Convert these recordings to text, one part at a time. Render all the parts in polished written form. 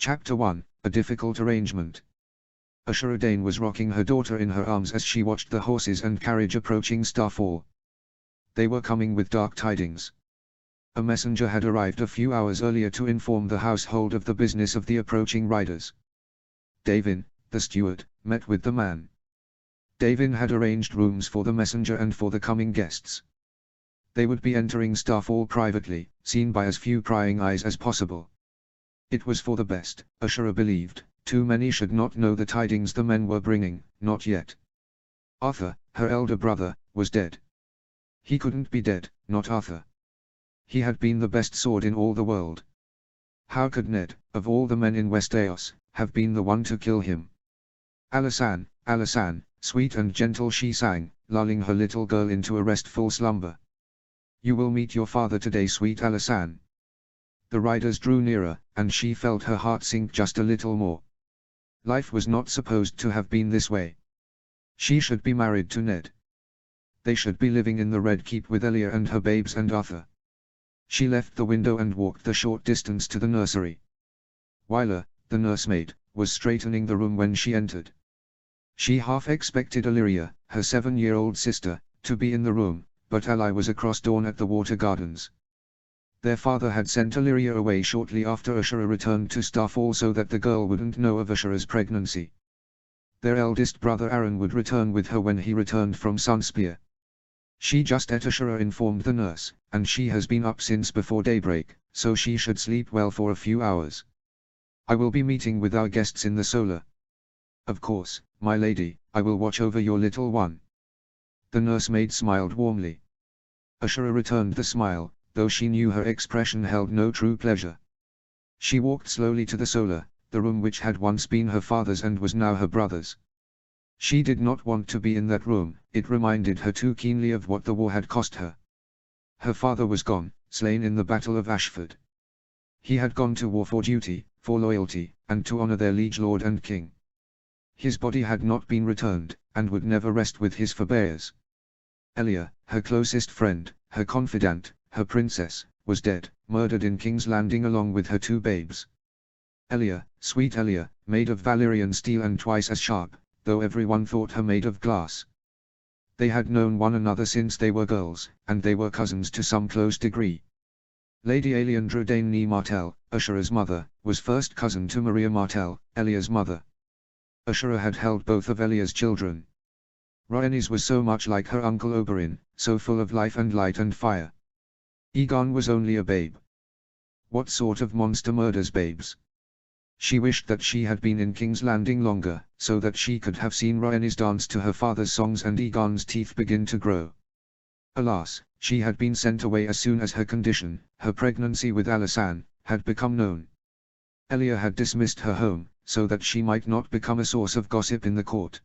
Chapter 1, A Difficult Arrangement. Ashura Dane was rocking her daughter in her arms as she watched the horses and carriage approaching Starfall. They were coming with dark tidings. A messenger had arrived a few hours earlier to inform the household of the business of the approaching riders. Davin, the steward, met with the man. Davin had arranged rooms for the messenger and for the coming guests. They would be entering Starfall privately, seen by as few prying eyes as possible. It was for the best, Ashura believed. Too many should not know the tidings the men were bringing, not yet. Arthur, her elder brother, was dead. He couldn't be dead, not Arthur. He had been the best sword in all the world. How could Ned, of all the men in Westeros, have been the one to kill him? Alysanne, Alysanne, sweet and gentle she sang, lulling her little girl into a restful slumber. You will meet your father today, sweet Alysanne. The riders drew nearer, and she felt her heart sink just a little more. Life was not supposed to have been this way. She should be married to Ned. They should be living in the Red Keep with Elia and her babes and Arthur. She left the window and walked the short distance to the nursery. Wyler, the nursemaid, was straightening the room when she entered. She half expected Illyria, her 7-year-old sister, to be in the room, but Ally was across dawn at the Water Gardens. Their father had sent Illyria away shortly after Ashura returned to Starfall so that the girl wouldn't know of Ashura's pregnancy. Their eldest brother Aaron would return with her when he returned from Sunspear. She just ate, Ashura informed the nurse, and she has been up since before daybreak, so she should sleep well for a few hours. I will be meeting with our guests in the solar. Of course, my lady, I will watch over your little one. The nursemaid smiled warmly. Ashura returned the smile, though she knew her expression held no true pleasure. She walked slowly to the solar, the room which had once been her father's and was now her brother's. She did not want to be in that room, it reminded her too keenly of what the war had cost her. Her father was gone, slain in the Battle of Ashford. He had gone to war for duty, for loyalty, and to honor their liege lord and king. His body had not been returned, and would never rest with his forebears. Elia, her closest friend, her confidant, her princess, was dead, murdered in King's Landing along with her 2 babes. Elia, sweet Elia, made of Valyrian steel and twice as sharp, though everyone thought her made of glass. They had known one another since they were girls, and they were cousins to some close degree. Lady Aliandra Dane nee Martell, Ashura's mother, was first cousin to Maria Martell, Elia's mother. Ashura had held both of Elia's children. Rhaenys was so much like her uncle Oberyn, so full of life and light and fire. Aegon was only a babe. What sort of monster murders babes? She wished that she had been in King's Landing longer, so that she could have seen Rhaenys dance to her father's songs and Aegon's teeth begin to grow. Alas, she had been sent away as soon as her condition, her pregnancy with Alysanne, had become known. Elia had dismissed her home, so that she might not become a source of gossip in the court.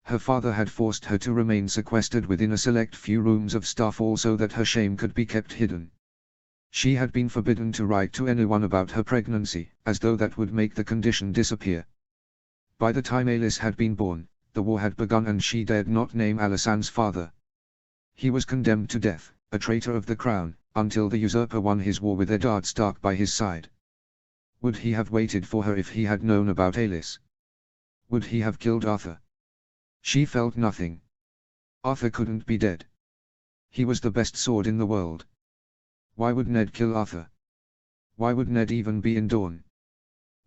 Her father had forced her to remain sequestered within a select few rooms of Starfall so that her shame could be kept hidden. She had been forbidden to write to anyone about her pregnancy, as though that would make the condition disappear. By the time Aelys had been born, the war had begun and she dared not name Alysanne's father. He was condemned to death, a traitor of the crown, until the usurper won his war with Eddard Stark by his side. Would he have waited for her if he had known about Aelys? Would he have killed Arthur? She felt nothing. Arthur couldn't be dead. He was the best sword in the world. Why would Ned kill Arthur? Why would Ned even be in Dorne?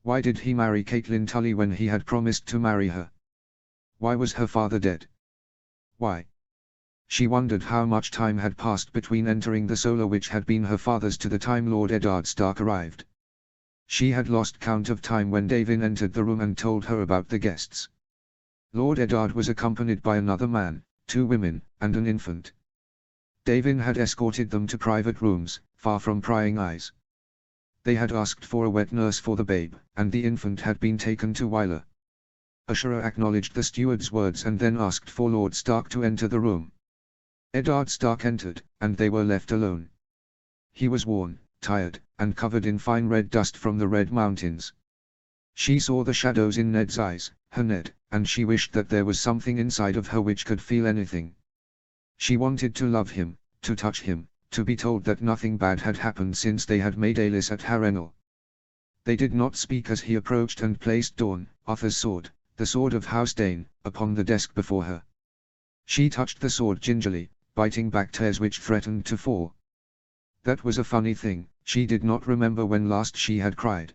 Why did he marry Catelyn Tully when he had promised to marry her? Why was her father dead? Why? She wondered how much time had passed between entering the solar which had been her father's to the time Lord Eddard Stark arrived. She had lost count of time when Davin entered the room and told her about the guests. Lord Eddard was accompanied by another man, 2 women, and an infant. Davin had escorted them to private rooms, far from prying eyes. They had asked for a wet nurse for the babe, and the infant had been taken to Wyler. Ashura acknowledged the steward's words and then asked for Lord Stark to enter the room. Eddard Stark entered, and they were left alone. He was worn, tired, and covered in fine red dust from the Red Mountains. She saw the shadows in Ned's eyes, her Ned, and she wished that there was something inside of her which could feel anything. She wanted to love him, to touch him, to be told that nothing bad had happened since they had made Aelys at Harrenhal. They did not speak as he approached and placed Dawn, Arthur's sword, the sword of House Dane, upon the desk before her. She touched the sword gingerly, biting back tears which threatened to fall. That was a funny thing, she did not remember when last she had cried.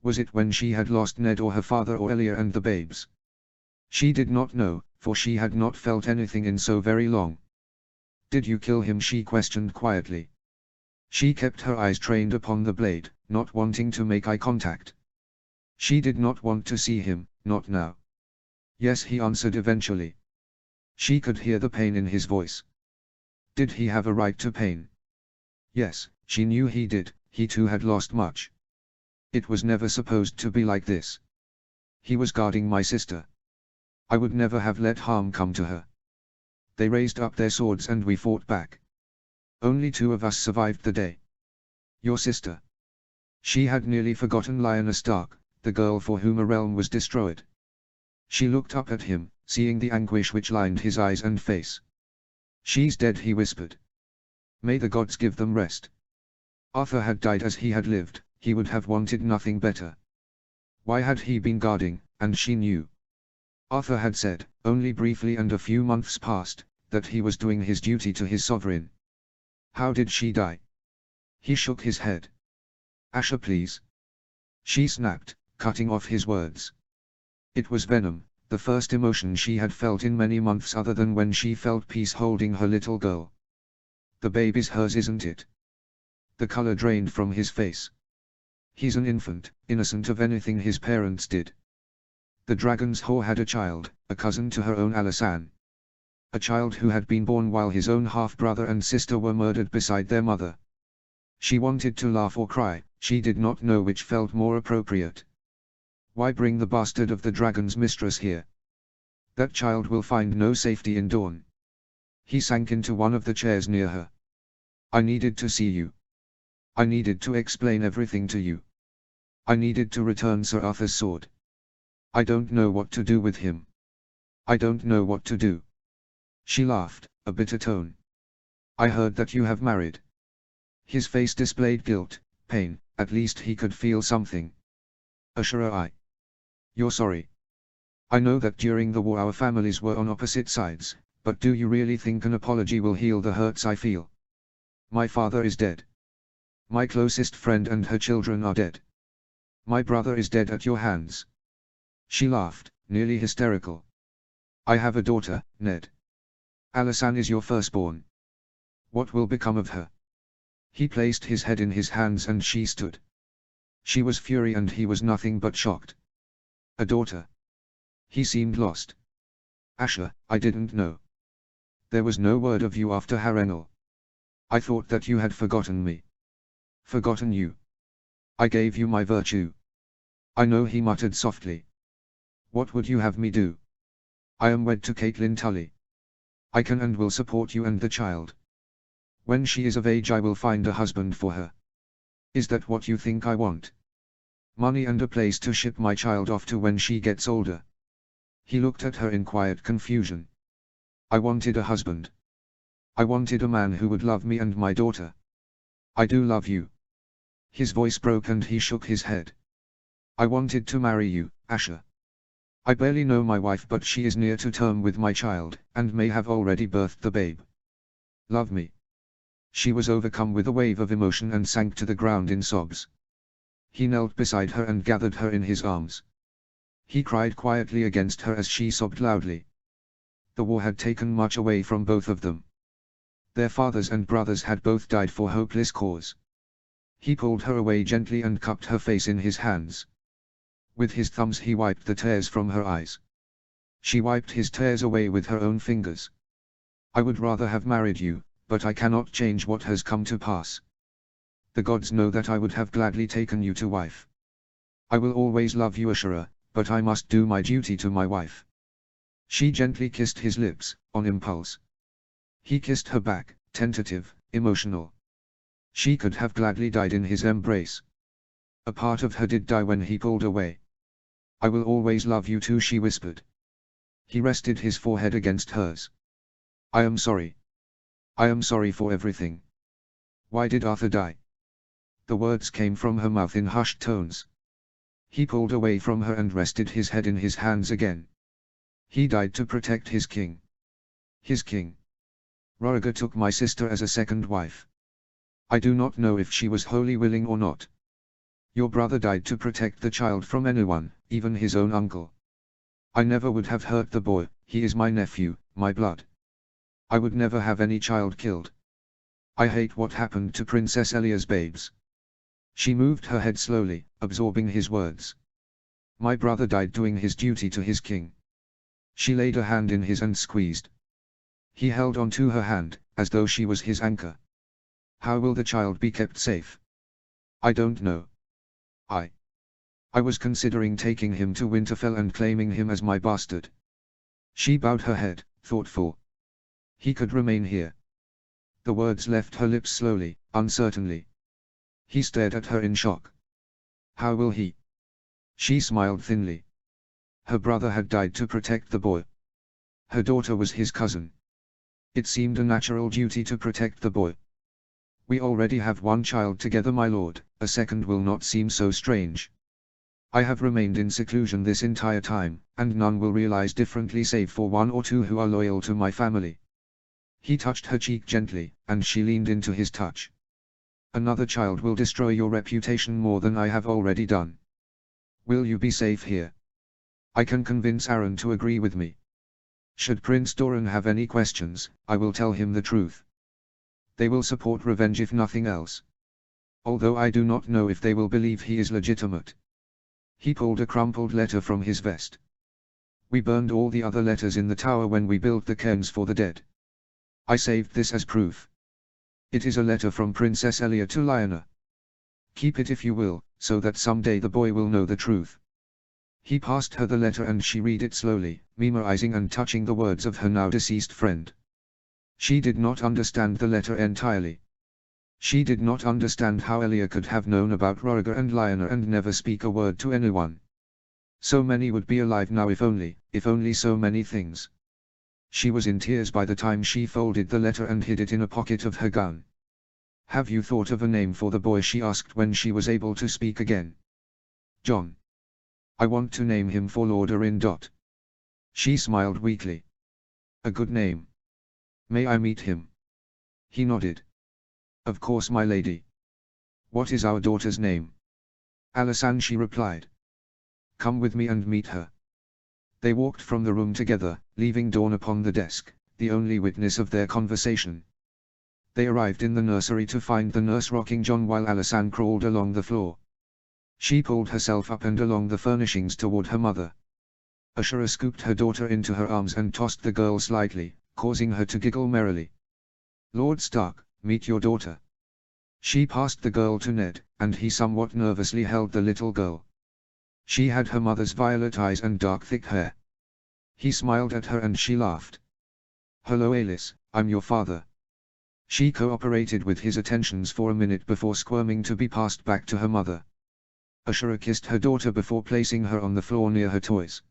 Was it when she had lost Ned or her father or Elia and the babes? She did not know, for she had not felt anything in so very long. Did you kill him? She questioned quietly. She kept her eyes trained upon the blade, not wanting to make eye contact. She did not want to see him, not now. Yes, he answered eventually. She could hear the pain in his voice. Did he have a right to pain? Yes, she knew he did, he too had lost much. It was never supposed to be like this. He was guarding my sister. I would never have let harm come to her. They raised up their swords and we fought back. Only 2 of us survived the day. Your sister. She had nearly forgotten Lyanna Stark, the girl for whom a realm was destroyed. She looked up at him, seeing the anguish which lined his eyes and face. She's dead, he whispered. May the gods give them rest. Arthur had died as he had lived, he would have wanted nothing better. Why had he been guarding, and she knew? Arthur had said, only briefly and a few months past, that he was doing his duty to his sovereign. How did she die? He shook his head. Asher, please. She snapped, cutting off his words. It was venom, the first emotion she had felt in many months other than when she felt peace holding her little girl. The baby's hers, isn't it? The color drained from his face. He's an infant, innocent of anything his parents did. The dragon's whore had a child, a cousin to her own Alysanne. A child who had been born while his own half-brother and sister were murdered beside their mother. She wanted to laugh or cry, she did not know which felt more appropriate. Why bring the bastard of the dragon's mistress here? That child will find no safety in Dawn. He sank into one of the chairs near her. I needed to see you. I needed to explain everything to you. I needed to return Sir Arthur's sword. I don't know what to do with him. I don't know what to do. She laughed, a bitter tone. I heard that you have married. His face displayed guilt, pain, at least he could feel something. Ashura, you're sorry. I know that during the war our families were on opposite sides, but do you really think an apology will heal the hurts I feel? My father is dead. My closest friend and her children are dead. My brother is dead at your hands. She laughed, nearly hysterical. I have a daughter, Ned. Alysanne is your firstborn. What will become of her? He placed his head in his hands and she stood. She was fury and he was nothing but shocked. A daughter. He seemed lost. Asher, I didn't know. There was no word of you after Harrenhal. I thought that you had forgotten me. Forgotten you. I gave you my virtue. I know, he muttered softly. What would you have me do? I am wed to Caitlin Tully. I can and will support you and the child. When she is of age I will find a husband for her. Is that what you think I want? Money and a place to ship my child off to when she gets older. He looked at her in quiet confusion. I wanted a husband. I wanted a man who would love me and my daughter. I do love you. His voice broke and he shook his head. I wanted to marry you, Asher. I barely know my wife, but she is near to term with my child, and may have already birthed the babe. Love me. She was overcome with a wave of emotion and sank to the ground in sobs. He knelt beside her and gathered her in his arms. He cried quietly against her as she sobbed loudly. The war had taken much away from both of them. Their fathers and brothers had both died for hopeless cause. He pulled her away gently and cupped her face in his hands. With his thumbs he wiped the tears from her eyes. She wiped his tears away with her own fingers. I would rather have married you, but I cannot change what has come to pass. The gods know that I would have gladly taken you to wife. I will always love you, Ashura, but I must do my duty to my wife. She gently kissed his lips, on impulse. He kissed her back, tentative, emotional. She could have gladly died in his embrace. A part of her did die when he pulled away. I will always love you too, she whispered. He rested his forehead against hers. I am sorry. I am sorry for everything. Why did Arthur die? The words came from her mouth in hushed tones. He pulled away from her and rested his head in his hands again. He died to protect his king. His king. Rhaegar took my sister as a second wife. I do not know if she was wholly willing or not. Your brother died to protect the child from anyone, even his own uncle. I never would have hurt the boy, he is my nephew, my blood. I would never have any child killed. I hate what happened to Princess Elia's babes. She moved her head slowly, absorbing his words. My brother died doing his duty to his king. She laid a hand in his and squeezed. He held on to her hand, as though she was his anchor. How will the child be kept safe? I don't know. I was considering taking him to Winterfell and claiming him as my bastard. She bowed her head, thoughtful. He could remain here. The words left her lips slowly, uncertainly. He stared at her in shock. How will he? She smiled thinly. Her brother had died to protect the boy. Her daughter was his cousin. It seemed a natural duty to protect the boy. We already have one child together, my lord, a second will not seem so strange. I have remained in seclusion this entire time, and none will realize differently save for one or two who are loyal to my family. He touched her cheek gently, and she leaned into his touch. Another child will destroy your reputation more than I have already done. Will you be safe here? I can convince Aron to agree with me. Should Prince Doran have any questions, I will tell him the truth. They will support revenge if nothing else. Although I do not know if they will believe he is legitimate. He pulled a crumpled letter from his vest. We burned all the other letters in the tower when we built the cairns for the dead. I saved this as proof. It is a letter from Princess Elia to Lyanna. Keep it if you will, so that someday the boy will know the truth. He passed her the letter and she read it slowly, memorizing and touching the words of her now deceased friend. She did not understand the letter entirely. She did not understand how Elia could have known about Rhaegar and Lyanna and never speak a word to anyone. So many would be alive now if only so many things. She was in tears by the time she folded the letter and hid it in a pocket of her gown. Have you thought of a name for the boy? She asked when she was able to speak again. Jon. I want to name him for Lord Arryn. She smiled weakly. A good name. May I meet him? He nodded. Of course, my lady. What is our daughter's name? Alysanne, she replied. Come with me and meet her. They walked from the room together, leaving Dawn upon the desk, the only witness of their conversation. They arrived in the nursery to find the nurse rocking Jon while Alysanne crawled along the floor. She pulled herself up and along the furnishings toward her mother. Ashura scooped her daughter into her arms and tossed the girl slightly, causing her to giggle merrily. Lord Stark, meet your daughter. She passed the girl to Ned, and he somewhat nervously held the little girl. She had her mother's violet eyes and dark thick hair. He smiled at her and she laughed. Hello Aelys, I'm your father. She cooperated with his attentions for a minute before squirming to be passed back to her mother. Ashura kissed her daughter before placing her on the floor near her toys.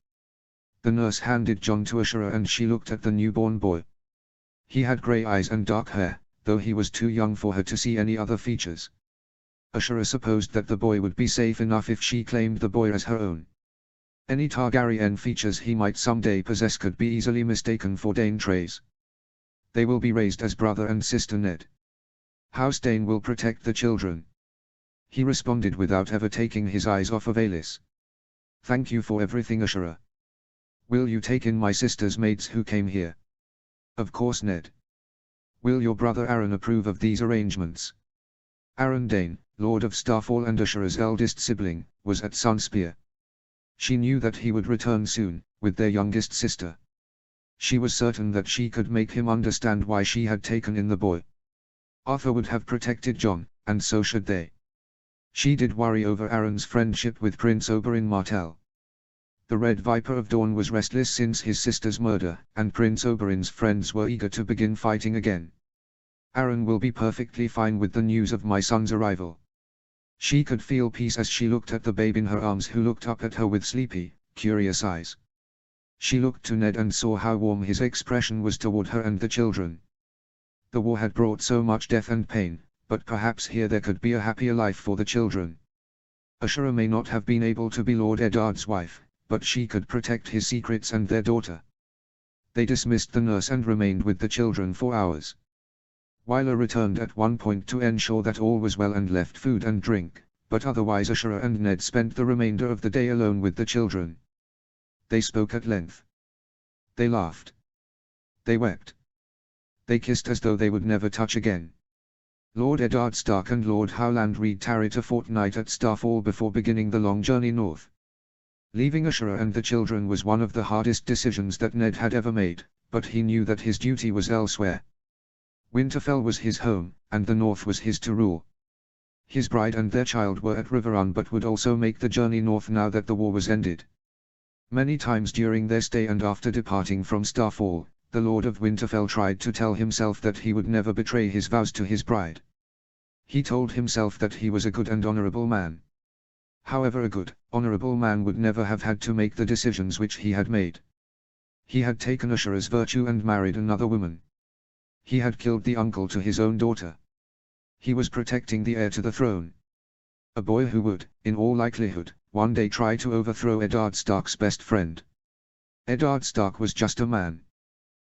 The nurse handed Jon to Ashura and she looked at the newborn boy. He had grey eyes and dark hair, though he was too young for her to see any other features. Ashura supposed that the boy would be safe enough if she claimed the boy as her own. Any Targaryen features he might someday possess could be easily mistaken for Dayne traits. They will be raised as brother and sister Ned. House Dayne will protect the children. He responded without ever taking his eyes off of Aelys. Thank you for everything, Ashura. Will you take in my sister's maids who came here? Of course, Ned. Will your brother Aron approve of these arrangements? Aron Dayne, Lord of Starfall and Ashura's eldest sibling, was at Sunspear. She knew that he would return soon, with their youngest sister. She was certain that she could make him understand why she had taken in the boy. Arthur would have protected Jon, and so should they. She did worry over Aron's friendship with Prince Oberyn Martell. The Red Viper of Dawn was restless since his sister's murder, and Prince Oberyn's friends were eager to begin fighting again. Aron will be perfectly fine with the news of my son's arrival. She could feel peace as she looked at the babe in her arms who looked up at her with sleepy, curious eyes. She looked to Ned and saw how warm his expression was toward her and the children. The war had brought so much death and pain, but perhaps here there could be a happier life for the children. Ashura may not have been able to be Lord Eddard's wife, but she could protect his secrets and their daughter. They dismissed the nurse and remained with the children for hours. Wyler returned at one point to ensure that all was well and left food and drink, but otherwise Ashura and Ned spent the remainder of the day alone with the children. They spoke at length. They laughed. They wept. They kissed as though they would never touch again. Lord Eddard Stark and Lord Howland Reed tarried a fortnight at Starfall before beginning the long journey north. Leaving Ashura and the children was one of the hardest decisions that Ned had ever made, but he knew that his duty was elsewhere. Winterfell was his home, and the north was his to rule. His bride and their child were at Riverrun but would also make the journey north now that the war was ended. Many times during their stay and after departing from Starfall, the Lord of Winterfell tried to tell himself that he would never betray his vows to his bride. He told himself that he was a good and honorable man. However, a good, honorable man would never have had to make the decisions which he had made. He had taken Ashura's virtue and married another woman. He had killed the uncle to his own daughter. He was protecting the heir to the throne. A boy who would, in all likelihood, one day try to overthrow Eddard Stark's best friend. Eddard Stark was just a man.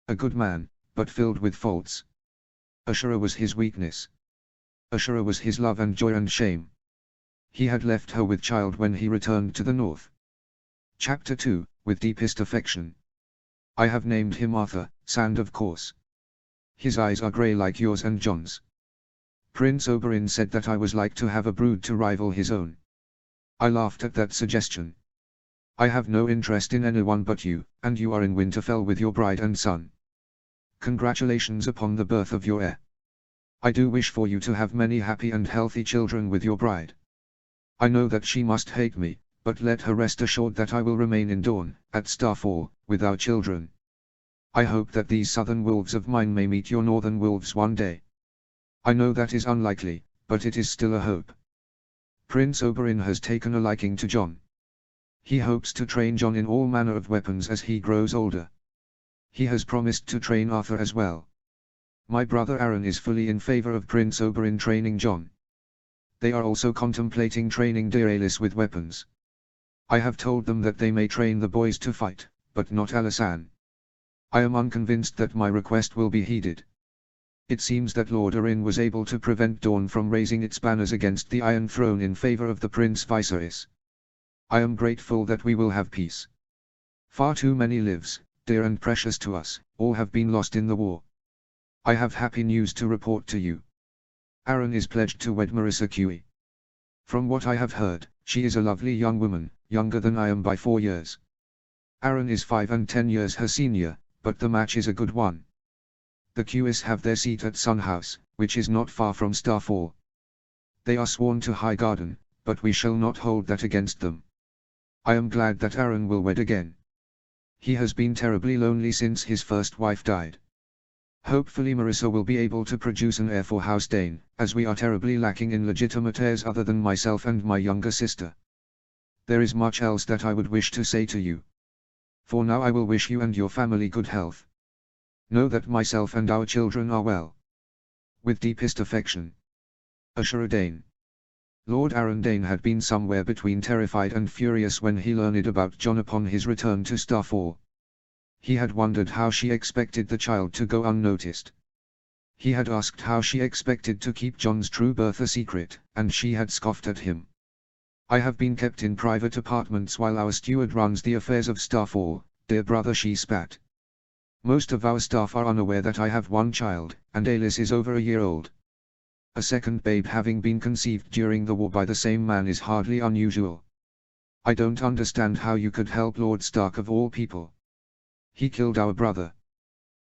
A good man, but filled with faults. Ashura was his weakness. Ashura was his love and joy and shame. He had left her with child when he returned to the north. Chapter 2, with deepest affection. I have named him Arthur, Sand of course. His eyes are grey like yours and John's. Prince Oberyn said that I was like to have a brood to rival his own. I laughed at that suggestion. I have no interest in anyone but you, and you are in Winterfell with your bride and son. Congratulations upon the birth of your heir. I do wish for you to have many happy and healthy children with your bride. I know that she must hate me, but let her rest assured that I will remain in Dorne, at Starfall, with our children. I hope that these southern wolves of mine may meet your northern wolves one day. I know that is unlikely, but it is still a hope. Prince Oberyn has taken a liking to Jon. He hopes to train Jon in all manner of weapons as he grows older. He has promised to train Arthur as well. My brother Aaron is fully in favor of Prince Oberyn training Jon. They are also contemplating training Daenerys with weapons. I have told them that they may train the boys to fight, but not Alysanne. I am unconvinced that my request will be heeded. It seems that Lord Arryn was able to prevent Dorne from raising its banners against the Iron Throne in favor of the Prince Viserys. I am grateful that we will have peace. Far too many lives, dear and precious to us, all have been lost in the war. I have happy news to report to you. Aaron is pledged to wed Marissa Cui. From what I have heard, she is a lovely young woman, younger than I am by 4 years. Aaron is 5 and 10 years her senior, but the match is a good one. The Cuis have their seat at Sun House, which is not far from Starfall. They are sworn to Highgarden, but we shall not hold that against them. I am glad that Aaron will wed again. He has been terribly lonely since his first wife died. Hopefully Marissa will be able to produce an heir for House Dane, as we are terribly lacking in legitimate heirs other than myself and my younger sister. There is much else that I would wish to say to you. For now I will wish you and your family good health. Know that myself and our children are well. With deepest affection. Ashura Dane. Lord Aaron Dane had been somewhere between terrified and furious when he learned about Jon upon his return to Starfall. He had wondered how she expected the child to go unnoticed. He had asked how she expected to keep Jon's true birth a secret, and she had scoffed at him. I have been kept in private apartments while our steward runs the affairs of Starfall, dear brother, she spat. Most of our staff are unaware that I have one child, and Aelys is over a year old. A second babe having been conceived during the war by the same man is hardly unusual. I don't understand how you could help Lord Stark of all people. He killed our brother.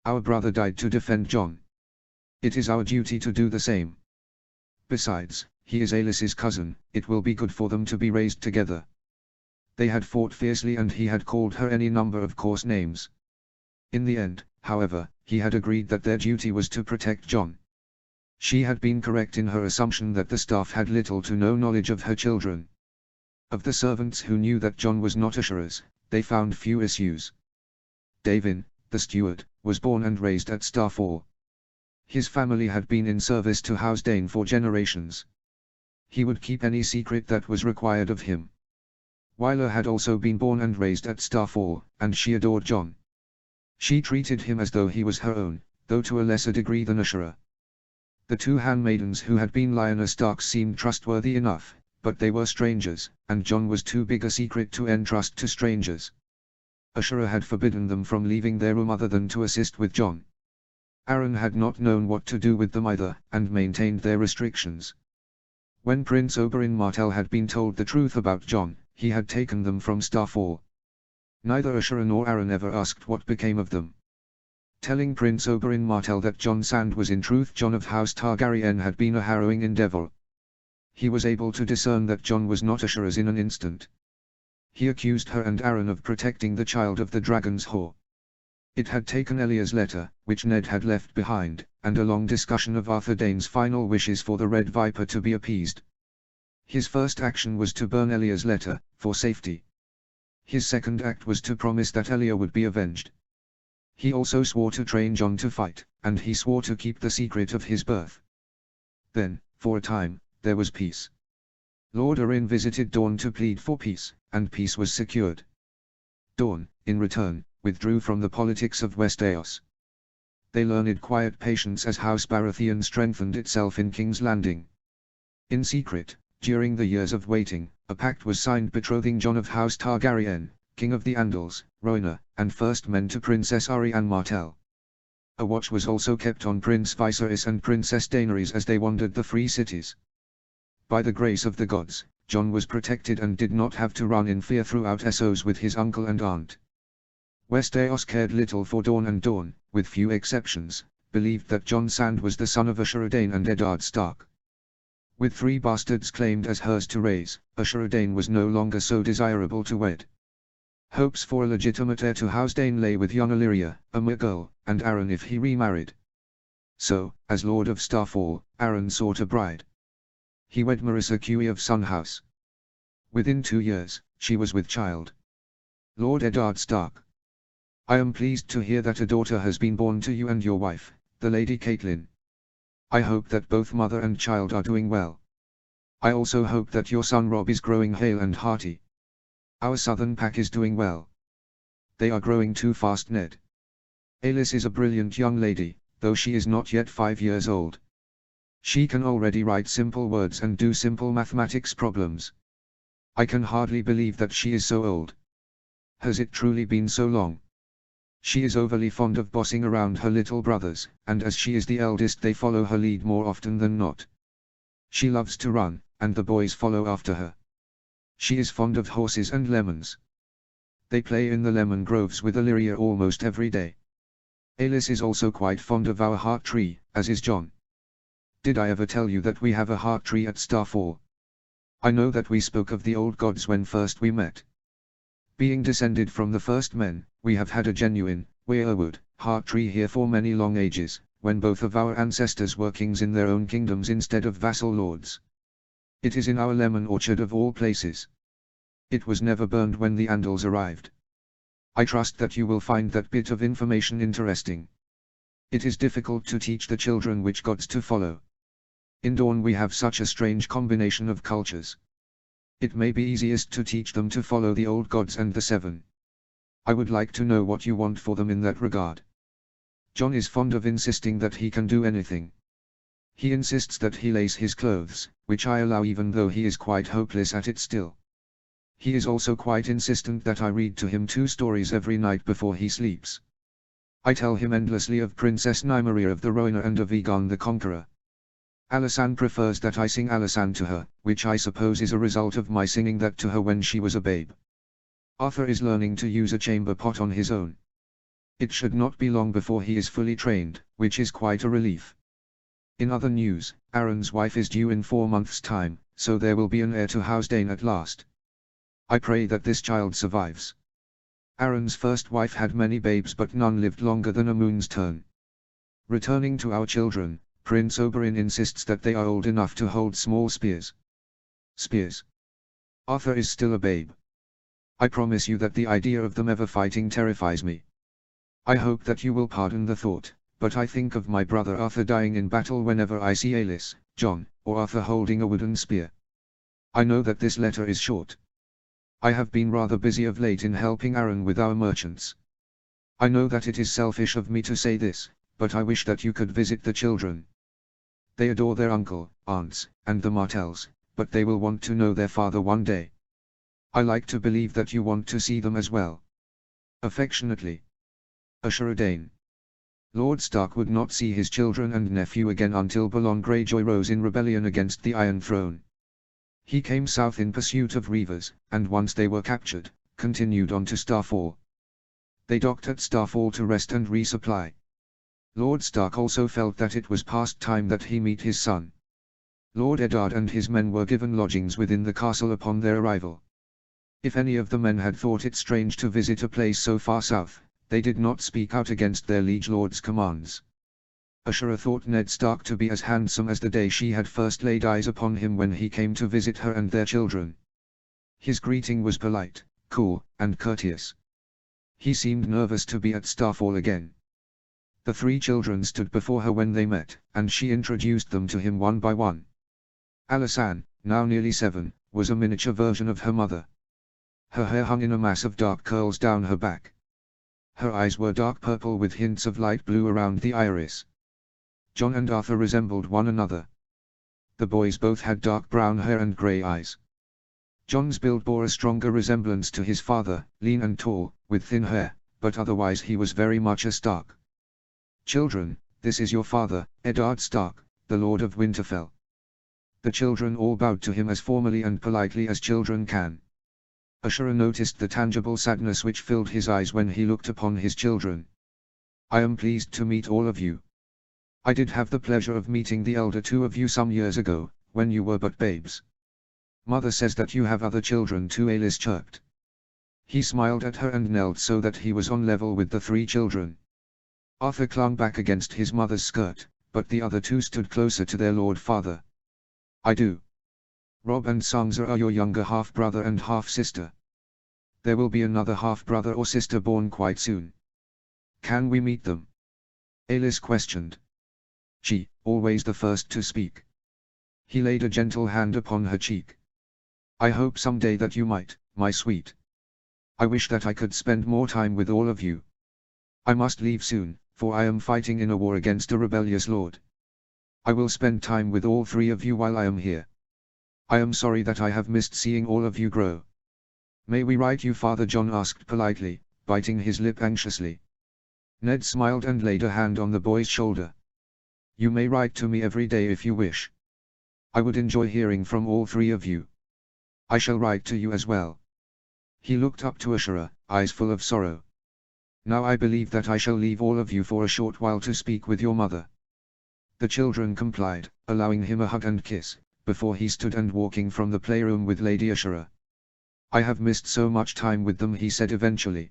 Our brother died to defend Jon. It is our duty to do the same. Besides, he is Aelys's cousin, it will be good for them to be raised together. They had fought fiercely and he had called her any number of coarse names. In the end, however, he had agreed that their duty was to protect Jon. She had been correct in her assumption that the staff had little to no knowledge of her children. Of the servants who knew that Jon was not Ashura's, they found few issues. Davin, the steward, was born and raised at Starfall. His family had been in service to Housdane for generations. He would keep any secret that was required of him. Wyler had also been born and raised at Starfall, and she adored Jon. She treated him as though he was her own, though to a lesser degree than Ashura. The two handmaidens who had been Lyanna Stark seemed trustworthy enough, but they were strangers, and Jon was too big a secret to entrust to strangers. Ashura had forbidden them from leaving their room other than to assist with Jon. Arryn had not known what to do with them either, and maintained their restrictions. When Prince Oberyn Martell had been told the truth about Jon, he had taken them from Starfall. Neither Ashura nor Arryn ever asked what became of them. Telling Prince Oberyn Martell that Jon Sand was in truth Jon of House Targaryen had been a harrowing endeavor. He was able to discern that Jon was not Ashura's in an instant. He accused her and Arryn of protecting the child of the dragon's whore. It had taken Elya's letter, which Ned had left behind, and a long discussion of Arthur Dayne's final wishes for the Red Viper to be appeased. His first action was to burn Elya's letter, for safety. His second act was to promise that Elya would be avenged. He also swore to train Jon to fight, and he swore to keep the secret of his birth. Then, for a time, there was peace. Lord Arryn visited Dorne to plead for peace, and peace was secured. Dorne, in return, withdrew from the politics of Westeros. They learned quiet patience as House Baratheon strengthened itself in King's Landing. In secret, during the years of waiting, a pact was signed betrothing Jon of House Targaryen, King of the Andals, Rhoynar, and first men to Princess Arianne Martell. A watch was also kept on Prince Viserys and Princess Daenerys as they wandered the free cities. By the grace of the gods, Jon was protected and did not have to run in fear throughout Essos with his uncle and aunt. Westeros cared little for Dorne, and Dorne, with few exceptions, believed that Jon Sand was the son of Ashura Dayne and Eddard Stark. With 3 bastards claimed as hers to raise, Ashura Dayne was no longer so desirable to wed. Hopes for a legitimate heir to Housdane lay with young Illyria, a mere girl, and Arryn if he remarried. So, as Lord of Starfall, Arryn sought a bride. He wed Marissa Cuey of Sun House. Within 2 years, she was with child. Lord Eddard Stark. I am pleased to hear that a daughter has been born to you and your wife, the Lady Catelyn. I hope that both mother and child are doing well. I also hope that your son Robb is growing hale and hearty. Our southern pack is doing well. They are growing too fast, Ned. Aelys is a brilliant young lady, though she is not yet 5 years old. She can already write simple words and do simple mathematics problems. I can hardly believe that she is so old. Has it truly been so long? She is overly fond of bossing around her little brothers, and as she is the eldest they follow her lead more often than not. She loves to run, and the boys follow after her. She is fond of horses and lemons. They play in the lemon groves with Illyria almost every day. Aelys is also quite fond of our heart tree, as is Jon. Did I ever tell you that we have a heart tree at Starfall? I know that we spoke of the old gods when first we met. Being descended from the first men, we have had a genuine, weirwood, heart tree here for many long ages, when both of our ancestors were kings in their own kingdoms instead of vassal lords. It is in our lemon orchard of all places. It was never burned when the Andals arrived. I trust that you will find that bit of information interesting. It is difficult to teach the children which gods to follow. In Dorne we have such a strange combination of cultures. It may be easiest to teach them to follow the old gods and the 7. I would like to know what you want for them in that regard. Jon is fond of insisting that he can do anything. He insists that he lace his clothes, which I allow even though he is quite hopeless at it still. He is also quite insistent that I read to him 2 stories every night before he sleeps. I tell him endlessly of Princess Nymeria of the Rhoynar and of Aegon the Conqueror. Alysanne prefers that I sing Alysanne to her, which I suppose is a result of my singing that to her when she was a babe. Arthur is learning to use a chamber pot on his own. It should not be long before he is fully trained, which is quite a relief. In other news, Arryn's wife is due in 4 months' time, so there will be an heir to Housdane at last. I pray that this child survives. Arryn's first wife had many babes but none lived longer than a moon's turn. Returning to our children, Prince Oberyn insists that they are old enough to hold small spears. Spears. Arthur is still a babe. I promise you that the idea of them ever fighting terrifies me. I hope that you will pardon the thought, but I think of my brother Arthur dying in battle whenever I see Alis, Jon, or Arthur holding a wooden spear. I know that this letter is short. I have been rather busy of late in helping Aaron with our merchants. I know that it is selfish of me to say this, but I wish that you could visit the children. They adore their uncle, aunts, and the Martells, but they will want to know their father one day. I like to believe that you want to see them as well. Affectionately, Ashura Dane. Lord Stark would not see his children and nephew again until Balon Greyjoy rose in rebellion against the Iron Throne. He came south in pursuit of Reavers, and once they were captured, continued on to Starfall. They docked at Starfall to rest and resupply. Lord Stark also felt that it was past time that he meet his son. Lord Eddard and his men were given lodgings within the castle upon their arrival. If any of the men had thought it strange to visit a place so far south, they did not speak out against their liege lord's commands. Ashura thought Ned Stark to be as handsome as the day she had first laid eyes upon him when he came to visit her and their children. His greeting was polite, cool, and courteous. He seemed nervous to be at Starfall again. The three children stood before her when they met, and she introduced them to him one by one. Alysanne, now nearly 7, was a miniature version of her mother. Her hair hung in a mass of dark curls down her back. Her eyes were dark purple with hints of light blue around the iris. Jon and Arthur resembled one another. The boys both had dark brown hair and grey eyes. Jon's build bore a stronger resemblance to his father, lean and tall, with thin hair, but otherwise he was very much a Stark. "Children, this is your father, Eddard Stark, the Lord of Winterfell." The children all bowed to him as formally and politely as children can. Ashura noticed the tangible sadness which filled his eyes when he looked upon his children. "I am pleased to meet all of you. I did have the pleasure of meeting the elder two of you some years ago, when you were but babes. Mother says that you have other children too," Alis chirped. He smiled at her and knelt so that he was on level with the three children. Arthur clung back against his mother's skirt, but the other two stood closer to their lord father. "I do. Robb and Sansa are your younger half-brother and half-sister. There will be another half-brother or sister born quite soon. Can we meet them?" Alis questioned. She, always the first to speak. He laid a gentle hand upon her cheek. "I hope someday that you might, my sweet. I wish that I could spend more time with all of you. I must leave soon, for I am fighting in a war against a rebellious lord. I will spend time with all three of you while I am here. I am sorry that I have missed seeing all of you grow." "May we write you, Father?" Jon asked politely, biting his lip anxiously. Ned smiled and laid a hand on the boy's shoulder. "You may write to me every day if you wish. I would enjoy hearing from all three of you. I shall write to you as well." He looked up to Ashura, eyes full of sorrow. "Now I believe that I shall leave all of you for a short while to speak with your mother." The children complied, allowing him a hug and kiss, before he stood and walking from the playroom with Lady Ashura. "I have missed so much time with them," he said eventually.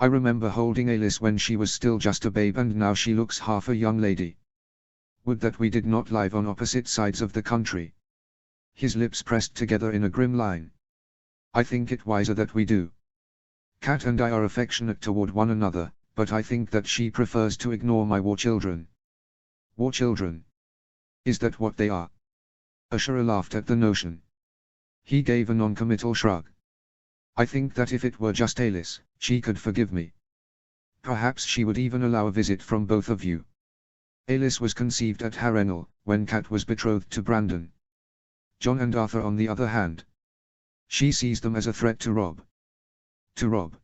"I remember holding Alis when she was still just a babe and now she looks half a young lady. Would that we did not live on opposite sides of the country." His lips pressed together in a grim line. "I think it wiser that we do. Kat and I are affectionate toward one another, but I think that she prefers to ignore my war children." "War children? Is that what they are?" Ashura laughed at the notion. He gave a non-committal shrug. "I think that if it were just Alis, she could forgive me. Perhaps she would even allow a visit from both of you. Alis was conceived at Harrenhal, when Kat was betrothed to Brandon. Jon and Arthur on the other hand. She sees them as a threat to Robb." "To Robb?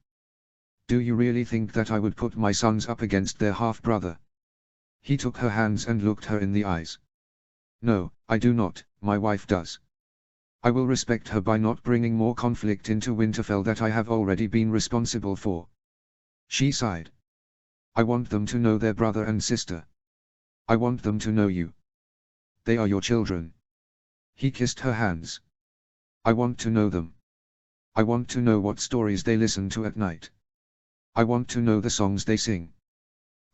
Do you really think that I would put my sons up against their half-brother?" He took her hands and looked her in the eyes. "No, I do not, my wife does. I will respect her by not bringing more conflict into Winterfell that I have already been responsible for." She sighed. "I want them to know their brother and sister. I want them to know you. They are your children." He kissed her hands. "I want to know them. I want to know what stories they listen to at night. I want to know the songs they sing.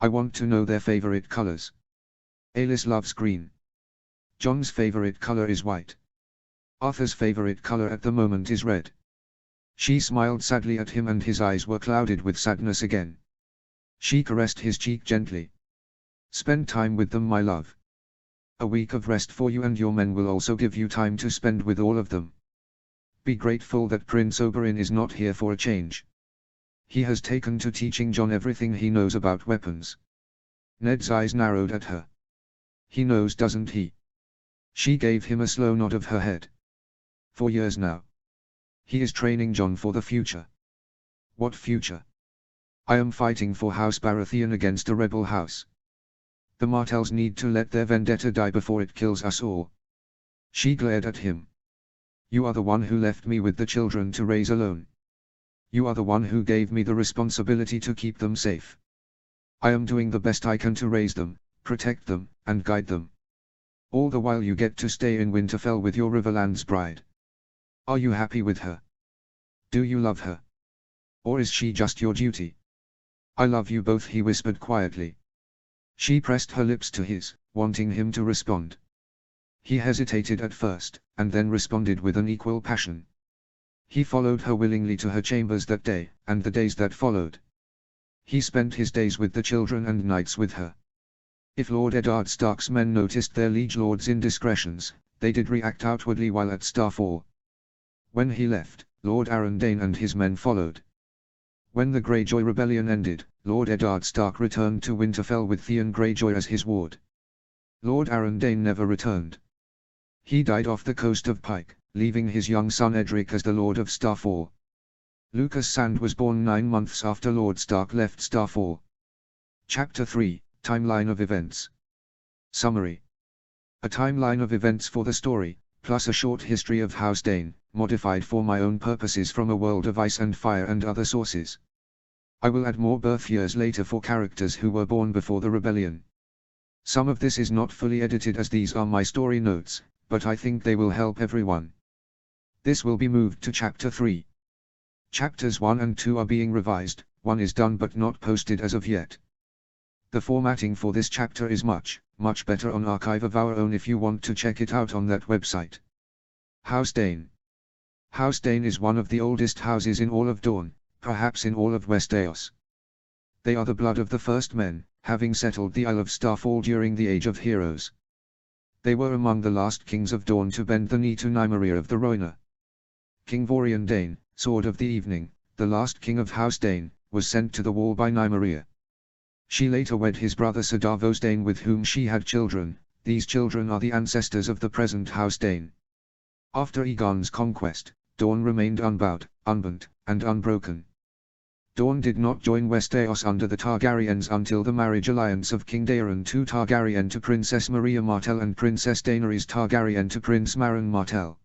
I want to know their favorite colors. Alis loves green. Jon's favorite color is white. Arthur's favorite color at the moment is red." She smiled sadly at him and his eyes were clouded with sadness again. She caressed his cheek gently. Spend time with them, my love. A week of rest for you and your men will also give you time to spend with all of them. Be grateful that Prince Oberyn is not here for a change. He has taken to teaching Jon everything he knows about weapons. Ned's eyes narrowed at her. He knows, doesn't he? She gave him a slow nod of her head. For years now. He is training Jon for the future. What future? I am fighting for House Baratheon against a rebel house. The Martells need to let their vendetta die before it kills us all. She glared at him. You are the one who left me with the children to raise alone. You are the one who gave me the responsibility to keep them safe. I am doing the best I can to raise them, protect them, and guide them. All the while you get to stay in Winterfell with your Riverlands bride. Are you happy with her? Do you love her? Or is she just your duty? I love you both, he whispered quietly. She pressed her lips to his, wanting him to respond. He hesitated at first, and then responded with an equal passion. He followed her willingly to her chambers that day, and the days that followed. He spent his days with the children and nights with her. If Lord Eddard Stark's men noticed their liege lord's indiscretions, they did react outwardly while at Starfall. When he left, Lord Arryn and his men followed. When the Greyjoy rebellion ended, Lord Eddard Stark returned to Winterfell with Theon Greyjoy as his ward. Lord Arryn never returned. He died off the coast of Pike, leaving his young son Edric as the Lord of Starfall. Lucas Sand was born 9 months after Lord Stark left Starfall. Chapter 3, Timeline of Events. Summary. A timeline of events for the story, plus a short history of House Dane, modified for my own purposes from a world of ice and fire and other sources. I will add more birth years later for characters who were born before the rebellion. Some of this is not fully edited as these are my story notes, but I think they will help everyone. This will be moved to Chapter 3. Chapters 1 and 2 are being revised, 1 is done but not posted as of yet. The formatting for this chapter is much better on Archive of Our Own if you want to check it out on that website. House Dane. House Dane is one of the oldest houses in all of Dorne, perhaps in all of Westeros. They are the blood of the first men, having settled the Isle of Starfall during the Age of Heroes. They were among the last kings of Dorne to bend the knee to Nymeria of the Rhoynar. King Vorian Dane, Sword of the Evening, the last king of House Dane, was sent to the wall by Nymeria. She later wed his brother Sir Davos Dane, with whom she had children. These children are the ancestors of the present House Dane. After Aegon's conquest, Dorne remained unbowed, unburnt, and unbroken. Dorne did not join Westeros under the Targaryens until the marriage alliance of King Daeron II Targaryen to Princess Maria Martell and Princess Daenerys Targaryen to Prince Maron Martell.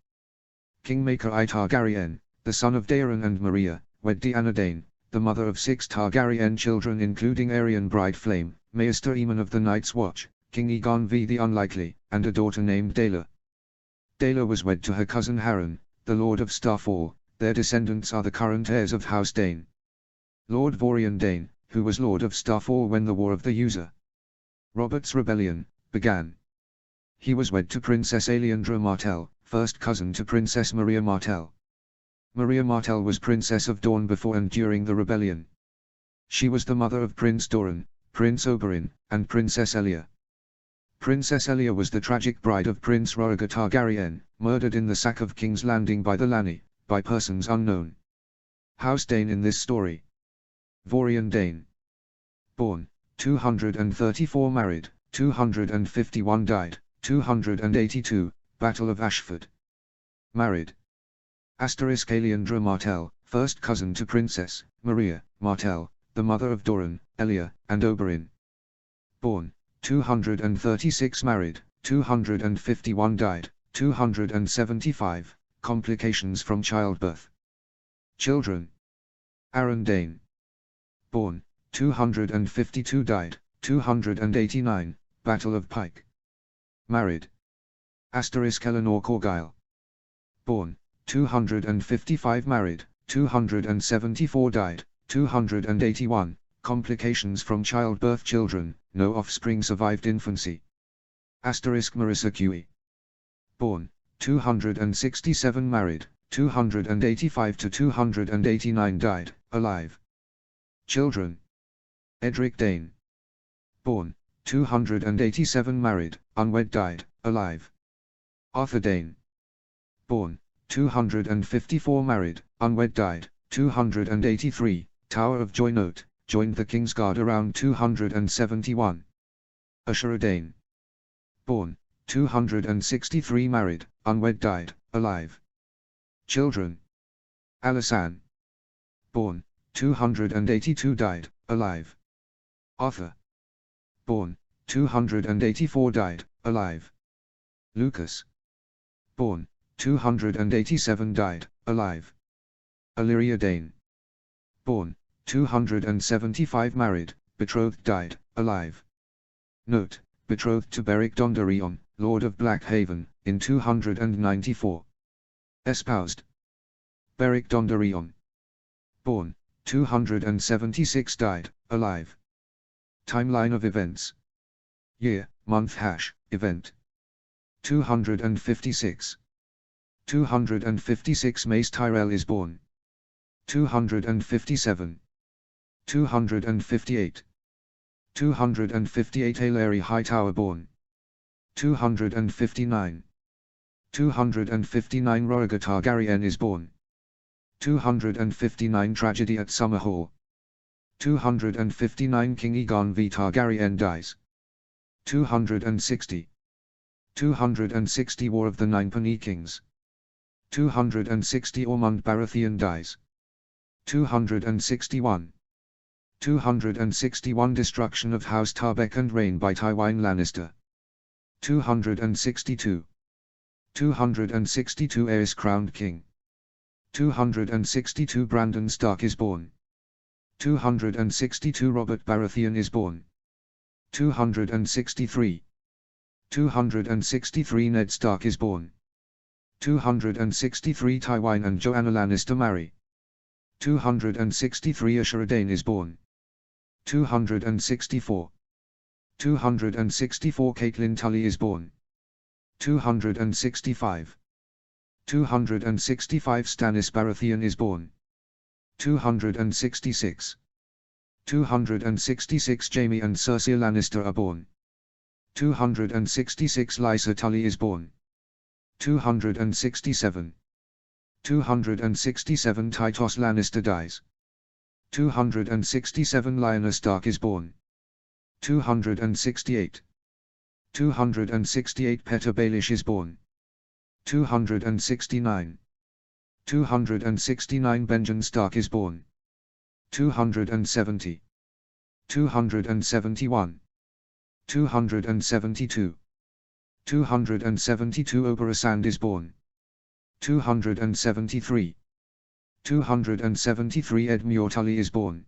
Kingmaker I Targaryen, the son of Daeron and Maria, wed Deanna Dane, the mother of 6 Targaryen children including Aerion Bride Flame, Maester Aemon of the Night's Watch, King Aegon V the Unlikely, and a daughter named Daela. Daela was wed to her cousin Harren, the Lord of Starfall. Their descendants are the current heirs of House Dane. Lord Vorian Dane, who was Lord of Starfall when the War of the User Robert's Rebellion began. He was wed to Princess Aeliandra Martell, first cousin to Princess Maria Martell. Maria Martell was Princess of Dorne before and during the rebellion. She was the mother of Prince Doran, Prince Oberyn, and Princess Elia. Princess Elia was the tragic bride of Prince Rhaegar Targaryen, murdered in the sack of King's Landing by the Lanni, by persons unknown. House Dane in this story. Vorian Dane. Born, 234 married, 251 died, 282, Battle of Ashford. Married. Aeliandra Martell, first cousin to Princess Maria Martell, the mother of Doran, Elia, and Oberyn. Born, 236 married, 251 died, 275, complications from childbirth. Children. Arryn Dane. Born, 252 died, 289, Battle of Pike. Married. Eleanor Corgyle. Born, 255 married, 274 died, 281, complications from childbirth. Children, no offspring survived infancy. Marissa Cui. Born, 267 married, 285 to 289 died, alive. Children. Edric Dane. Born, 287 married, unwed died, alive. Arthur Dane. Born. 254 married, unwed died, 283, Tower of Joy note, joined the King's Guard around 271. Ashura Dane. Born. 263 married, unwed died, alive. Children. Alisan. Born. 282 died, alive. Arthur. Born. 284 died, alive. Lucas. Born. 287 died, alive. Illyria Dane. Born. 275 married, betrothed died, alive. Note, betrothed to Beric Dondarrion, Lord of Blackhaven, in 294. Espoused. Beric Dondarrion. Born. 276 died, alive. Timeline of events. Year, month / event. 256. 256 Mace Tyrell is born. 257. 258. 258 Aeleri Hightower born. 259. 259 Rhaegar Targaryen is born. 259 Tragedy at Summerhall. 259 King Aegon V Targaryen dies. 260. 260 War of the Nine Penny Kings. 260 Ormond Baratheon dies. 261. 261 Destruction of House Tarbeck and reign by Tywin Lannister. 262. 262 Aerys crowned king. 262 Brandon Stark is born. 262 Robert Baratheon is born. 263. 263 Ned Stark is born. 263 Tywin and Joanna Lannister marry. 263 Ashura Dane is born. 264. 264 Catelyn Tully is born. 265. 265 Stannis Baratheon is born. 266. 266 Jaime and Cersei Lannister are born. 266 Lysa Tully is born. 267. 267 Tytos Lannister dies. 267 Lyanna Stark is born. 268. 268 Petyr Baelish is born. 269. 269 Benjen Stark is born. 270. 271. 272. 272 Oberyn Sand is born. 273. 273 Edmure Tully is born.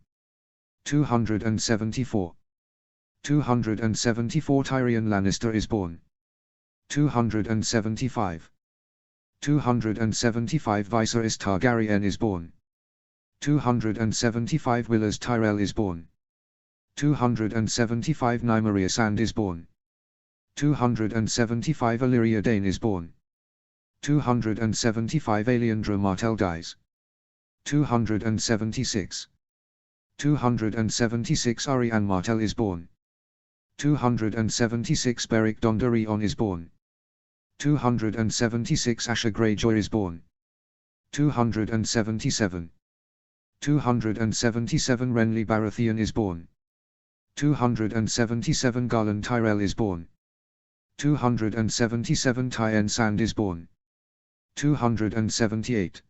274. 274 Tyrion Lannister is born. 275. 275 Viserys Targaryen is born. 275 Willers Tyrell is born. 275 Nymeria Sand is born. 275 Illyria Dane is born. 275 Aeliandra Martell dies. 276. 276 Arianne Martell is born. 276 Beric Dondarrion is born. 276 Asha Greyjoy is born. 277. 277 Renly Baratheon is born. 277 Garland Tyrell is born. 277 Tyen Sand is born. 278.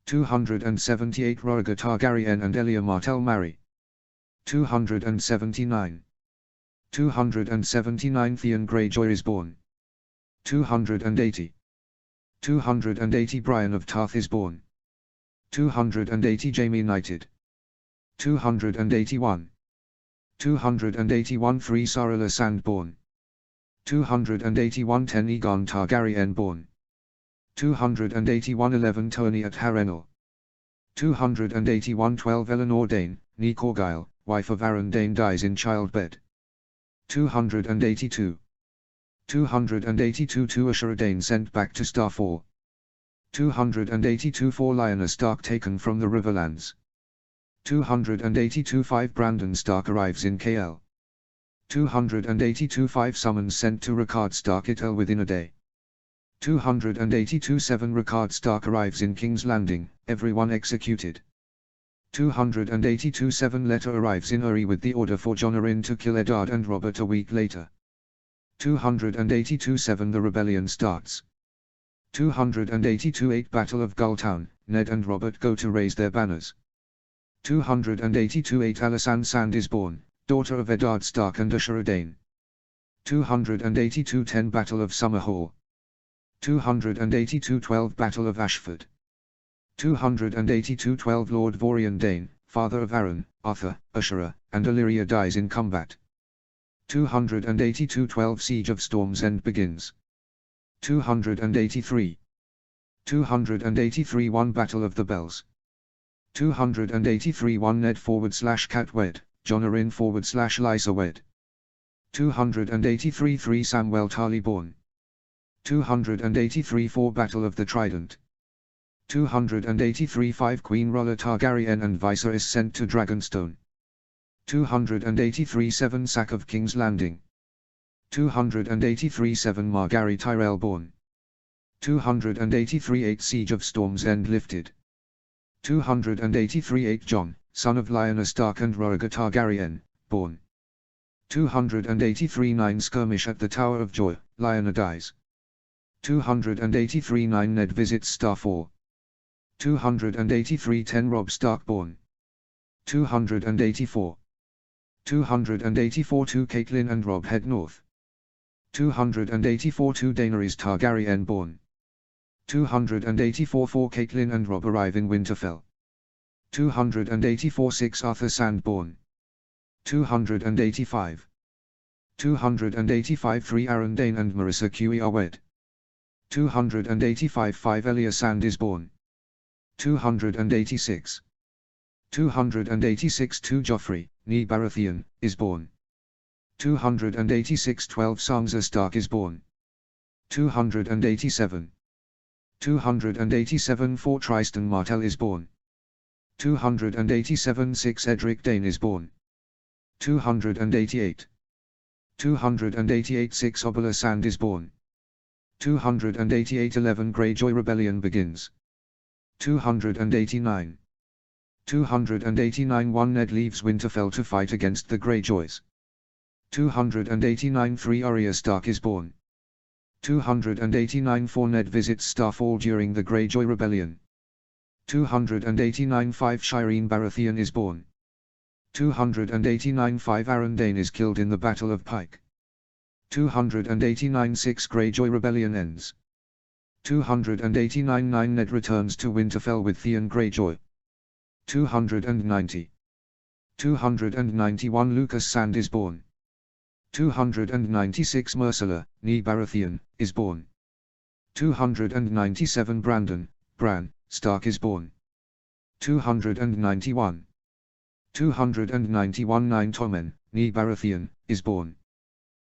278 Rhaegar Targaryen and Elia Martell marry. 279. 279 Theon Greyjoy is born. 280. 280 Brian of Tarth is born. 280 Jaime knighted. 281. 281 3 Sarala Sand born. 281 10 Aegon Targaryen born. 281 11 Tony at Harrenhal. 281 12 Eleanor Dane, née Corgyle, wife of Aron Dane dies in childbed. 282. 282 2 Ashura Dane sent back to Starfall. 282 4 Lyanna Stark taken from the Riverlands. 282 5 Brandon Stark arrives in KL. 282 5 summons sent to Rickard Stark Itel within a day. 282 7 Rickard Stark arrives in King's Landing, everyone executed. 282 7 letter arrives in Uri with the order for Jon Arryn to kill Eddard and Robert a week later. 282 7 The rebellion starts. 282 8 Battle of Gulltown, Ned and Robert go to raise their banners. 282 8 Alysanne Sand is born, daughter of Eddard Stark and Ashara Dane. 282 10 Battle of Summerhall. 282 12 Battle of Ashford. 282 12 Lord Vorian Dane, father of Arryn, Arthur, Ashara, and Illyria dies in combat. 282 12 Siege of Storm's End begins. 283. 283 1 Battle of the Bells. 283 1 Ned / Cat wed, Jon Arryn / Lysa wed. 283 3 Samwell Tarly born. 283 4 Battle of the Trident. 283 5 Queen Rhaella Targaryen and Viserys sent to Dragonstone. 283 7 Sack of King's Landing. 283 7 Margaery Tyrell born. 283 8 Siege of Storm's End lifted. 283 8 Jon, son of Lyanna Stark and Rhaegar Targaryen, born. 283 9 Skirmish at the Tower of Joy, Lyanna dies. 283 9 Ned visits Starfall. 283 10 Robb Stark born. 284. 284 2 Catelyn and Robb head north. 284 2 Daenerys Targaryen born. 284 4 Catelyn and Robb arrive in Winterfell. 284 6 Arthur Sand born. 285. 285 3 Aron Dane and Marissa Cui are wed. 285 5 Elia Sand is born. 286. 286 2 Joffrey, née Baratheon, is born. 286 12 Sansa Stark is born. 287. 287 4 Tristan Martell is born. 287 6 Edric Dane is born. 288. 288 6 Oberyn Sand is born. 288 11 Greyjoy Rebellion begins. 289. 289 1 Ned leaves Winterfell to fight against the Greyjoys. 289 3 Arya Stark is born. 289 4 Ned visits Starfall during the Greyjoy Rebellion. 289 5 Shireen Baratheon is born. 289 5 Aron Dane is killed in the Battle of Pike. 289 6 Greyjoy Rebellion ends. 289 9 Ned returns to Winterfell with Theon Greyjoy. 290. 291 Lucas Sand is born. 296 Myrcella, née Baratheon, is born. 297 Bran Stark is born. 291. 291 9 Tommen, née Baratheon, is born.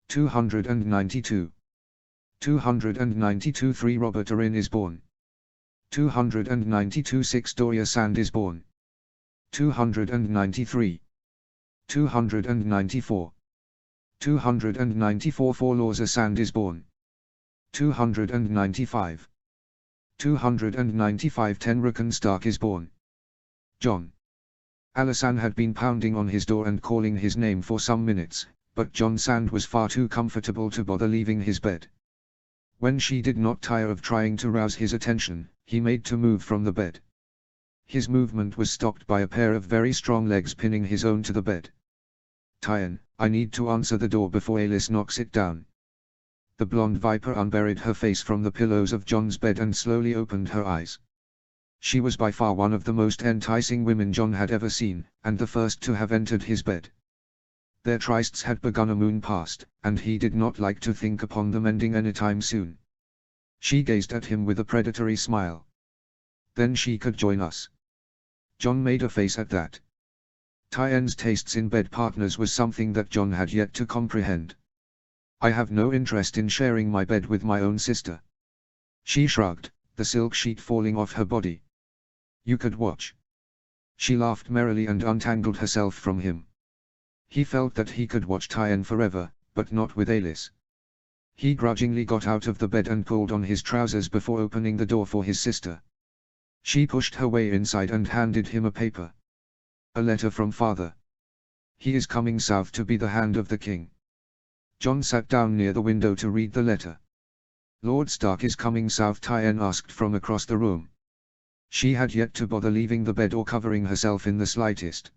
292. 292 3 Robert Arryn is born. 292 6 Doria Sand is born. 293. 294. 294 4 Lorza Sand is born. 295. 295 10 Rickon Stark is born. Jon. Alysanne had been pounding on his door and calling his name for some minutes, but Jon Sand was far too comfortable to bother leaving his bed. When she did not tire of trying to rouse his attention, he made to move from the bed. His movement was stopped by a pair of very strong legs pinning his own to the bed. Tyon, I need to answer the door before Alis knocks it down. The blonde viper unburied her face from the pillows of Jon's bed and slowly opened her eyes. She was by far one of the most enticing women Jon had ever seen, and the first to have entered his bed. Their trysts had begun a moon past, and he did not like to think upon them ending anytime soon. She gazed at him with a predatory smile. Then she could join us. Jon made a face at that. Tyon's tastes in bed partners was something that Jon had yet to comprehend. I have no interest in sharing my bed with my own sister. She shrugged, the silk sheet falling off her body. You could watch. She laughed merrily and untangled herself from him. He felt that he could watch Tyen forever, but not with Alis. He grudgingly got out of the bed and pulled on his trousers before opening the door for his sister. She pushed her way inside and handed him a paper. A letter from father. He is coming south to be the hand of the king. Jon sat down near the window to read the letter. Lord Stark is coming south, Tyen asked from across the room. She had yet to bother leaving the bed or covering herself in the slightest.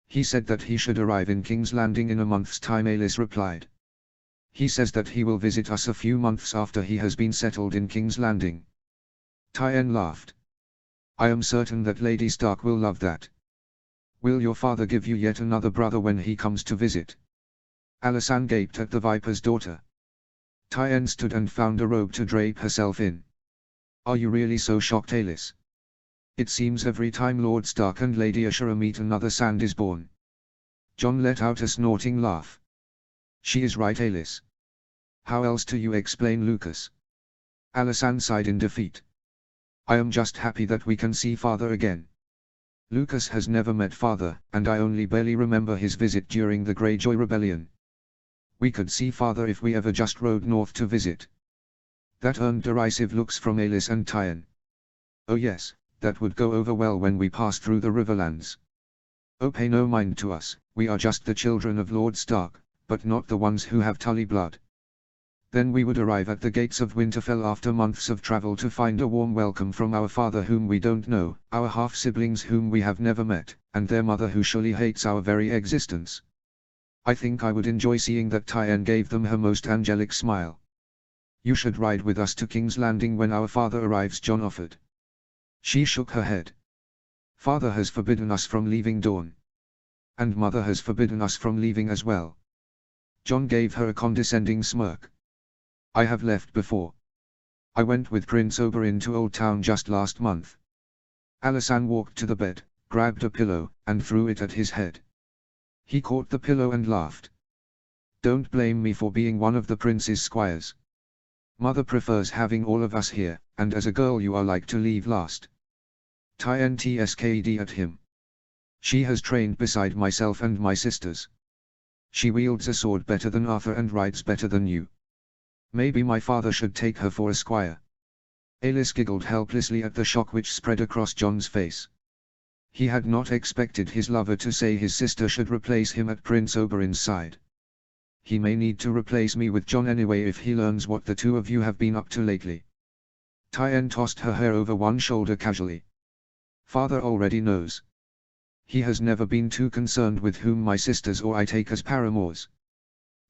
He said that he should arrive in King's Landing in a month's time, Alis replied. He says that he will visit us a few months after he has been settled in King's Landing. Tyen laughed. I am certain that Lady Stark will love that. Will your father give you yet another brother when he comes to visit? Alysanne gaped at the Viper's daughter. Tyen stood and found a robe to drape herself in. Are you really so shocked, Alis? It seems every time Lord Stark and Lady Ashura meet another Sand is born. Jon let out a snorting laugh. She is right, Alis. How else do you explain Lucas? Alysanne sighed in defeat. I am just happy that we can see father again. Lucas has never met father, and I only barely remember his visit during the Greyjoy Rebellion. We could see father if we ever just rode north to visit. That earned derisive looks from Alis and Tyen. Oh yes, that would go over well when we pass through the Riverlands. Oh, pay no mind to us, we are just the children of Lord Stark, but not the ones who have Tully blood. Then we would arrive at the gates of Winterfell after months of travel to find a warm welcome from our father whom we don't know, our half-siblings whom we have never met, and their mother who surely hates our very existence. I think I would enjoy seeing that. Tyen gave them her most angelic smile. You should ride with us to King's Landing when our father arrives, Jon offered. She shook her head. Father has forbidden us from leaving Dorne. And mother has forbidden us from leaving as well. Jon gave her a condescending smirk. I have left before. I went with Prince Oberyn to Old Town just last month. Alysanne walked to the bed, grabbed a pillow, and threw it at his head. He caught the pillow and laughed. Don't blame me for being one of the prince's squires. Mother prefers having all of us here, and as a girl you are like to leave last. Tyen tsked at him. She has trained beside myself and my sisters. She wields a sword better than Arthur and rides better than you. Maybe my father should take her for a squire. Alis giggled helplessly at the shock which spread across Jon's face. He had not expected his lover to say his sister should replace him at Prince Oberyn's side. He may need to replace me with Jon anyway if he learns what the two of you have been up to lately. Tyen tossed her hair over one shoulder casually. Father already knows. He has never been too concerned with whom my sisters or I take as paramours.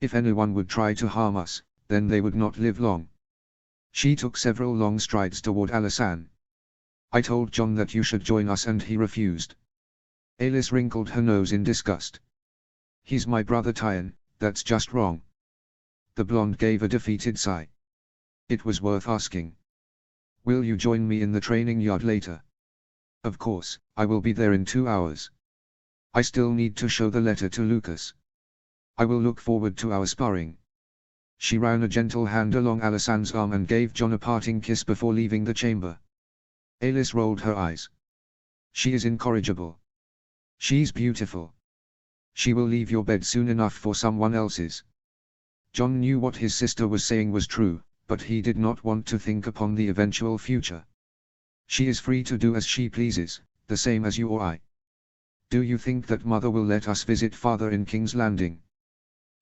If anyone would try to harm us, then they would not live long. She took several long strides toward Alysanne. I told Jon that you should join us and he refused. Alis wrinkled her nose in disgust. He's my brother Tyen, that's just wrong. The blonde gave a defeated sigh. It was worth asking. Will you join me in the training yard later? Of course, I will be there in 2 hours. I still need to show the letter to Lucas. I will look forward to our sparring. She ran a gentle hand along Alysanne's arm and gave Jon a parting kiss before leaving the chamber. Alis rolled her eyes. She is incorrigible. She's beautiful. She will leave your bed soon enough for someone else's. Jon knew what his sister was saying was true, but he did not want to think upon the eventual future. She is free to do as she pleases, the same as you or I. Do you think that mother will let us visit father in King's Landing?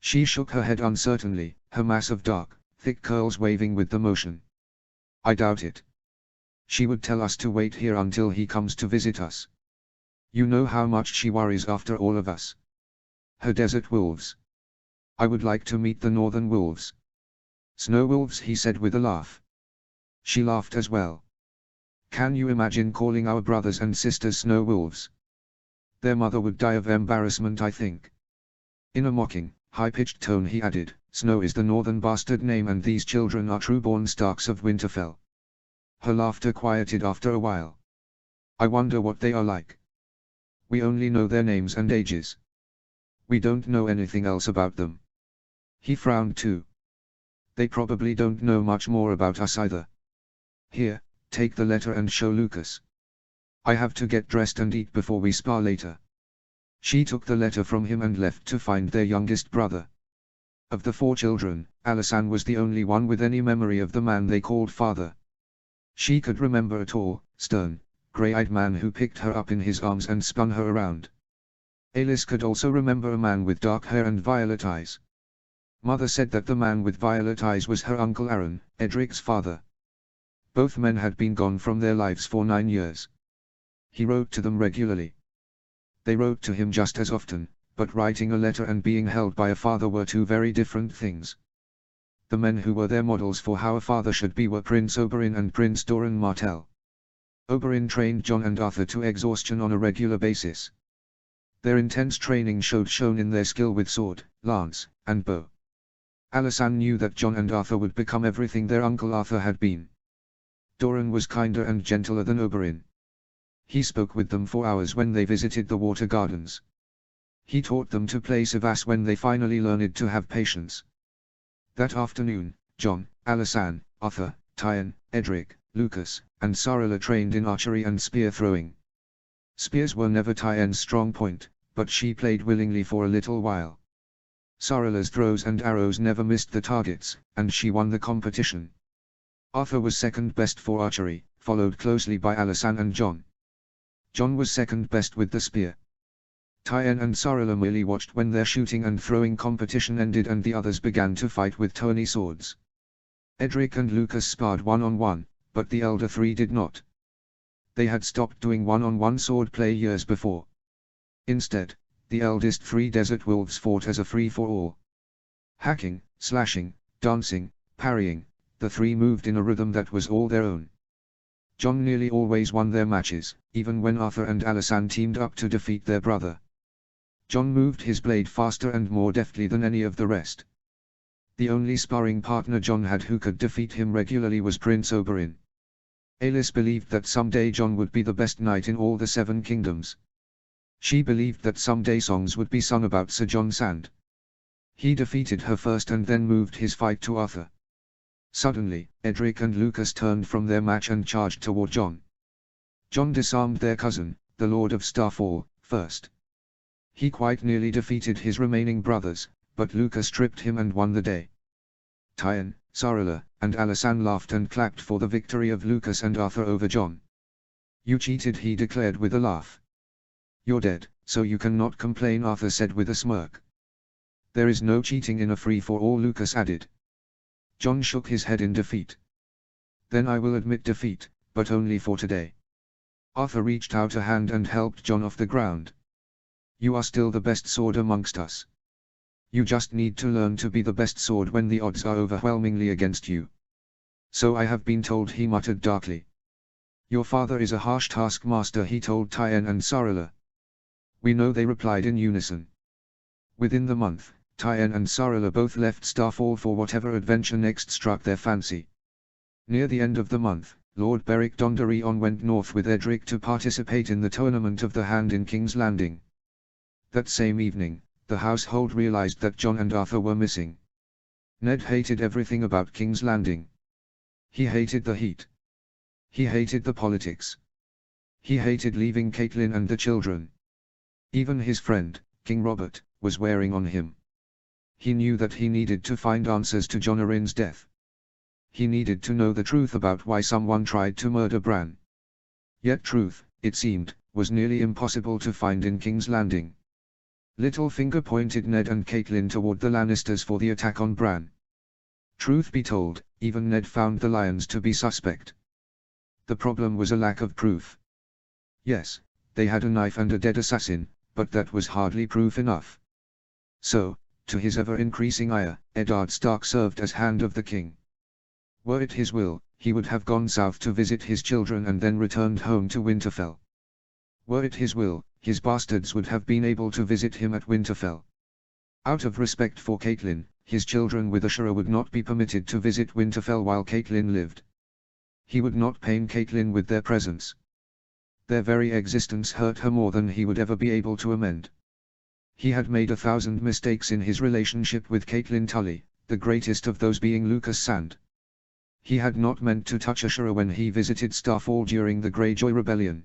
She shook her head uncertainly, her mass of dark, thick curls waving with the motion. I doubt it. She would tell us to wait here until he comes to visit us. You know how much she worries after all of us. Her desert wolves. I would like to meet the northern wolves. Snow wolves, he said with a laugh. She laughed as well. Can you imagine calling our brothers and sisters snow wolves? Their mother would die of embarrassment, I think. In a mocking, high-pitched tone he added, Snow is the northern bastard name and these children are true-born Starks of Winterfell. Her laughter quieted after a while. I wonder what they are like. We only know their names and ages. We don't know anything else about them. He frowned too. They probably don't know much more about us either. Here, take the letter and show Lucas. I have to get dressed and eat before we spar later. She took the letter from him and left to find their youngest brother. Of the 4 children, Alysanne was the only one with any memory of the man they called father. She could remember a tall, stern, grey-eyed man who picked her up in his arms and spun her around. Alice could also remember a man with dark hair and violet eyes. Mother said that the man with violet eyes was her Uncle Aaron, Edric's father. Both men had been gone from their lives for 9 years. He wrote to them regularly. They wrote to him just as often, but writing a letter and being held by a father were 2 very different things. The men who were their models for how a father should be were Prince Oberyn and Prince Doran Martell. Oberyn trained Jon and Arthur to exhaustion on a regular basis. Their intense training shone in their skill with sword, lance, and bow. Alysanne knew that Jon and Arthur would become everything their Uncle Arthur had been. Doran was kinder and gentler than Oberyn. He spoke with them for hours when they visited the water gardens. He taught them to play Savas when they finally learned to have patience. That afternoon, Jon, Alysanne, Arthur, Tywin, Edric, Lucas, and Sarilla trained in archery and spear throwing. Spears were never Tywin's strong point, but she played willingly for a little while. Sarilla's throws and arrows never missed the targets, and she won the competition. Arthur was second best for archery, followed closely by Alysanne and Jon. Jon was second best with the spear. Tywin and Sarilla merely watched when their shooting and throwing competition ended and the others began to fight with tawny swords. Edric and Lucas sparred one-on-one, but the elder 3 did not. They had stopped doing one-on-one sword play years before. Instead, the eldest 3 desert wolves fought as a free-for-all. Hacking, slashing, dancing, parrying, the 3 moved in a rhythm that was all their own. Jon nearly always won their matches, even when Arthur and Alysanne teamed up to defeat their brother. Jon moved his blade faster and more deftly than any of the rest. The only sparring partner Jon had who could defeat him regularly was Prince Oberyn. Alis believed that someday Jon would be the best knight in all the 7 kingdoms. She believed that someday songs would be sung about Sir Jon Sand. He defeated her first and then moved his fight to Arthur. Suddenly, Edric and Lucas turned from their match and charged toward Jon. Jon disarmed their cousin, the Lord of Starfall, first. He quite nearly defeated his remaining brothers, but Lucas tripped him and won the day. Tywin, Sarilla, and Alysanne laughed and clapped for the victory of Lucas and Arthur over Jon. "You cheated," he declared with a laugh. "You're dead, so you cannot complain," Arthur said with a smirk. "There is no cheating in a free-for-all," Lucas added. Jon shook his head in defeat. "Then I will admit defeat, but only for today." Arthur reached out a hand and helped Jon off the ground. "You are still the best sword amongst us. You just need to learn to be the best sword when the odds are overwhelmingly against you." "So I have been told," he muttered darkly. "Your father is a harsh taskmaster," he told Tywin and Sarilla. "We know," they replied in unison. Within the month, Tywin and Sarilla both left Starfall for whatever adventure next struck their fancy. Near the end of the month, Lord Beric Dondarrion went north with Edric to participate in the Tournament of the Hand in King's Landing. That same evening, the household realized that Jon and Arthur were missing. Ned hated everything about King's Landing. He hated the heat. He hated the politics. He hated leaving Catelyn and the children. Even his friend, King Robert, was wearing on him. He knew that he needed to find answers to Jon Arryn's death. He needed to know the truth about why someone tried to murder Bran. Yet truth, it seemed, was nearly impossible to find in King's Landing. Littlefinger pointed Ned and Catelyn toward the Lannisters for the attack on Bran. Truth be told, even Ned found the Lions to be suspect. The problem was a lack of proof. Yes, they had a knife and a dead assassin, but that was hardly proof enough. So, to his ever-increasing ire, Eddard Stark served as Hand of the King. Were it his will, he would have gone south to visit his children and then returned home to Winterfell. Were it his will, his bastards would have been able to visit him at Winterfell. Out of respect for Catelyn, his children with Ashura would not be permitted to visit Winterfell while Catelyn lived. He would not pain Catelyn with their presence. Their very existence hurt her more than he would ever be able to amend. He had made 1,000 mistakes in his relationship with Catelyn Tully, the greatest of those being Lucas Sand. He had not meant to touch Ashura when he visited Starfall during the Greyjoy Rebellion.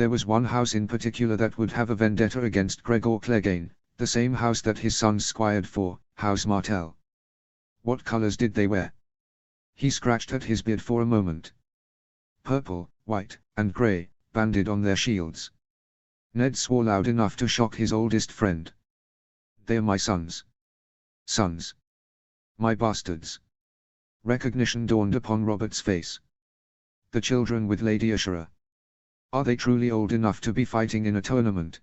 There was one house in particular that would have a vendetta against Gregor Clegane, the same house that his sons squired for, House Martell. What colors did they wear? He scratched at his beard for a moment. Purple, white, and grey, banded on their shields. Ned swore loud enough to shock his oldest friend. They're my sons. Sons. My bastards. Recognition dawned upon Robert's face. The children with Lady Ashura. Are they truly old enough to be fighting in a tournament?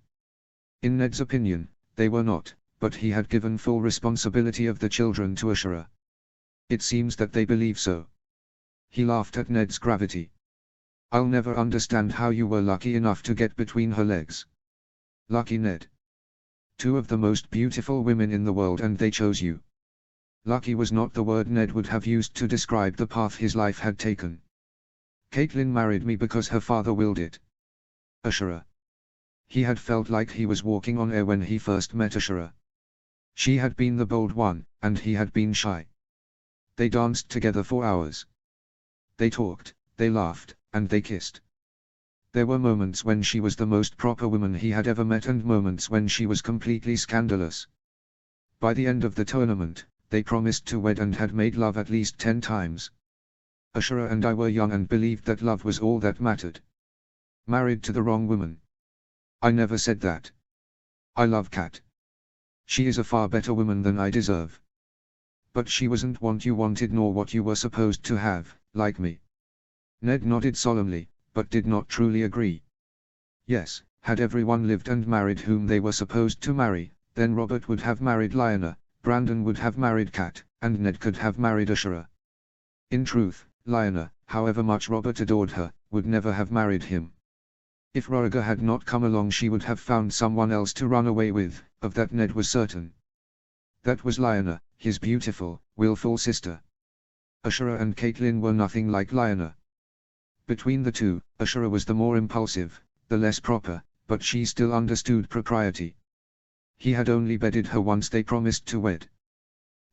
In Ned's opinion, they were not, but he had given full responsibility of the children to Ashura. It seems that they believe so. He laughed at Ned's gravity. I'll never understand how you were lucky enough to get between her legs. Lucky, Ned. Two of the most beautiful women in the world and they chose you. Lucky was not the word Ned would have used to describe the path his life had taken. Caitlin married me because her father willed it. Ashura. He had felt like he was walking on air when he first met Ashura. She had been the bold one, and he had been shy. They danced together for hours. They talked, they laughed, and they kissed. There were moments when she was the most proper woman he had ever met and moments when she was completely scandalous. By the end of the tournament, they promised to wed and had made love at least 10 times. Ashura and I were young and believed that love was all that mattered. Married to the wrong woman. I never said that. I love Kat. She is a far better woman than I deserve. But she wasn't what you wanted nor what you were supposed to have, like me. Ned nodded solemnly, but did not truly agree. Yes, had everyone lived and married whom they were supposed to marry, then Robert would have married Lyanna, Brandon would have married Kat, and Ned could have married Ashura. In truth, Lyanna, however much Robert adored her, would never have married him. If Roriga had not come along she would have found someone else to run away with, of that Ned was certain. That was Lyanna, his beautiful, willful sister. Ashura and Caitlin were nothing like Lyanna. Between the two, Ashura was the more impulsive, the less proper, but she still understood propriety. He had only bedded her once they promised to wed.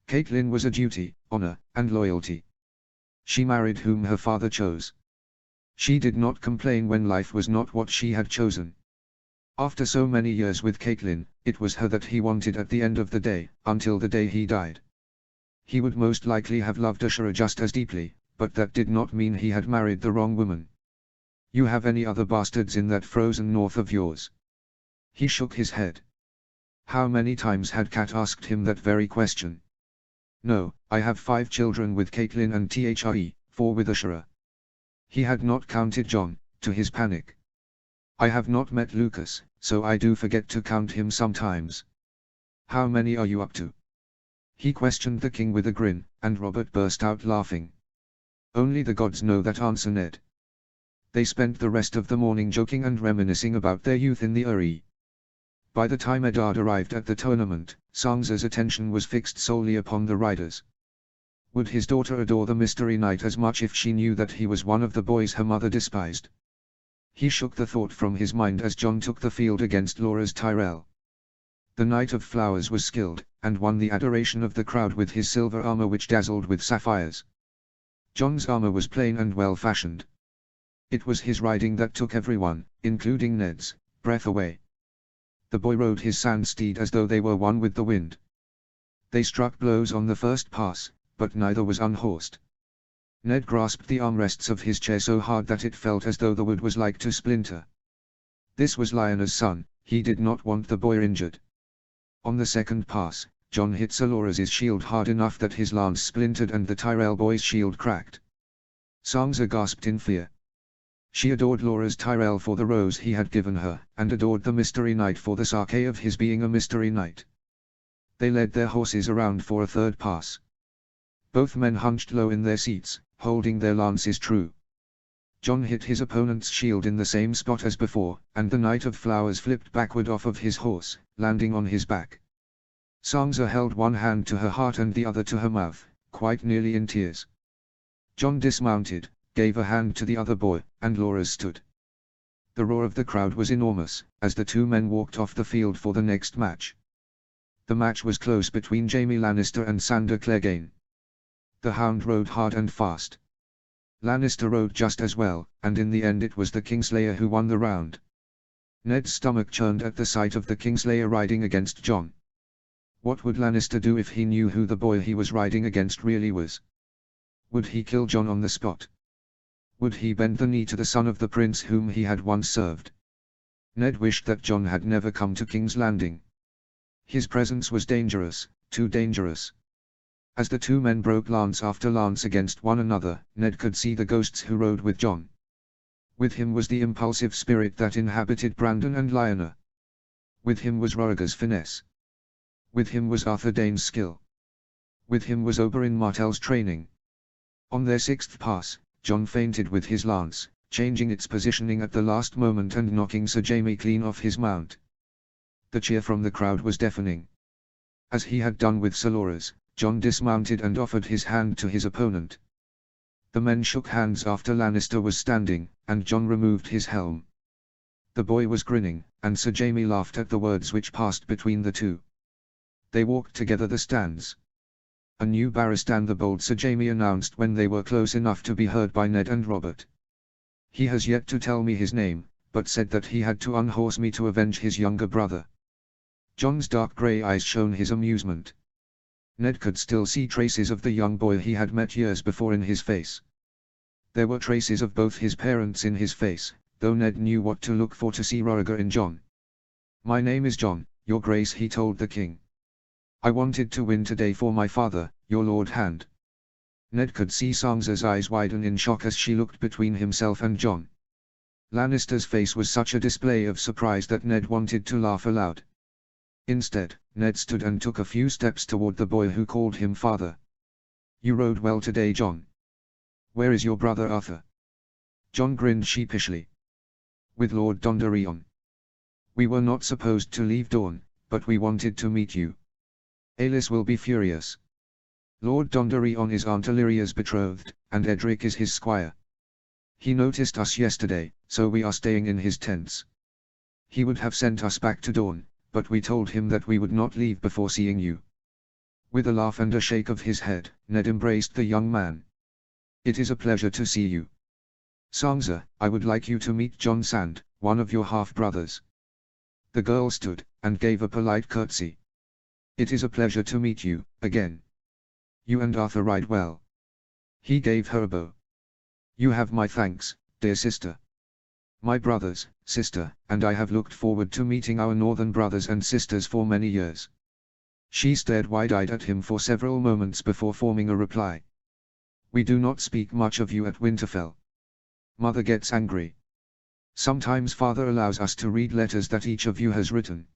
Caitlin was a duty, honor, and loyalty. She married whom her father chose. She did not complain when life was not what she had chosen. After so many years with Caitlin, it was her that he wanted at the end of the day, until the day he died. He would most likely have loved Ashura just as deeply, but that did not mean he had married the wrong woman. You have any other bastards in that frozen north of yours? He shook his head. How many times had Kat asked him that very question? No, I have 5 children with Caitlin and 4 with Ashura. He had not counted John, to his panic. I have not met Lucas, so I do forget to count him sometimes. How many are you up to? He questioned the king with a grin, and Robert burst out laughing. Only the gods know that answer, Ned. They spent the rest of the morning joking and reminiscing about their youth in the Uri. By the time Eddard arrived at the tournament, Sansa's attention was fixed solely upon the riders. Would his daughter adore the Mystery Knight as much if she knew that he was one of the boys her mother despised? He shook the thought from his mind as Jon took the field against Loras Tyrell. The Knight of Flowers was skilled, and won the adoration of the crowd with his silver armor which dazzled with sapphires. Jon's armor was plain and well-fashioned. It was his riding that took everyone, including Ned's, breath away. The boy rode his sand steed as though they were one with the wind. They struck blows on the first pass, but neither was unhorsed. Ned grasped the armrests of his chair so hard that it felt as though the wood was like to splinter. This was Lyanna's son, he did not want the boy injured. On the second pass, Jon hit Sir Loras's shield hard enough that his lance splintered and the Tyrell boy's shield cracked. Sansa gasped in fear. She adored Loras Tyrell for the rose he had given her, and adored the Mystery Knight for the sake of his being a Mystery Knight. They led their horses around for a third pass. Both men hunched low in their seats, holding their lances true. Jon hit his opponent's shield in the same spot as before, and the Knight of Flowers flipped backward off of his horse, landing on his back. Sansa held one hand to her heart and the other to her mouth, quite nearly in tears. Jon dismounted, gave a hand to the other boy, and Loras stood. The roar of the crowd was enormous, as the two men walked off the field for the next match. The match was close between Jaime Lannister and Sandor Clegane. The Hound rode hard and fast. Lannister rode just as well, and in the end it was the Kingslayer who won the round. Ned's stomach churned at the sight of the Kingslayer riding against Jon. What would Lannister do if he knew who the boy he was riding against really was? Would he kill Jon on the spot? Would he bend the knee to the son of the prince whom he had once served? Ned wished that Jon had never come to King's Landing. His presence was dangerous, too dangerous. As the two men broke lance after lance against one another, Ned could see the ghosts who rode with Jon. With him was the impulsive spirit that inhabited Brandon and Lyanna. With him was Rhaegar's finesse. With him was Arthur Dayne's skill. With him was Oberyn Martell's training. On their sixth pass, Jon feinted with his lance, changing its positioning at the last moment and knocking Sir Jaime clean off his mount. The cheer from the crowd was deafening. As he had done with Sir Loras, Jon dismounted and offered his hand to his opponent. The men shook hands after Lannister was standing, and Jon removed his helm. The boy was grinning, and Sir Jaime laughed at the words which passed between the two. They walked together the stands. "A new Barristan," the bold Sir Jaime announced when they were close enough to be heard by Ned and Robert. "He has yet to tell me his name, but said that he had to unhorse me to avenge his younger brother." Jon's dark grey eyes shone his amusement. Ned could still see traces of the young boy he had met years before in his face. There were traces of both his parents in his face, though Ned knew what to look for to see Rhaegar in Jon. "My name is Jon, your grace," he told the king. "I wanted to win today for my father, your Lord Hand." Ned could see Sansa's eyes widen in shock as she looked between himself and Jon. Lannister's face was such a display of surprise that Ned wanted to laugh aloud. Instead, Ned stood and took a few steps toward the boy who called him father. "You rode well today, Jon. Where is your brother Arthur?" Jon grinned sheepishly. "With Lord Dondarrion. We were not supposed to leave Dorne, but we wanted to meet you. Aelys will be furious. Lord Dondarrion is Aunt Illyria's betrothed, and Edric is his squire. He noticed us yesterday, so we are staying in his tents. He would have sent us back to Dorne, but we told him that we would not leave before seeing you." With a laugh and a shake of his head, Ned embraced the young man. "It is a pleasure to see you. Sansa, I would like you to meet Jon Sand, one of your half-brothers." The girl stood, and gave a polite curtsy. "It is a pleasure to meet you, again. You and Arthur ride well." He gave her a bow. "You have my thanks, dear sister. My brothers, sister, and I have looked forward to meeting our northern brothers and sisters for many years." She stared wide-eyed at him for several moments before forming a reply. "We do not speak much of you at Winterfell. Mother gets angry. Sometimes father allows us to read letters that each of you has written.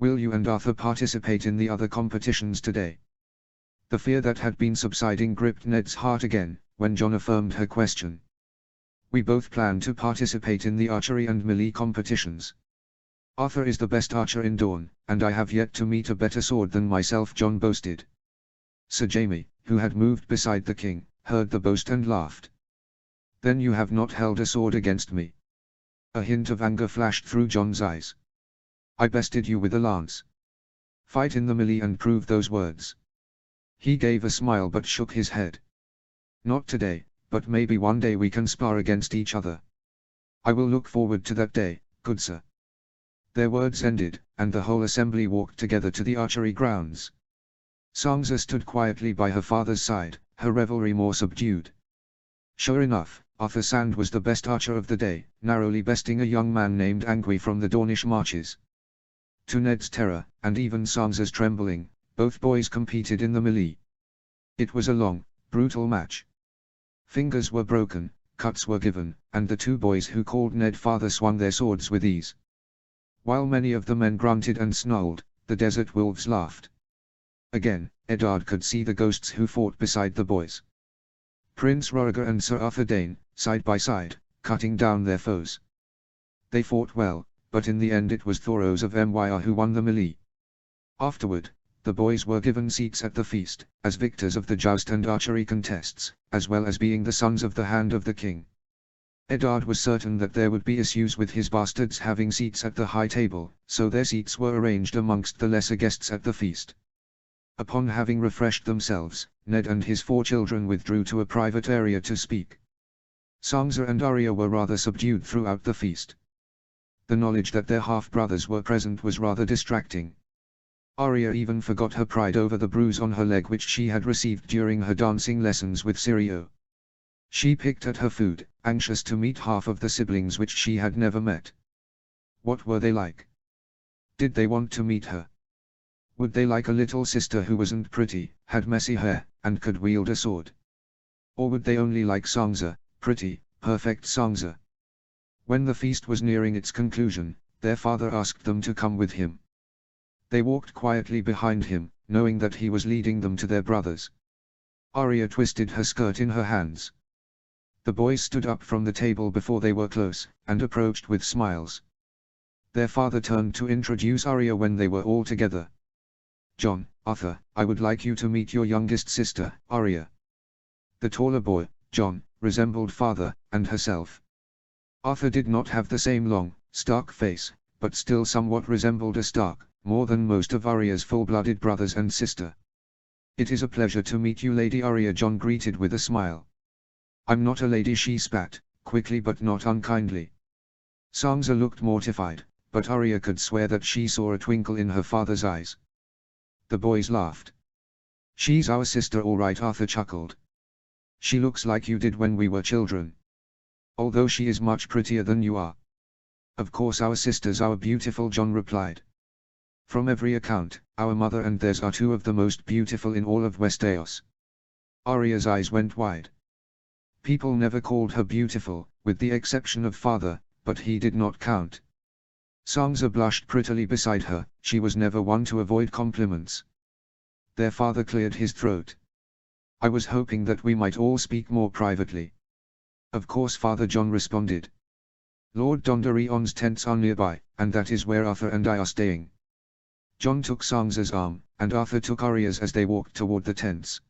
Will you and Arthur participate in the other competitions today?" The fear that had been subsiding gripped Ned's heart again, when Jon affirmed her question. "We both plan to participate in the archery and melee competitions. Arthur is the best archer in Dorne, and I have yet to meet a better sword than myself," Jon boasted. Sir Jaime, who had moved beside the king, heard the boast and laughed. "Then you have not held a sword against me." A hint of anger flashed through Jon's eyes. "I bested you with a lance. Fight in the melee and prove those words." He gave a smile but shook his head. "Not today, but maybe one day we can spar against each other." "I will look forward to that day, good sir." Their words ended, and the whole assembly walked together to the archery grounds. Sansa stood quietly by her father's side, her revelry more subdued. Sure enough, Arthur Sand was the best archer of the day, narrowly besting a young man named Angui from the Dornish marches. To Ned's terror, and even Sansa's trembling, both boys competed in the melee. It was a long, brutal match. Fingers were broken, cuts were given, and the two boys who called Ned father swung their swords with ease. While many of the men grunted and snarled, the desert wolves laughed. Again, Eddard could see the ghosts who fought beside the boys. Prince Rhaegar and Sir Arthur Dayne, side by side, cutting down their foes. They fought well, but in the end it was Thoros of Myr who won the melee. Afterward, the boys were given seats at the feast, as victors of the joust and archery contests, as well as being the sons of the hand of the king. Eddard was certain that there would be issues with his bastards having seats at the high table, so their seats were arranged amongst the lesser guests at the feast. Upon having refreshed themselves, Ned and his 4 children withdrew to a private area to speak. Sansa and Arya were rather subdued throughout the feast. The knowledge that their half-brothers were present was rather distracting. Arya even forgot her pride over the bruise on her leg which she had received during her dancing lessons with Sirio. She picked at her food, anxious to meet half of the siblings which she had never met. What were they like? Did they want to meet her? Would they like a little sister who wasn't pretty, had messy hair, and could wield a sword? Or would they only like Sangza, pretty, perfect Sangza? When the feast was nearing its conclusion, their father asked them to come with him. They walked quietly behind him, knowing that he was leading them to their brothers. Arya twisted her skirt in her hands. The boys stood up from the table before they were close, and approached with smiles. Their father turned to introduce Arya when they were all together. "Jon, Arthur, I would like you to meet your youngest sister, Arya." The taller boy, Jon, resembled father, and herself. Arthur did not have the same long, stark face, but still somewhat resembled a Stark, more than most of Arya's full-blooded brothers and sister. "It is a pleasure to meet you, Lady Arya," Jon greeted with a smile. "I'm not a lady," she spat, quickly but not unkindly. Sangza looked mortified, but Arya could swear that she saw a twinkle in her father's eyes. The boys laughed. "She's our sister all right," Arthur chuckled. "She looks like you did when we were children. Although she is much prettier than you are." "Of course our sisters are beautiful," Jon replied. "From every account, our mother and theirs are two of the most beautiful in all of Westeros." Arya's eyes went wide. People never called her beautiful, with the exception of father, but he did not count. Sangza blushed prettily beside her, she was never one to avoid compliments. Their father cleared his throat. "I was hoping that we might all speak more privately." "Of course, Father," Jon responded. "Lord Dondarrion's tents are nearby, and that is where Arthur and I are staying." Jon took Sangza's arm, and Arthur took Arya's as they walked toward the tents.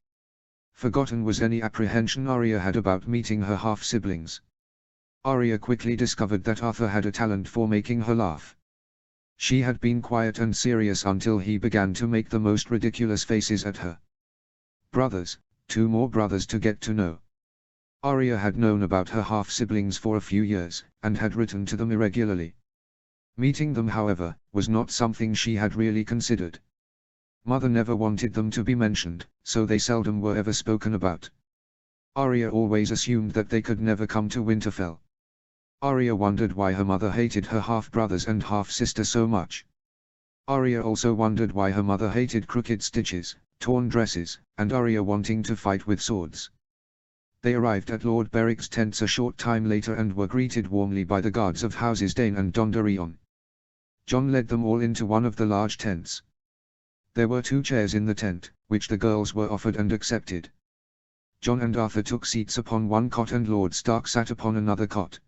Forgotten was any apprehension Arya had about meeting her half-siblings. Arya quickly discovered that Arthur had a talent for making her laugh. She had been quiet and serious until he began to make the most ridiculous faces at her. Brothers, 2 more brothers to get to know. Arya had known about her half-siblings for a few years, and had written to them irregularly. Meeting them, however, was not something she had really considered. Mother never wanted them to be mentioned, so they seldom were ever spoken about. Arya always assumed that they could never come to Winterfell. Arya wondered why her mother hated her half-brothers and half-sister so much. Arya also wondered why her mother hated crooked stitches, torn dresses, and Arya wanting to fight with swords. They arrived at Lord Beric's tents a short time later and were greeted warmly by the guards of Houses Dane and Dondarrion. Jon led them all into one of the large tents. There were 2 chairs in the tent, which the girls were offered and accepted. Jon and Arthur took seats upon one cot and Lord Stark sat upon another cot.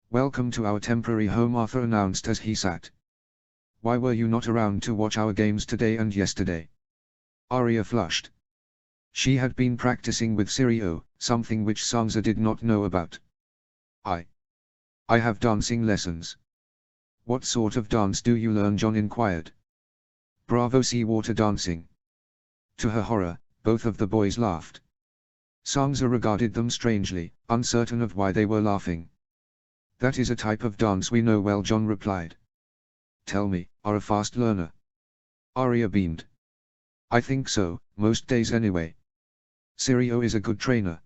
"Welcome to our temporary home," Arthur announced as he sat. "Why were you not around to watch our games today and yesterday?" Arya flushed. She had been practicing with Sirio, something which Sangza did not know about. I have dancing lessons." "What sort of dance do you learn?" Jon inquired. "Bravo seawater dancing." To her horror, both of the boys laughed. Sangza regarded them strangely, uncertain of why they were laughing. "That is a type of dance we know well," Jon replied. "Tell me, are a fast learner?" Arya beamed. "I think so, most days anyway. Sirio is a good trainer.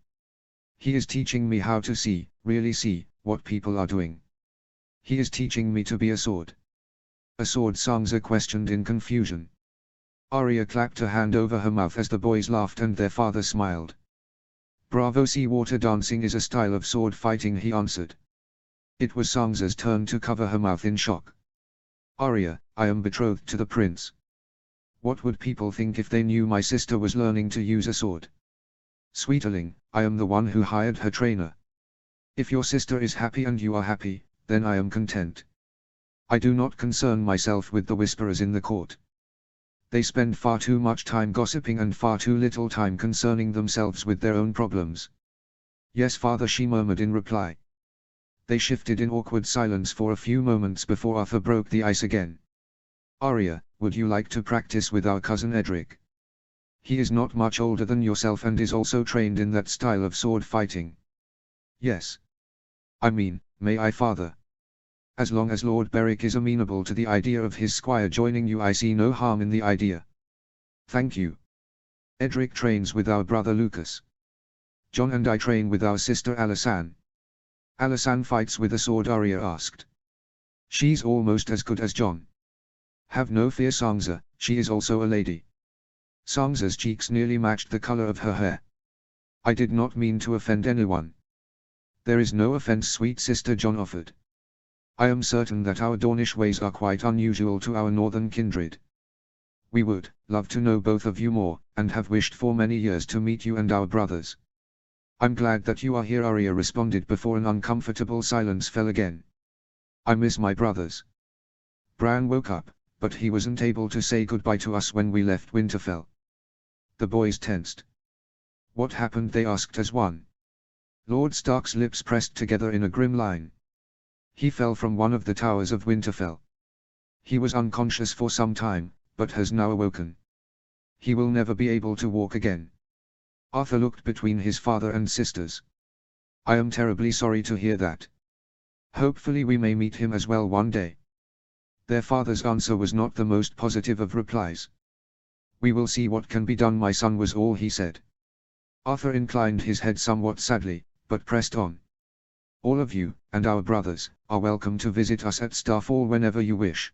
He is teaching me how to see, really see, what people are doing. He is teaching me to be a sword." "A sword?" Sangza questioned in confusion. Arya clapped her hand over her mouth as the boys laughed and their father smiled. "Bravo seawater dancing is a style of sword fighting," he answered. It was Sangza's turn to cover her mouth in shock. "Arya, I am betrothed to the prince. What would people think if they knew my sister was learning to use a sword?" "Sweeterling, I am the one who hired her trainer. If your sister is happy and you are happy, then I am content. I do not concern myself with the whisperers in the court. They spend far too much time gossiping and far too little time concerning themselves with their own problems." "Yes, father," she murmured in reply. They shifted in awkward silence for a few moments before Arthur broke the ice again. "Arya, would you like to practice with our cousin Edric? He is not much older than yourself and is also trained in that style of sword fighting." "Yes. I mean, may I, father?" As long as Lord Beric is amenable to the idea of his squire joining you, I see no harm in the idea. Thank you. Edric trains with our brother Lucas. John and I train with our sister Alysanne. Alysanne fights with a sword, Arya asked. She's almost as good as John. Have no fear, Sansa, she is also a lady. Sansa's cheeks nearly matched the color of her hair. I did not mean to offend anyone. There is no offense, sweet sister, John offered. I am certain that our Dornish ways are quite unusual to our northern kindred. We would love to know both of you more, and have wished for many years to meet you and our brothers. I'm glad that you are here, Arya responded before an uncomfortable silence fell again. I miss my brothers. Bran woke up, but he wasn't able to say goodbye to us when we left Winterfell. The boys tensed. What happened, they asked as one. Lord Stark's lips pressed together in a grim line. He fell from one of the towers of Winterfell. He was unconscious for some time, but has now awoken. He will never be able to walk again. Arthur looked between his father and sisters. I am terribly sorry to hear that. Hopefully we may meet him as well one day. Their father's answer was not the most positive of replies. We will see what can be done, my son, was all he said. Arthur inclined his head somewhat sadly, but pressed on. All of you, and our brothers, are welcome to visit us at Starfall whenever you wish.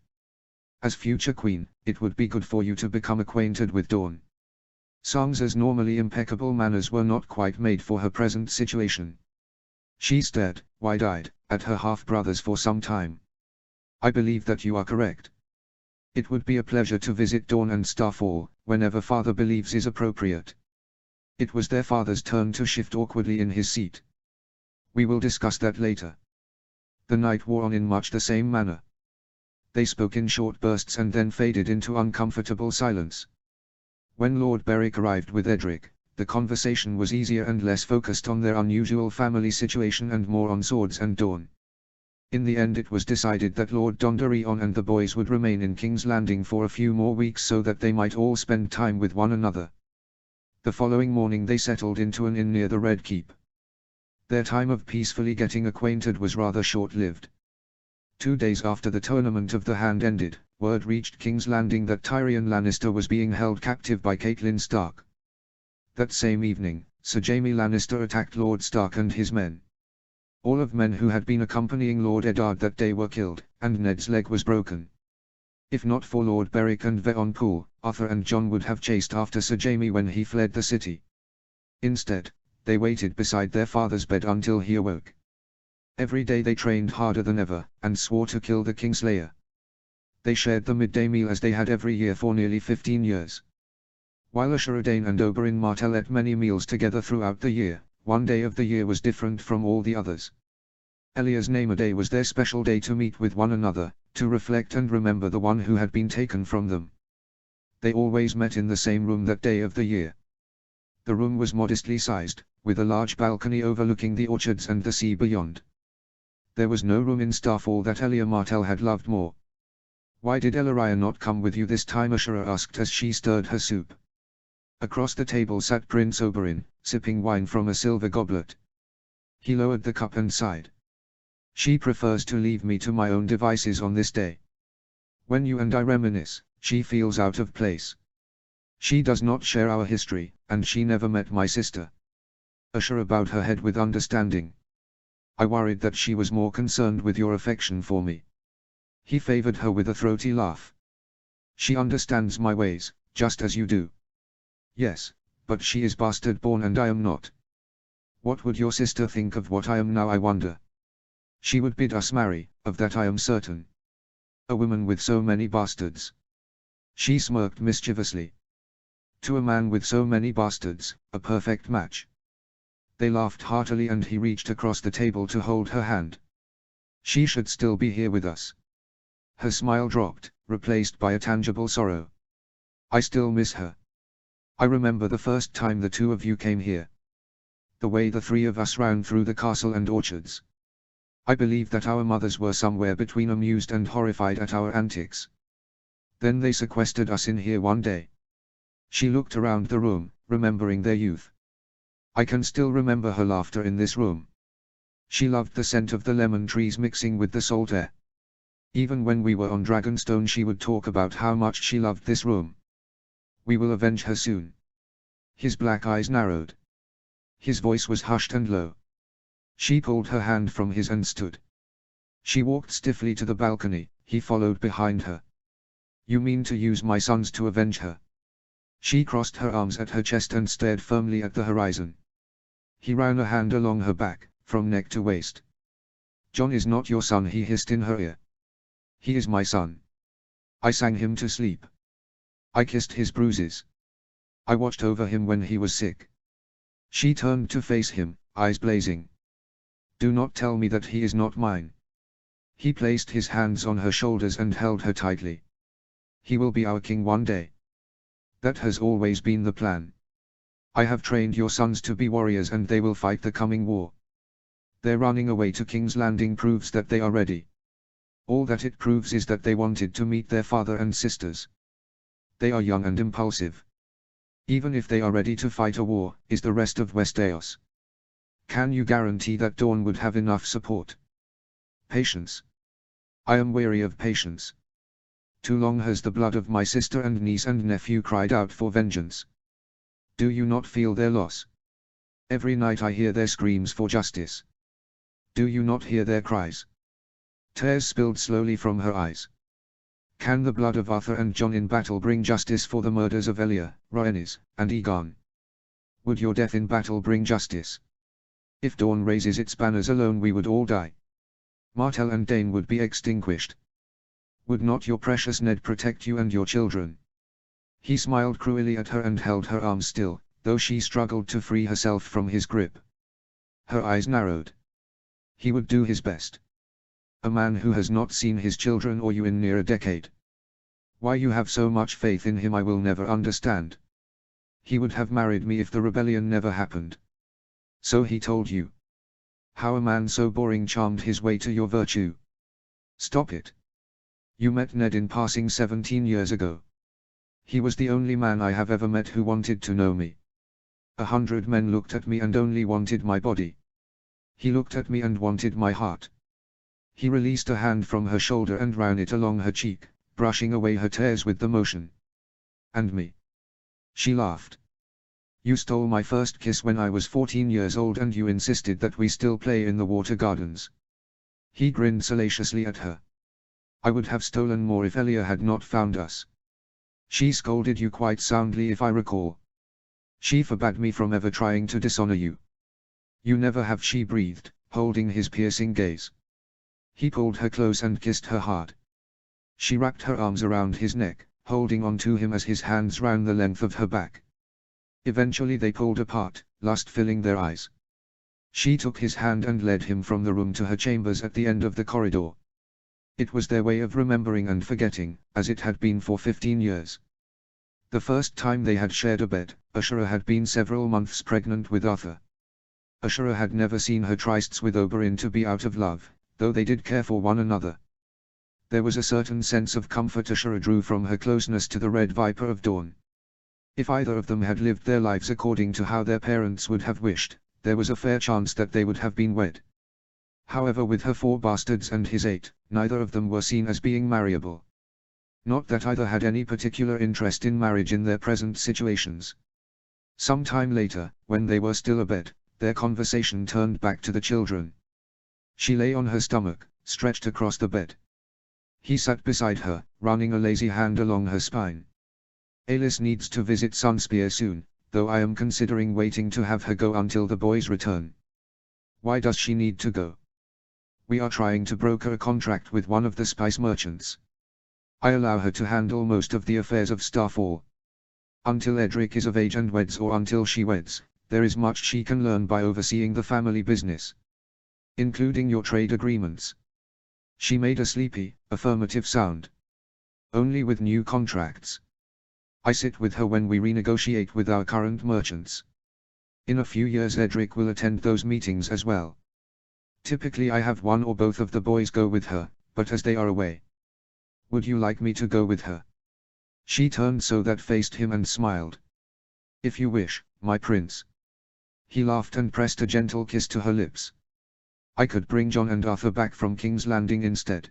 As future queen, it would be good for you to become acquainted with Dorne. Sansa's normally impeccable manners were not quite made for her present situation. She stared, wide-eyed, at her half-brothers for some time. I believe that you are correct. It would be a pleasure to visit Dorne and Starfall, whenever father believes is appropriate. It was their father's turn to shift awkwardly in his seat. We will discuss that later. The night wore on in much the same manner. They spoke in short bursts and then faded into uncomfortable silence. When Lord Beric arrived with Edric, the conversation was easier and less focused on their unusual family situation and more on swords and Dorne. In the end it was decided that Lord Dondarrion and the boys would remain in King's Landing for a few more weeks so that they might all spend time with one another. The following morning they settled into an inn near the Red Keep. Their time of peacefully getting acquainted was rather short-lived. 2 days after the Tournament of the Hand ended, word reached King's Landing that Tyrion Lannister was being held captive by Catelyn Stark. That same evening, Sir Jaime Lannister attacked Lord Stark and his men. All of men who had been accompanying Lord Eddard that day were killed, and Ned's leg was broken. If not for Lord Beric and Veon Poole, Arthur and Jon would have chased after Sir Jaime when he fled the city. Instead, they waited beside their father's bed until he awoke. Every day they trained harder than ever, and swore to kill the Kingslayer. They shared the midday meal as they had every year for nearly 15 years. While Ashera Dayne and Oberyn Martell ate many meals together throughout the year, one day of the year was different from all the others. Ellia's Name Day was their special day to meet with one another, to reflect and remember the one who had been taken from them. They always met in the same room that day of the year. The room was modestly sized, with a large balcony overlooking the orchards and the sea beyond. There was no room in Starfall that Elia Martell had loved more. Why did Ellaria not come with you this time? Ashera asked as she stirred her soup. Across the table sat Prince Oberyn, sipping wine from a silver goblet. He lowered the cup and sighed. She prefers to leave me to my own devices on this day. When you and I reminisce, she feels out of place. She does not share our history, and she never met my sister. Ashera bowed her head with understanding. I worried that she was more concerned with your affection for me. He favored her with a throaty laugh. She understands my ways, just as you do. Yes, but she is bastard-born and I am not. What would your sister think of what I am now, I wonder? She would bid us marry, of that I am certain. A woman with so many bastards. She smirked mischievously. To a man with so many bastards, a perfect match. They laughed heartily and he reached across the table to hold her hand. She should still be here with us. Her smile dropped, replaced by a tangible sorrow. I still miss her. I remember the first time the two of you came here. The way the three of us ran through the castle and orchards. I believe that our mothers were somewhere between amused and horrified at our antics. Then they sequestered us in here one day. She looked around the room, remembering their youth. I can still remember her laughter in this room. She loved the scent of the lemon trees mixing with the salt air. Even when we were on Dragonstone she would talk about how much she loved this room. We will avenge her soon. His black eyes narrowed. His voice was hushed and low. She pulled her hand from his and stood. She walked stiffly to the balcony, he followed behind her. You mean to use my sons to avenge her? She crossed her arms at her chest and stared firmly at the horizon. He ran a hand along her back, from neck to waist. Jon is not your son, he hissed in her ear. He is my son. I sang him to sleep. I kissed his bruises. I watched over him when he was sick. She turned to face him, eyes blazing. Do not tell me that he is not mine. He placed his hands on her shoulders and held her tightly. He will be our king one day. That has always been the plan. I have trained your sons to be warriors and they will fight the coming war. Their running away to King's Landing proves that they are ready. All that it proves is that they wanted to meet their father and sisters. They are young and impulsive. Even if they are ready to fight a war, is the rest of Westeros. Can you guarantee that Dorne would have enough support? Patience. I am weary of patience. Too long has the blood of my sister and niece and nephew cried out for vengeance. Do you not feel their loss? Every night I hear their screams for justice. Do you not hear their cries? Tears spilled slowly from her eyes. Can the blood of Arthur and Jon in battle bring justice for the murders of Elia, Rhaenys, and Aegon? Would your death in battle bring justice? If Dorne raises its banners alone we would all die. Martell and Dane would be extinguished. Would not your precious Ned protect you and your children? He smiled cruelly at her and held her arms still, though she struggled to free herself from his grip. Her eyes narrowed. He would do his best. A man who has not seen his children or you in near a decade. Why you have so much faith in him I will never understand. He would have married me if the rebellion never happened. So he told you. How a man so boring charmed his way to your virtue. Stop it. You met Ned in passing 17 years ago. He was the only man I have ever met who wanted to know me. 100 men looked at me and only wanted my body. He looked at me and wanted my heart. He released a hand from her shoulder and ran it along her cheek, brushing away her tears with the motion. And me. She laughed. You stole my first kiss when I was 14 years old and you insisted that we still play in the water gardens. He grinned salaciously at her. I would have stolen more if Elia had not found us. She scolded you quite soundly if I recall. She forbade me from ever trying to dishonor you. You never have, she breathed, holding his piercing gaze. He pulled her close and kissed her hard. She wrapped her arms around his neck, holding on to him as his hands ran the length of her back. Eventually they pulled apart, lust filling their eyes. She took his hand and led him from the room to her chambers at the end of the corridor. It was their way of remembering and forgetting, as it had been for 15 years. The first time they had shared a bed, Ashura had been several months pregnant with Arthur. Ashura had never seen her trysts with Oberyn to be out of love, though they did care for one another. There was a certain sense of comfort Ashura drew from her closeness to the Red Viper of Dorne. If either of them had lived their lives according to how their parents would have wished, there was a fair chance that they would have been wed. However, with her 4 bastards and his 8, neither of them were seen as being marriable. Not that either had any particular interest in marriage in their present situations. Some time later, when they were still abed, their conversation turned back to the children. She lay on her stomach, stretched across the bed. He sat beside her, running a lazy hand along her spine. Alis needs to visit Sunspear soon, though I am considering waiting to have her go until the boys return. Why does she need to go? We are trying to broker a contract with one of the spice merchants. I allow her to handle most of the affairs of Starfall. Until Edric is of age and weds, or until she weds, there is much she can learn by overseeing the family business. Including your trade agreements. She made a sleepy, affirmative sound. Only with new contracts. I sit with her when we renegotiate with our current merchants. In a few years Edric will attend those meetings as well. Typically I have one or both of the boys go with her, but as they are away. Would you like me to go with her? She turned so that faced him and smiled. If you wish, my prince. He laughed and pressed a gentle kiss to her lips. I could bring Jon and Arthur back from King's Landing instead.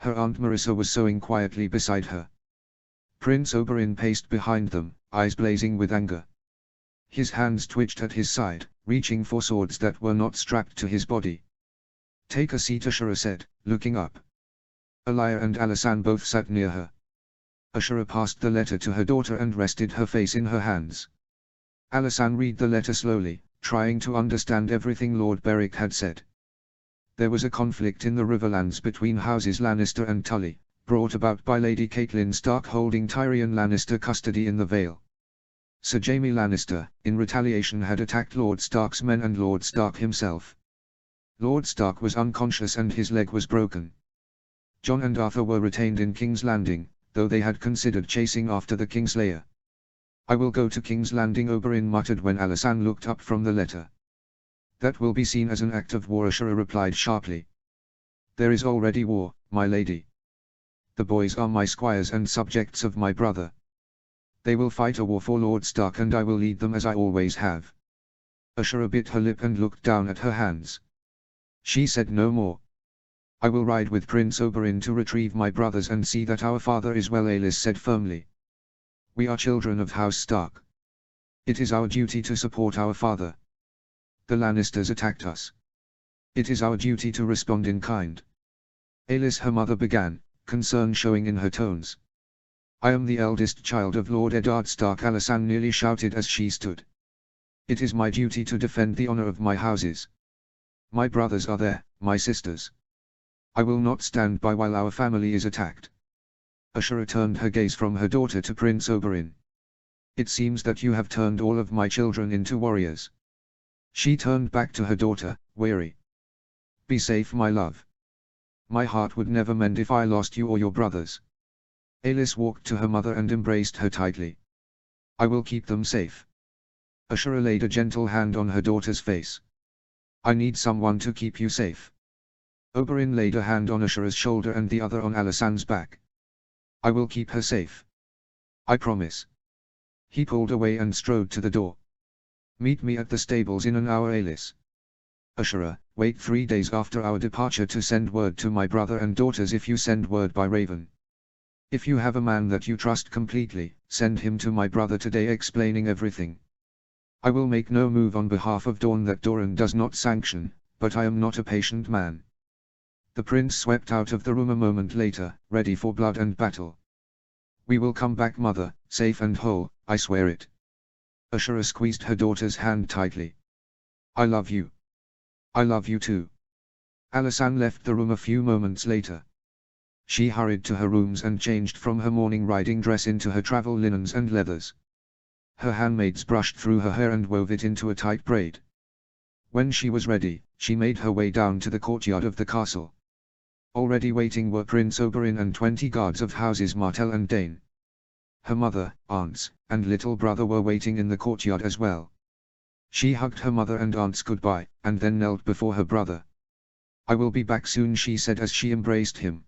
Her Aunt Marissa was sewing quietly beside her. Prince Oberyn paced behind them, eyes blazing with anger. His hands twitched at his side, reaching for swords that were not strapped to his body. "Take a seat," Ashura said, looking up. Elia and Alysanne both sat near her. Ashura passed the letter to her daughter and rested her face in her hands. Alysanne read the letter slowly, trying to understand everything Lord Beric had said. There was a conflict in the Riverlands between houses Lannister and Tully, brought about by Lady Catelyn Stark holding Tyrion Lannister custody in the Vale. Sir Jaime Lannister, in retaliation, had attacked Lord Stark's men and Lord Stark himself. Lord Stark was unconscious and his leg was broken. Jon and Arthur were retained in King's Landing, though they had considered chasing after the Kingslayer. "I will go to King's Landing," Oberyn muttered when Alysanne looked up from the letter. "That will be seen as an act of war," Ashura replied sharply. "There is already war, my lady. The boys are my squires and subjects of my brother. They will fight a war for Lord Stark and I will lead them as I always have." Ashura bit her lip and looked down at her hands. She said no more. "I will ride with Prince Oberyn to retrieve my brothers and see that our father is well," Aelys said firmly. "We are children of House Stark. It is our duty to support our father. The Lannisters attacked us. It is our duty to respond in kind." Aelys, her mother began, concern showing in her tones. "I am the eldest child of Lord Eddard Stark," Alysanne nearly shouted as she stood. "It is my duty to defend the honor of my houses. My brothers are there, my sisters. I will not stand by while our family is attacked." Ashura turned her gaze from her daughter to Prince Oberyn. "It seems that you have turned all of my children into warriors." She turned back to her daughter, weary. "Be safe, my love. My heart would never mend if I lost you or your brothers." Aelys walked to her mother and embraced her tightly. "I will keep them safe." Ashura laid a gentle hand on her daughter's face. "I need someone to keep you safe." Oberyn laid a hand on Ashura's shoulder and the other on Alysanne's back. "I will keep her safe. I promise." He pulled away and strode to the door. "Meet me at the stables in an hour, Aelys." "Ashura, wait 3 days after our departure to send word to my brother and daughters if you send word by Raven. If you have a man that you trust completely, send him to my brother today explaining everything. I will make no move on behalf of Dorne that Doran does not sanction, but I am not a patient man." The prince swept out of the room a moment later, ready for blood and battle. "We will come back, mother, safe and whole, I swear it." Ashura squeezed her daughter's hand tightly. "I love you. I love you too." Alysanne left the room a few moments later. She hurried to her rooms and changed from her morning riding dress into her travel linens and leathers. Her handmaids brushed through her hair and wove it into a tight braid. When she was ready, she made her way down to the courtyard of the castle. Already waiting were Prince Oberyn and 20 guards of houses Martell and Dane. Her mother, aunts, and little brother were waiting in the courtyard as well. She hugged her mother and aunts goodbye, and then knelt before her brother. "I will be back soon," she said as she embraced him.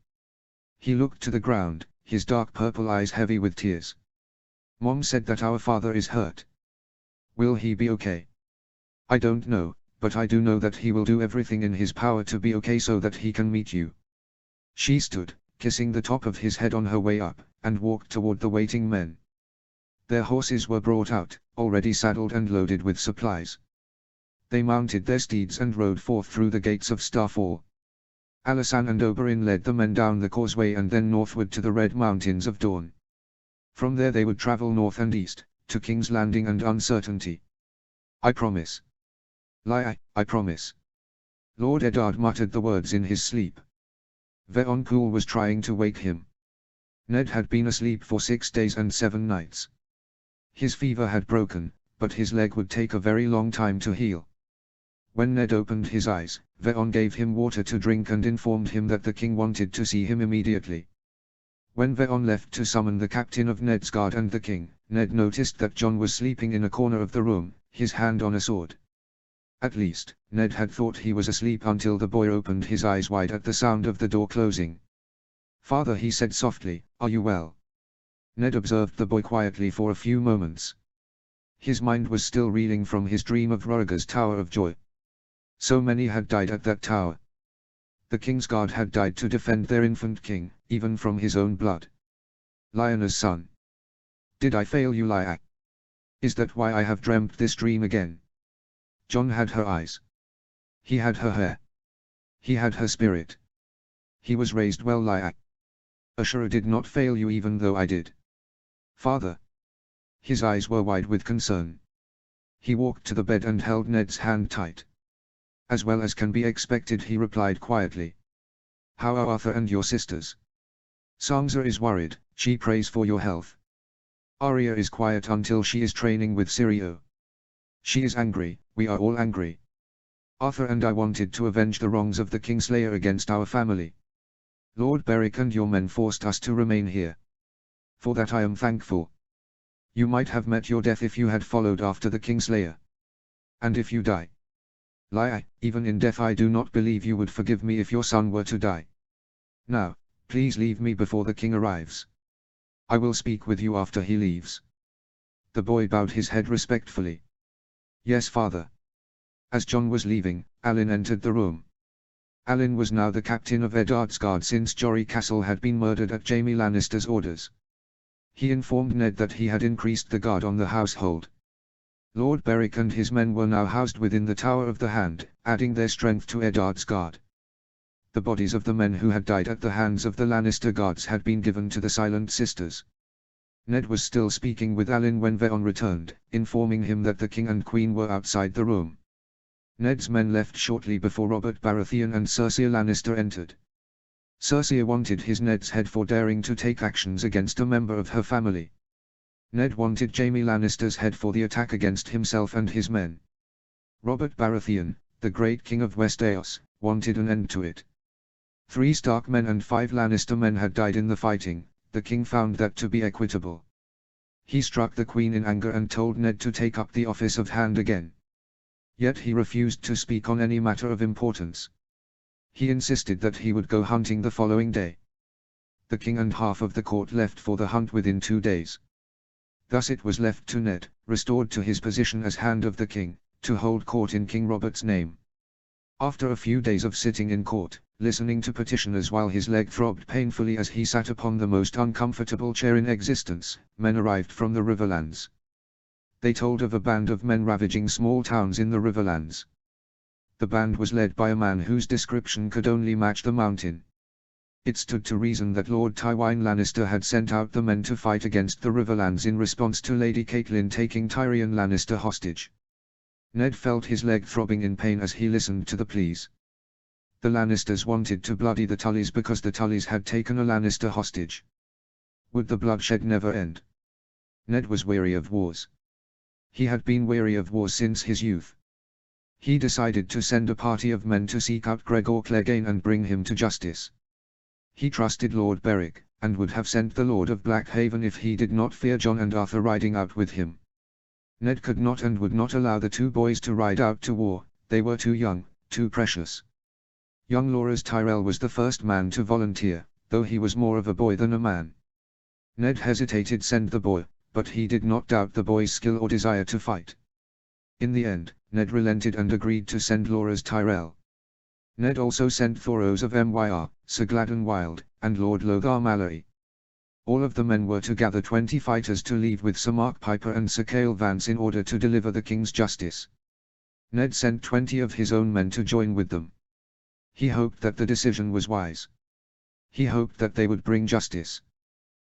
He looked to the ground, his dark purple eyes heavy with tears. "Mom said that our father is hurt. Will he be okay?" "I don't know, but I do know that he will do everything in his power to be okay so that he can meet you." She stood, kissing the top of his head on her way up, and walked toward the waiting men. Their horses were brought out, already saddled and loaded with supplies. They mounted their steeds and rode forth through the gates of Starfall. Alysanne and Oberyn led the men down the causeway and then northward to the Red Mountains of Dorne. From there they would travel north and east, to King's Landing and Uncertainty. "I promise." I promise." Lord Eddard muttered the words in his sleep. Veon Poole was trying to wake him. Ned had been asleep for 6 days and 7 nights. His fever had broken, but his leg would take a very long time to heal. When Ned opened his eyes, Veon gave him water to drink and informed him that the king wanted to see him immediately. When Veon left to summon the captain of Ned's guard and the king, Ned noticed that Jon was sleeping in a corner of the room, his hand on a sword. At least, Ned had thought he was asleep until the boy opened his eyes wide at the sound of the door closing. "Father," he said softly, "are you well?" Ned observed the boy quietly for a few moments. His mind was still reeling from his dream of Rhaegar's Tower of Joy. So many had died at that tower. The king's guard had died to defend their infant king, even from his own blood. Lyona's son. Did I fail you, Lyak? Is that why I have dreamt this dream again? Jon had her eyes. He had her hair. He had her spirit. He was raised well, Lyak. Ashura did not fail you even though I did. Father. His eyes were wide with concern. He walked to the bed and held Ned's hand tight. As well as can be expected, he replied quietly. How are Arthur and your sisters? Sansa is worried, she prays for your health. Arya is quiet until she is training with Syrio. She is angry, we are all angry. Arthur and I wanted to avenge the wrongs of the Kingslayer against our family. Lord Beric and your men forced us to remain here. For that I am thankful. You might have met your death if you had followed after the Kingslayer. And if you die. Lie, even in death I do not believe you would forgive me if your son were to die. Now, please leave me before the king arrives. I will speak with you after he leaves. The boy bowed his head respectfully. Yes, father. As Jon was leaving, Alyn entered the room. Alyn was now the captain of Eddard's Guard since Jory Castle had been murdered at Jaime Lannister's orders. He informed Ned that he had increased the guard on the household. Lord Beric and his men were now housed within the Tower of the Hand, adding their strength to Eddard's Guard. The bodies of the men who had died at the hands of the Lannister guards had been given to the Silent Sisters. Ned was still speaking with Alyn when Veon returned, informing him that the king and queen were outside the room. Ned's men left shortly before Robert Baratheon and Cersei Lannister entered. Cersei wanted his Ned's head for daring to take actions against a member of her family. Ned wanted Jaime Lannister's head for the attack against himself and his men. Robert Baratheon, the great king of Westeros, wanted an end to it. 3 Stark men and 5 Lannister men had died in the fighting. The king found that to be equitable. He struck the queen in anger and told Ned to take up the office of Hand again. Yet he refused to speak on any matter of importance. He insisted that he would go hunting the following day. The king and half of the court left for the hunt within 2 days. Thus it was left to Ned, restored to his position as Hand of the king, to hold court in King Robert's name. After a few days of sitting in court, listening to petitioners while his leg throbbed painfully as he sat upon the most uncomfortable chair in existence, men arrived from the Riverlands. They told of a band of men ravaging small towns in the Riverlands. The band was led by a man whose description could only match the Mountain. It stood to reason that Lord Tywin Lannister had sent out the men to fight against the Riverlands in response to Lady Catelyn taking Tyrion Lannister hostage. Ned felt his leg throbbing in pain as he listened to the pleas. The Lannisters wanted to bloody the Tullys because the Tullys had taken a Lannister hostage. Would the bloodshed never end? Ned was weary of wars. He had been weary of wars since his youth. He decided to send a party of men to seek out Gregor Clegane and bring him to justice. He trusted Lord Beric, and would have sent the Lord of Blackhaven if he did not fear Jon and Arthur riding out with him. Ned could not and would not allow the 2 boys to ride out to war. They were too young, too precious. Young Loras Tyrell was the first man to volunteer, though he was more of a boy than a man. Ned hesitated send the boy, but he did not doubt the boy's skill or desire to fight. In the end, Ned relented and agreed to send Loras Tyrell. Ned also sent Thoros of Myr, Sir Gladden Wilde, and Lord Lothar Mallory. All of the men were to gather 20 fighters to leave with Sir Mark Piper and Sir Cale Vance in order to deliver the king's justice. Ned sent 20 of his own men to join with them. He hoped that the decision was wise. He hoped that they would bring justice.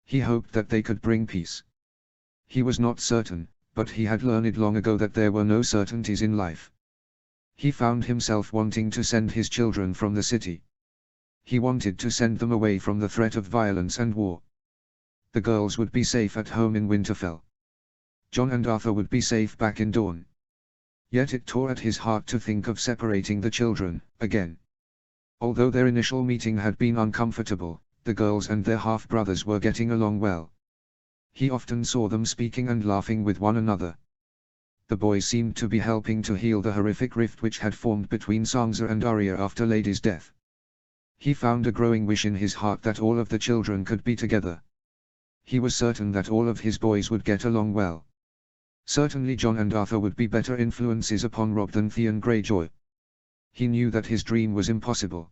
He hoped that they could bring peace. He was not certain, but he had learned long ago that there were no certainties in life. He found himself wanting to send his children from the city. He wanted to send them away from the threat of violence and war. The girls would be safe at home in Winterfell. Jon and Arthur would be safe back in Dorne. Yet it tore at his heart to think of separating the children, again. Although their initial meeting had been uncomfortable, the girls and their half-brothers were getting along well. He often saw them speaking and laughing with one another. The boys seemed to be helping to heal the horrific rift which had formed between Sansa and Arya after Lady's death. He found a growing wish in his heart that all of the children could be together. He was certain that all of his boys would get along well. Certainly Jon and Arthur would be better influences upon Robb than Theon Greyjoy. He knew that his dream was impossible.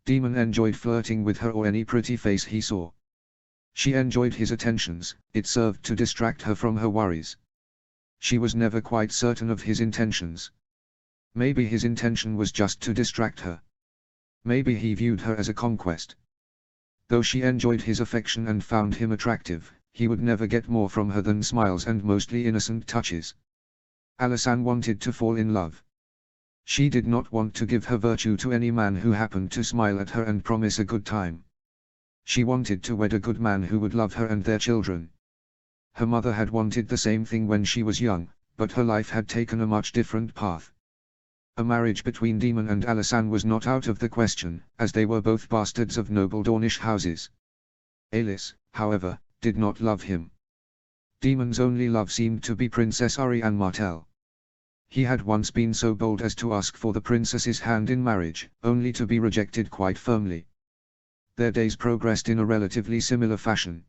Demon enjoyed flirting with her or any pretty face he saw. She enjoyed his attentions, it served to distract her from her worries. She was never quite certain of his intentions. Maybe his intention was just to distract her. Maybe he viewed her as a conquest. Though she enjoyed his affection and found him attractive, he would never get more from her than smiles and mostly innocent touches. Alysane wanted to fall in love. She did not want to give her virtue to any man who happened to smile at her and promise a good time. She wanted to wed a good man who would love her and their children. Her mother had wanted the same thing when she was young, but her life had taken a much different path. A marriage between Demon and Alysane was not out of the question, as they were both bastards of noble Dornish houses. Alis, however, did not love him. Demon's only love seemed to be Princess Arianne Martell. He had once been so bold as to ask for the princess's hand in marriage, only to be rejected quite firmly. Their days progressed in a relatively similar fashion.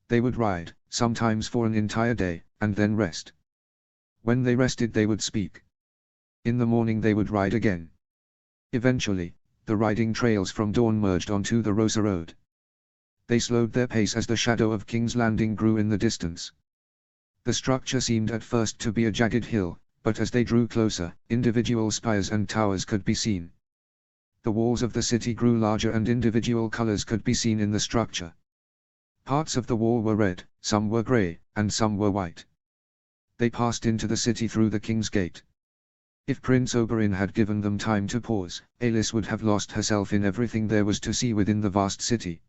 They would ride, sometimes for an entire day, and then rest. When they rested they would speak. In the morning they would ride again. Eventually, the riding trails from Dorne merged onto the Rosa Road. They slowed their pace as the shadow of King's Landing grew in the distance. The structure seemed at first to be a jagged hill, but as they drew closer, individual spires and towers could be seen. The walls of the city grew larger and individual colors could be seen in the structure. Parts of the wall were red, some were grey, and some were white. They passed into the city through the King's Gate. If Prince Oberyn had given them time to pause, Alis would have lost herself in everything there was to see within the vast city.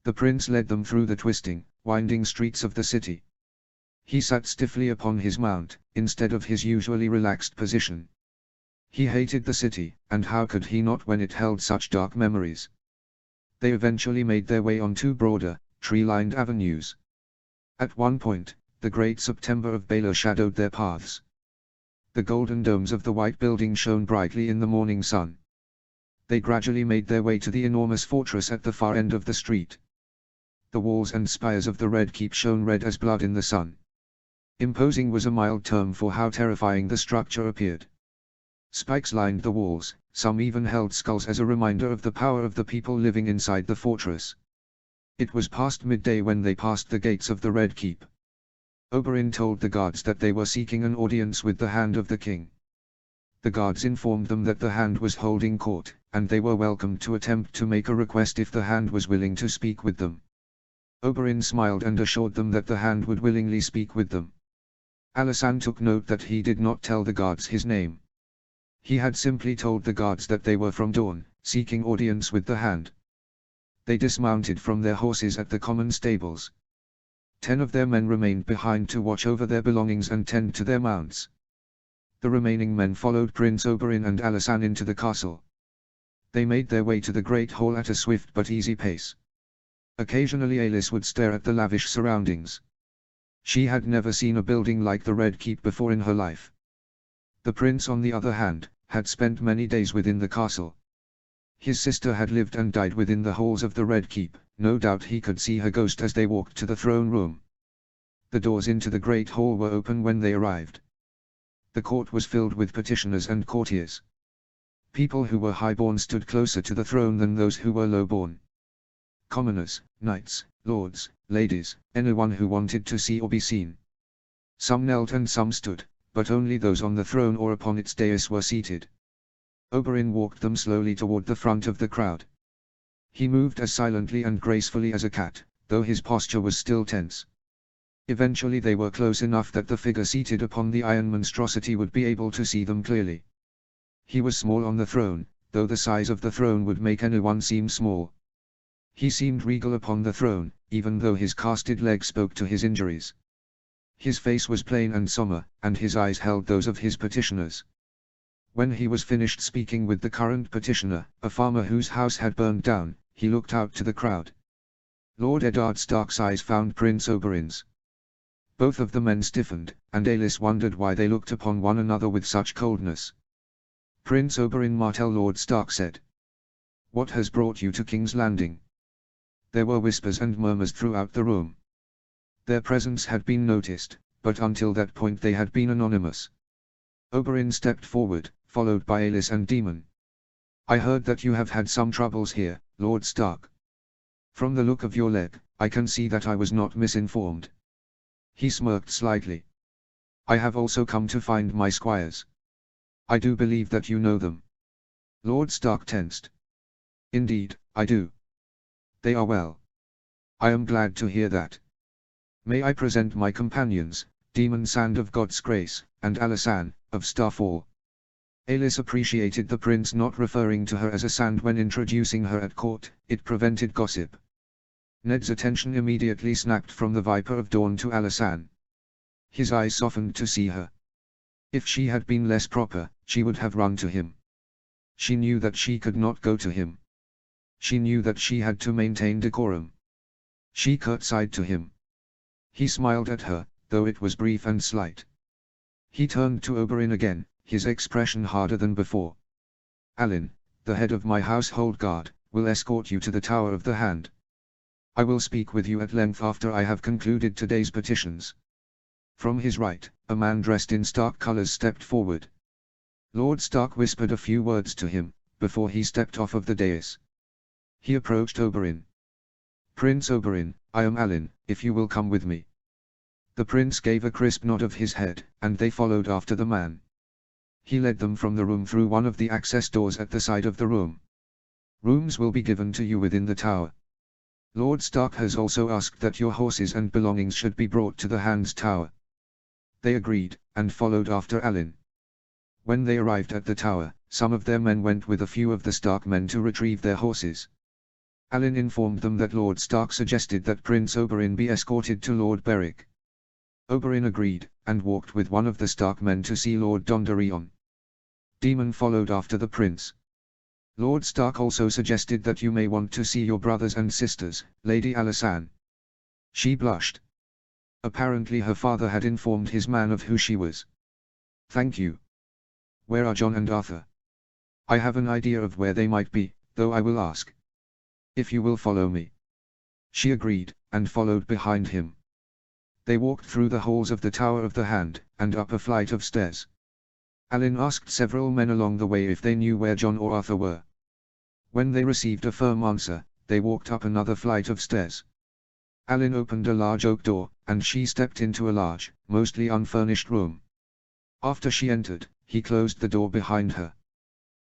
The prince led them through the twisting, winding streets of the city. He sat stiffly upon his mount, instead of his usually relaxed position. He hated the city, and how could he not when it held such dark memories? They eventually made their way on two broader, tree-lined avenues. At one point, the great September of Baelor shadowed their paths. The golden domes of the white building shone brightly in the morning sun. They gradually made their way to the enormous fortress at the far end of the street. The walls and spires of the Red Keep shone red as blood in the sun. Imposing was a mild term for how terrifying the structure appeared. Spikes lined the walls, some even held skulls as a reminder of the power of the people living inside the fortress. It was past midday when they passed the gates of the Red Keep. Oberyn told the guards that they were seeking an audience with the Hand of the King. The guards informed them that the Hand was holding court, and they were welcome to attempt to make a request if the Hand was willing to speak with them. Oberyn smiled and assured them that the Hand would willingly speak with them. Alysane took note that he did not tell the guards his name. He had simply told the guards that they were from Dorne, seeking audience with the Hand. They dismounted from their horses at the common stables. 10 of their men remained behind to watch over their belongings and tend to their mounts. The remaining men followed Prince Oberyn and Alysane into the castle. They made their way to the Great Hall at a swift but easy pace. Occasionally Alis would stare at the lavish surroundings. She had never seen a building like the Red Keep before in her life. The prince, on the other hand, had spent many days within the castle. His sister had lived and died within the halls of the Red Keep, no doubt he could see her ghost as they walked to the throne room. The doors into the Great Hall were open when they arrived. The court was filled with petitioners and courtiers. People who were highborn stood closer to the throne than those who were lowborn. Commoners, knights, lords, ladies, anyone who wanted to see or be seen. Some knelt and some stood, but only those on the throne or upon its dais were seated. Oberyn walked them slowly toward the front of the crowd. He moved as silently and gracefully as a cat, though his posture was still tense. Eventually they were close enough that the figure seated upon the iron monstrosity would be able to see them clearly. He was small on the throne, though the size of the throne would make anyone seem small. He seemed regal upon the throne, even though his casted leg spoke to his injuries. His face was plain and somber, and his eyes held those of his petitioners. When he was finished speaking with the current petitioner, a farmer whose house had burned down, he looked out to the crowd. Lord Eddard Stark's eyes found Prince Oberyn's. Both of the men stiffened, and Alis wondered why they looked upon one another with such coldness. Prince Oberyn Martell, Lord Stark said. What has brought you to King's Landing? There were whispers and murmurs throughout the room. Their presence had been noticed, but until that point they had been anonymous. Oberyn stepped forward, followed by Alis and Demon. I heard that you have had some troubles here, Lord Stark. From the look of your leg, I can see that I was not misinformed. He smirked slightly. I have also come to find my squires. I do believe that you know them. Lord Stark tensed. Indeed, I do. They are well. I am glad to hear that. May I present my companions, Demon Sand of God's Grace, and Alysanne, of Starfall. Alis appreciated the prince not referring to her as a sand when introducing her at court, it prevented gossip. Ned's attention immediately snapped from the Viper of Dawn to Alysanne. His eyes softened to see her. If she had been less proper, she would have run to him. She knew that she could not go to him. She knew that she had to maintain decorum. She curtsied to him. He smiled at her, though it was brief and slight. He turned to Oberyn again, his expression harder than before. Alyn, the head of my household guard, will escort you to the Tower of the Hand. I will speak with you at length after I have concluded today's petitions. From his right, a man dressed in Stark colors stepped forward. Lord Stark whispered a few words to him, before he stepped off of the dais. He approached Oberyn. Prince Oberyn, I am Alyn, if you will come with me. The prince gave a crisp nod of his head, and they followed after the man. He led them from the room through one of the access doors at the side of the room. Rooms will be given to you within the tower. Lord Stark has also asked that your horses and belongings should be brought to the Hand's Tower. They agreed, and followed after Alyn. When they arrived at the tower, some of their men went with a few of the Stark men to retrieve their horses. Alyn informed them that Lord Stark suggested that Prince Oberyn be escorted to Lord Beric. Oberyn agreed, and walked with one of the Stark men to see Lord Dondarrion. Daemon followed after the prince. Lord Stark also suggested that you may want to see your brothers and sisters, Lady Alysanne. She blushed. Apparently her father had informed his man of who she was. Thank you. Where are Jon and Arthur? I have an idea of where they might be, though I will ask. If you will follow me. She agreed, and followed behind him. They walked through the halls of the Tower of the Hand, and up a flight of stairs. Alyn asked several men along the way if they knew where Jon or Arthur were. When they received a firm answer, they walked up another flight of stairs. Alyn opened a large oak door, and she stepped into a large, mostly unfurnished room. After she entered, he closed the door behind her.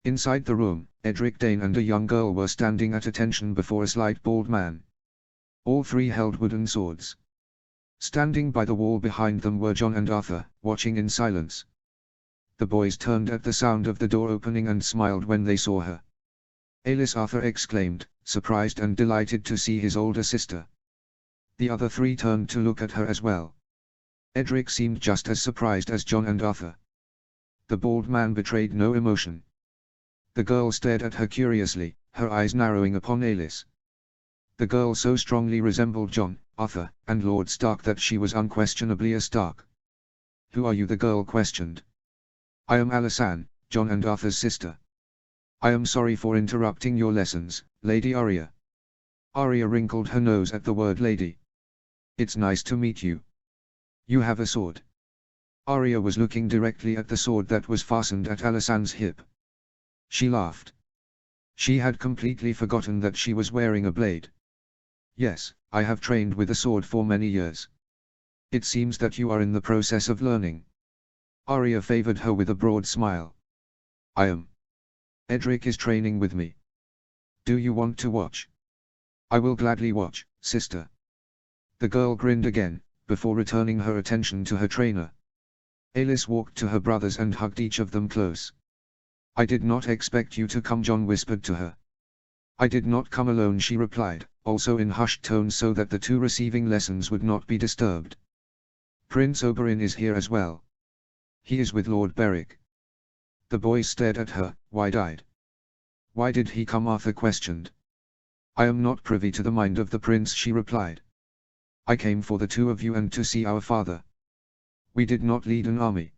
Inside the room, Edric Dane and a young girl were standing at attention before a slight bald man. All three held wooden swords. Standing by the wall behind them were Jon and Arthur, watching in silence. The boys turned at the sound of the door opening and smiled when they saw her. Alis, Arthur exclaimed, surprised and delighted to see his older sister. The other three turned to look at her as well. Edric seemed just as surprised as Jon and Arthur. The bald man betrayed no emotion. The girl stared at her curiously, her eyes narrowing upon Alis. The girl so strongly resembled Jon, Arthur, and Lord Stark that she was unquestionably a Stark. Who are you? The girl questioned. I am Alysanne, Jon and Arthur's sister. I am sorry for interrupting your lessons, Lady Arya. Arya wrinkled her nose at the word lady. It's nice to meet you. You have a sword. Arya was looking directly at the sword that was fastened at Alysanne's hip. She laughed. She had completely forgotten that she was wearing a blade. Yes, I have trained with a sword for many years. It seems that you are in the process of learning. Arya favored her with a broad smile. I am. Edric is training with me. Do you want to watch? I will gladly watch, sister. The girl grinned again, before returning her attention to her trainer. Alis walked to her brothers and hugged each of them close. I did not expect you to come, Jon whispered to her. I did not come alone, she replied, also in hushed tones so that the two receiving lessons would not be disturbed. Prince Oberyn is here as well. He is with Lord Beric. The boys stared at her, wide-eyed. Why did he come? Arthur questioned. I am not privy to the mind of the prince, she replied. I came for the two of you and to see our father. We did not lead an army.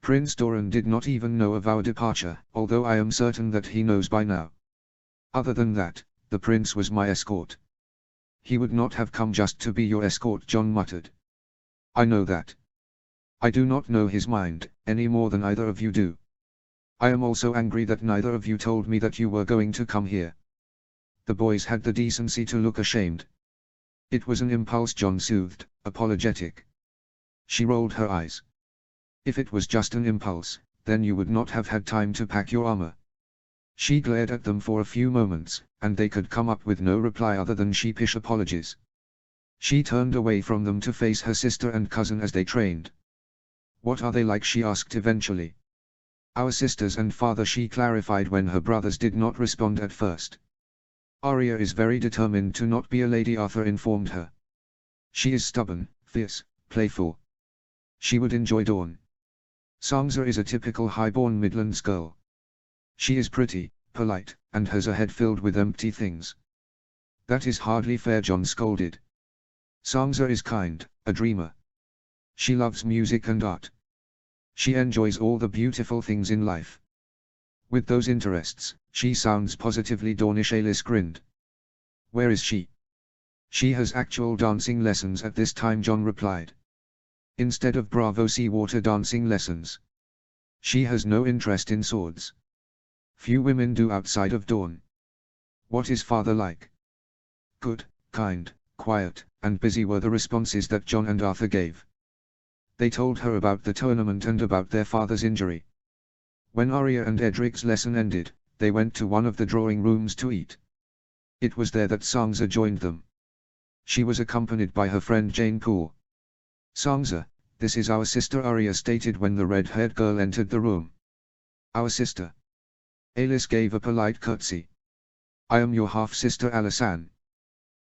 Prince Doran did not even know of our departure, although I am certain that he knows by now. Other than that, the prince was my escort. He would not have come just to be your escort, Jon muttered. I know that. I do not know his mind, any more than either of you do. I am also angry that neither of you told me that you were going to come here. The boys had the decency to look ashamed. It was an impulse, Jon soothed, apologetic. She rolled her eyes. If it was just an impulse, then you would not have had time to pack your armor. She glared at them for a few moments, and they could come up with no reply other than sheepish apologies. She turned away from them to face her sister and cousin as they trained. What are they like? She asked eventually. Our sisters and father, she clarified when her brothers did not respond at first. Arya is very determined to not be a lady, Arthur informed her. She is stubborn, fierce, playful. She would enjoy Dawn. Sansa is a typical high-born Midlands girl. She is pretty, polite, and has a head filled with empty things. That is hardly fair, Jon scolded. Sansa is kind, a dreamer. She loves music and art. She enjoys all the beautiful things in life. With those interests, she sounds positively Dornish. Alis grinned. Where is she? She has actual dancing lessons at this time, Jon replied. Instead of Bravo Seawater dancing lessons. She has no interest in swords. Few women do outside of Dawn. What is father like? Good, kind, quiet, and busy were the responses that Jon and Arthur gave. They told her about the tournament and about their father's injury. When Arya and Edric's lesson ended, they went to one of the drawing rooms to eat. It was there that Sansa joined them. She was accompanied by her friend Jeyne Poole. Sansa, this is our sister, Arya stated when the red-haired girl entered the room. Our sister. Alis gave a polite curtsy. I am your half-sister Alysanne.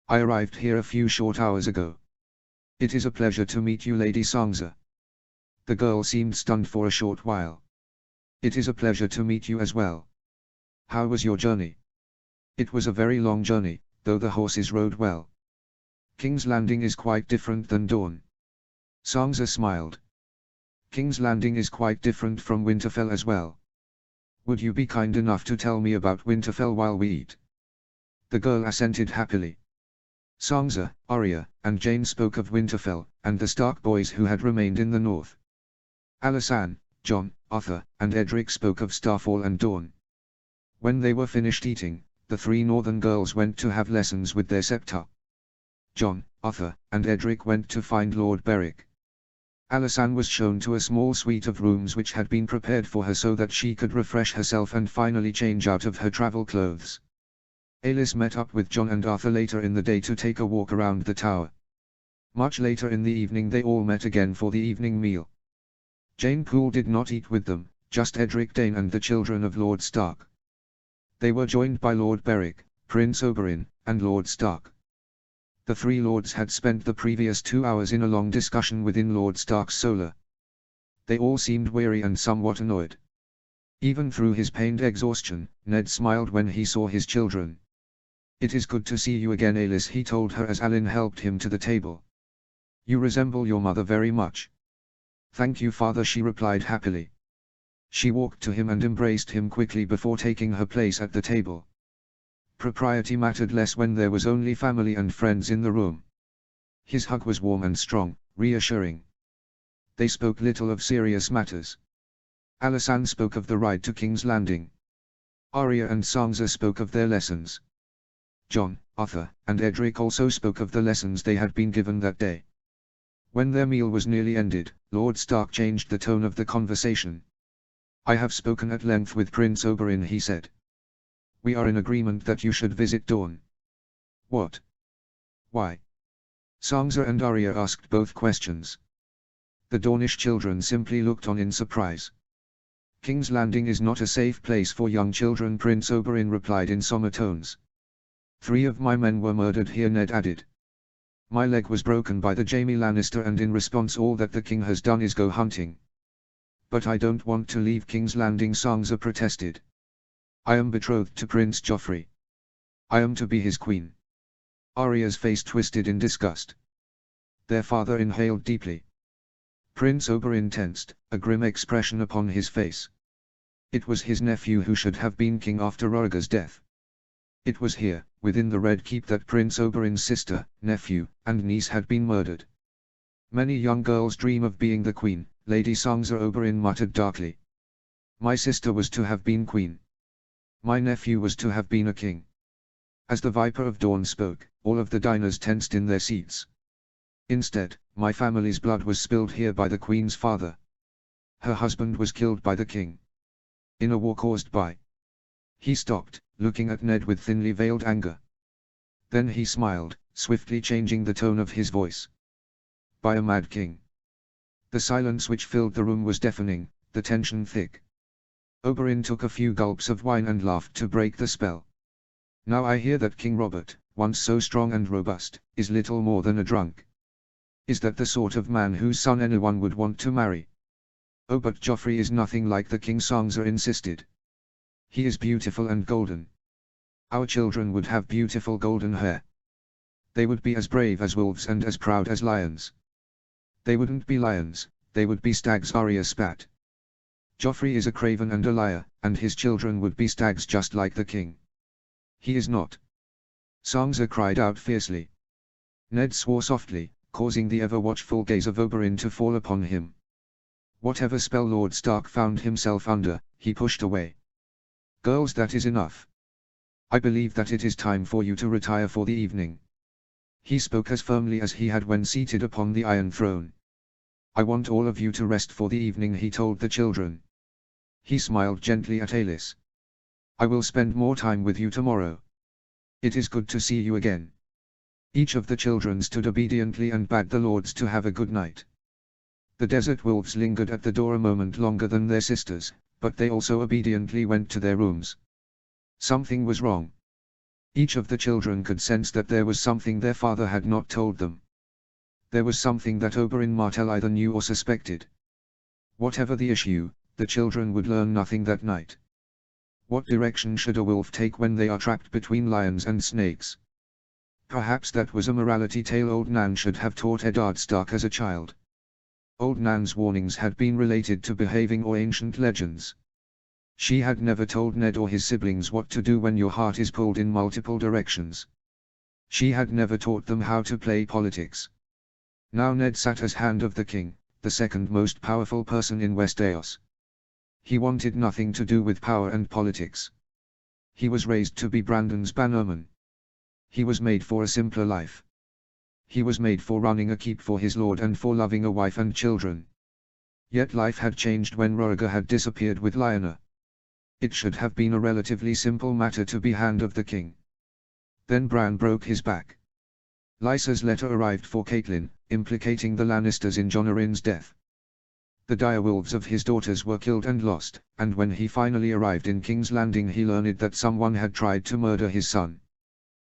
I arrived here a few short hours ago. It is a pleasure to meet you, Lady Sansa. The girl seemed stunned for a short while. It is a pleasure to meet you as well. How was your journey? It was a very long journey, though the horses rode well. King's Landing is quite different than Dawn. Sansa smiled. King's Landing is quite different from Winterfell as well. Would you be kind enough to tell me about Winterfell while we eat? The girl assented happily. Sansa, Arya, and Jeyne spoke of Winterfell, and the Stark boys who had remained in the north. Alysanne, Jon, Arthur, and Edric spoke of Starfall and Dawn. When they were finished eating, the three northern girls went to have lessons with their septa. Jon, Arthur, and Edric went to find Lord Beric. Alysanne was shown to a small suite of rooms which had been prepared for her so that she could refresh herself and finally change out of her travel clothes. Alis met up with Jon and Arthur later in the day to take a walk around the tower. Much later in the evening they all met again for the evening meal. Jeyne Poole did not eat with them, just Edric Dane and the children of Lord Stark. They were joined by Lord Beric, Prince Oberyn, and Lord Stark. The three lords had spent the previous 2 hours in a long discussion within Lord Stark's solar. They all seemed weary and somewhat annoyed. Even through his pained exhaustion, Ned smiled when he saw his children. It is good to see you again, Alis, he told her as Alan helped him to the table. You resemble your mother very much. Thank you, father, she replied happily. She walked to him and embraced him quickly before taking her place at the table. Propriety mattered less when there was only family and friends in the room. His hug was warm and strong, reassuring. They spoke little of serious matters. Alysanne spoke of the ride to King's Landing. Arya and Sansa spoke of their lessons. Jon, Arthur, and Edric also spoke of the lessons they had been given that day. When their meal was nearly ended, Lord Stark changed the tone of the conversation. I have spoken at length with Prince Oberyn, he said. We are in agreement that you should visit Dawn. What? Why? Sansa and Arya asked both questions. The Dornish children simply looked on in surprise. King's Landing is not a safe place for young children, Prince Oberyn replied in somber tones. 3 of my men were murdered here, Ned added. My leg was broken by the Jaime Lannister, and in response all that the king has done is go hunting. But I don't want to leave King's Landing, Sansa protested. I am betrothed to Prince Joffrey. I am to be his queen. Arya's face twisted in disgust. Their father inhaled deeply. Prince Oberyn tensed, a grim expression upon his face. It was his nephew who should have been king after Rhaegar's death. It was here, within the Red Keep, that Prince Oberyn's sister, nephew, and niece had been murdered. Many young girls dream of being the queen, Lady Sansa, Oberyn muttered darkly. My sister was to have been queen. My nephew was to have been a king. As the Viper of Dawn spoke, all of the diners tensed in their seats. Instead, my family's blood was spilled here by the queen's father. Her husband was killed by the king. In a war caused by... He stopped, looking at Ned with thinly veiled anger. Then he smiled, swiftly changing the tone of his voice. By a mad king. The silence which filled the room was deafening, the tension thick. Oberyn took a few gulps of wine and laughed to break the spell. Now I hear that King Robert, once so strong and robust, is little more than a drunk. Is that the sort of man whose son anyone would want to marry? Oh, but Joffrey is nothing like the king, Sansa insisted. He is beautiful and golden. Our children would have beautiful golden hair. They would be as brave as wolves and as proud as lions. They wouldn't be lions, they would be stags, Arya spat. Joffrey is a craven and a liar, and his children would be stags just like the king. He is not. Sansa cried out fiercely. Ned swore softly, causing the ever-watchful gaze of Oberyn to fall upon him. Whatever spell Lord Stark found himself under, he pushed away. Girls, that is enough. I believe that it is time for you to retire for the evening. He spoke as firmly as he had when seated upon the Iron Throne. I want all of you to rest for the evening, he told the children. He smiled gently at Aelys. I will spend more time with you tomorrow. It is good to see you again. Each of the children stood obediently and bade the lords to have a good night. The desert wolves lingered at the door a moment longer than their sisters, but they also obediently went to their rooms. Something was wrong. Each of the children could sense that there was something their father had not told them. There was something that Oberyn Martell either knew or suspected. Whatever the issue, the children would learn nothing that night. What direction should a wolf take when they are trapped between lions and snakes? Perhaps that was a morality tale old Nan should have taught Eddard Stark as a child. Old Nan's warnings had been related to behaving or ancient legends. She had never told Ned or his siblings what to do when your heart is pulled in multiple directions. She had never taught them how to play politics. Now Ned sat as Hand of the King, the second most powerful person in Westeros. He wanted nothing to do with power and politics. He was raised to be Brandon's bannerman. He was made for a simpler life. He was made for running a keep for his lord and for loving a wife and children. Yet life had changed when Rhaegar had disappeared with Lyanna. It should have been a relatively simple matter to be Hand of the King. Then Bran broke his back. Lysa's letter arrived for Catelyn, implicating the Lannisters in Jon Arryn's death. The direwolves of his daughters were killed and lost, and when he finally arrived in King's Landing he learned that someone had tried to murder his son.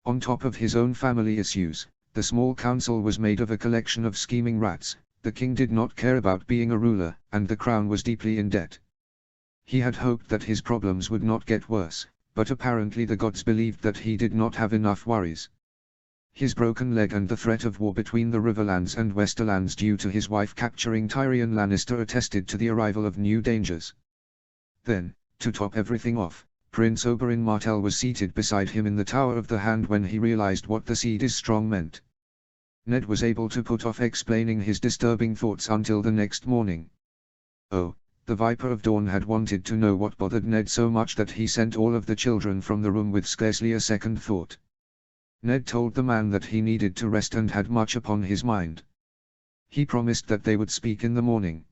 On top of his own family issues, the small council was made of a collection of scheming rats. The king did not care about being a ruler, and the crown was deeply in debt. He had hoped that his problems would not get worse, but apparently the gods believed that he did not have enough worries. His broken leg and the threat of war between the Riverlands and Westerlands due to his wife capturing Tyrion Lannister attested to the arrival of new dangers. Then, to top everything off, Prince Oberyn Martell was seated beside him in the Tower of the Hand when he realized what the seed is strong meant. Ned was able to put off explaining his disturbing thoughts until the next morning. Oh, the Viper of Dawn had wanted to know what bothered Ned so much that he sent all of the children from the room with scarcely a second thought. Ned told the man that he needed to rest and had much upon his mind. He promised that they would speak in the morning.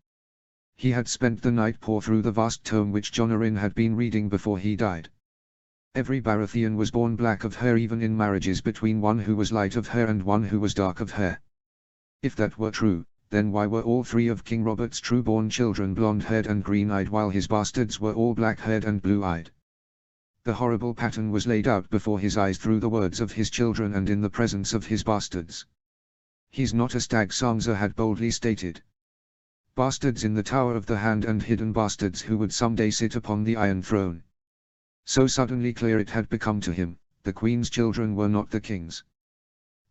He had spent the night poring through the vast tome which Jon Arryn had been reading before he died. Every Baratheon was born black of hair, even in marriages between one who was light of hair and one who was dark of hair. If that were true, then why were all three of King Robert's true-born children blonde-haired and green-eyed while his bastards were all black-haired and blue-eyed? The horrible pattern was laid out before his eyes through the words of his children and in the presence of his bastards. He's not a stag, Sansa had boldly stated. Bastards in the Tower of the Hand and hidden bastards who would someday sit upon the Iron Throne. So suddenly clear it had become to him, the Queen's children were not the King's.